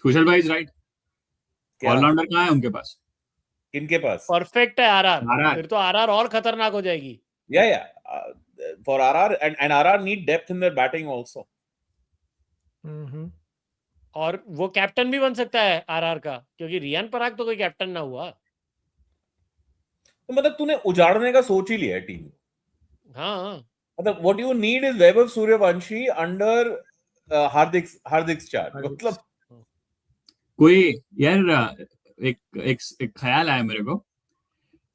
A: कुशल भाई is right. ऑलराउंडर कहाँ है उनके पास?
F: किनके पास?
B: Perfect है RR. फिर तो RR और खतरनाक हो जाएगी.
F: Yeah. For RR and RR need depth in their batting also.
B: और वो कैप्टन भी बन सकता है RR का, क्योंकि रियान पराग तो कोई कैप्टन ना हुआ.
F: तो मतलब तूने उजाड़ने का सोच ही लिया है टीम.
B: हाँ.
F: मतलब what you need is Vaibhav Suryavanshi under Hardik's charge. मतलब
A: कोई यार एक ख्याल आया मेरे को.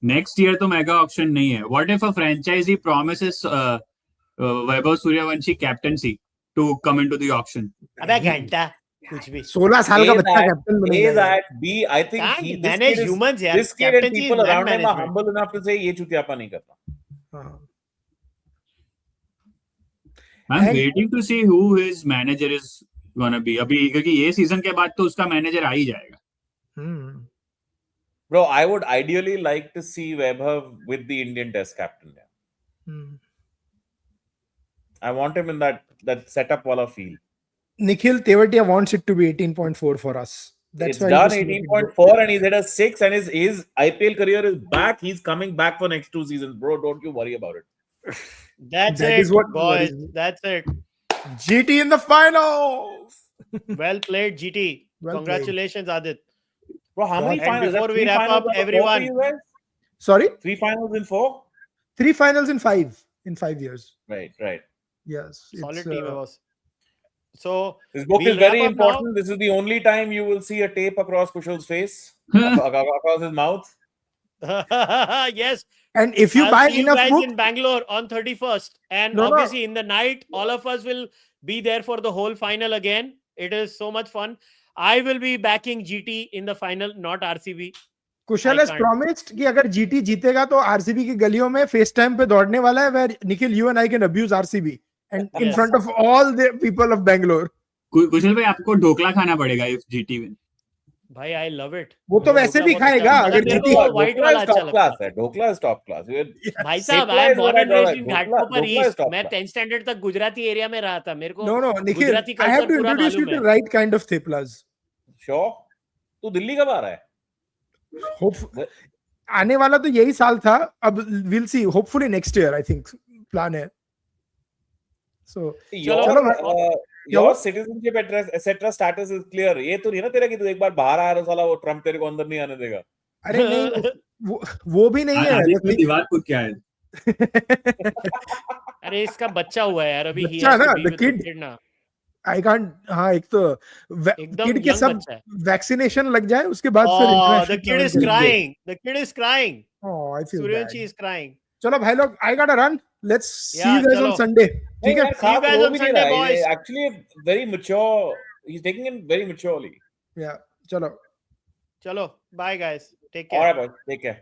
A: Next year तो मेगा ऑक्शन नहीं है. What if a franchisee promises Vaibhav Suryavanshi captaincy to come into the auction?
B: अबे घंटा कुछ भी.
C: 16 साल का
F: A
C: बच्चा
F: that,
C: कैप्टन
F: A
C: बनेगा.
F: that, B, I think
B: Can't
F: this
B: manage
F: kid is,
B: humans, yaar.
F: this kid and
B: Captaincy is
F: people
B: man
F: around him are
B: management.
F: humble enough to say ये चुतियापा नहीं करता.
C: हाँ.
A: I'm
C: And-
A: waiting to see who his manager is gonna be. अभी क्योंकि ये season के बाद तो उसका मैनेजर आ ही जाएगा.
F: Bro, I would ideally like to see Vaibhav with the Indian Test captain. I want him in that setup wala feel.
C: Nikhil Tewatia wants it to be 18.4 for us. That's
F: It's
C: why
F: done
C: he just let it
F: 18.4 and he's at a 6 and his IPL career is back. He's coming back for next 2 seasons. Bro, don't you worry about it.
B: That's
C: That
B: it,
C: is what
B: boys.
C: worries me.
B: That's it.
C: go. GT in the finals.
B: Well played, GT.
C: Well
B: Congratulations, Adit.
F: Bro, how many
B: And
F: finals?
B: before we
F: Three
B: wrap
F: finals
B: up,
F: out of 4
B: everyone-
F: for you guys?
C: Sorry?
F: 3 finals in 4?
C: 3 finals in 5 years.
F: Right.
C: Yes.
B: Solid
C: it's,
B: team, boss. So
F: This book
B: we'll
F: is very
B: wrap up now.
F: important. This is the only time you will see a tape across Kushal's face, across his mouth.
B: yes.
C: And if you
B: I'll
C: buy
B: see you
C: enough
B: guys
C: books,
B: in Bangalore on 31st. And
C: No, no.
B: obviously in the night, all of us will be there for the whole final again. It is so much fun. I will be backing GT in the final, not RCB.
C: Kushal
B: I
C: has
B: can't.
C: promised कि अगर GT जीतेगा तो RCB की गलियों में face time पे दौड़ने वाला है where Nikhil, you and I can abuse RCB and in
B: Yes.
C: front of all the people of Bangalore.
A: कुशल भाई आपको ढोकला खाना पड़ेगा if GT win.
B: भाई, I love it.
C: वो तो
B: मुझे
C: वैसे
B: ढोकला
C: भी
B: बहुत
C: खाएगा
B: अच्छा लगता है।
C: अगर
B: मेरे
C: GT
B: को white वाला अच्छा लगता है।
F: है. Dhokla is top class.
B: भाई साहब,
F: Thepla
B: I am
F: is
B: born
F: what I
B: and
F: draw
B: raised
F: like.
B: in Ghatkopar
F: Dhokla is
B: East.
F: top
B: मैं
F: class.
B: 10th standard तक गुजराती एरिया में रहा था. मेरे को
C: No, Nikhil,
B: Gujarati
C: I have
B: culture
C: to
B: पूरा
C: introduce you
B: मालूम
C: to
B: है.
C: right kind of theplas.
F: Sure. तू दिल्ली कब आ रहा है?
C: Hope आने वाला तो यही साल था. अब we'll see. Hopefully next year, I think. Plan है. So,
F: Your citizenship etc. status is clear. ये तो नहीं ना तेरा कि तू एक बार बाहर आ रहा साला वो ट्रम्प तेरे को अंदर नहीं आने देगा.
C: अरे नहीं, वो भी नहीं है.
A: आदित में दीवार कूद के आए.
B: अरे इसका बच्चा हुआ है यार अभी.
C: बच्चा ना, the kid.
B: ना.
C: I can't. हाँ, एक तो
B: एकदम
C: kid के
B: young
C: सब
B: बच्चा है.
C: वैक्सीनेशन लग जाए उसके बाद फिर
B: Oh,
C: international
B: the kid is
C: tournament करेंगे.
B: crying. The kid is crying.
C: Oh, I feel bad.
B: Suryanshi is crying.
C: चलो भाई लोग, I gotta run. Let's see
B: Yeah,
C: you guys
B: चलो.
C: on Sunday. ठीक है.
B: See you guys on Sunday, boys.
F: Actually, very mature. He's taking it very maturely.
C: Yeah, चलो.
B: Chalo. Bye, guys. Take care.
F: All right, boys. Take care.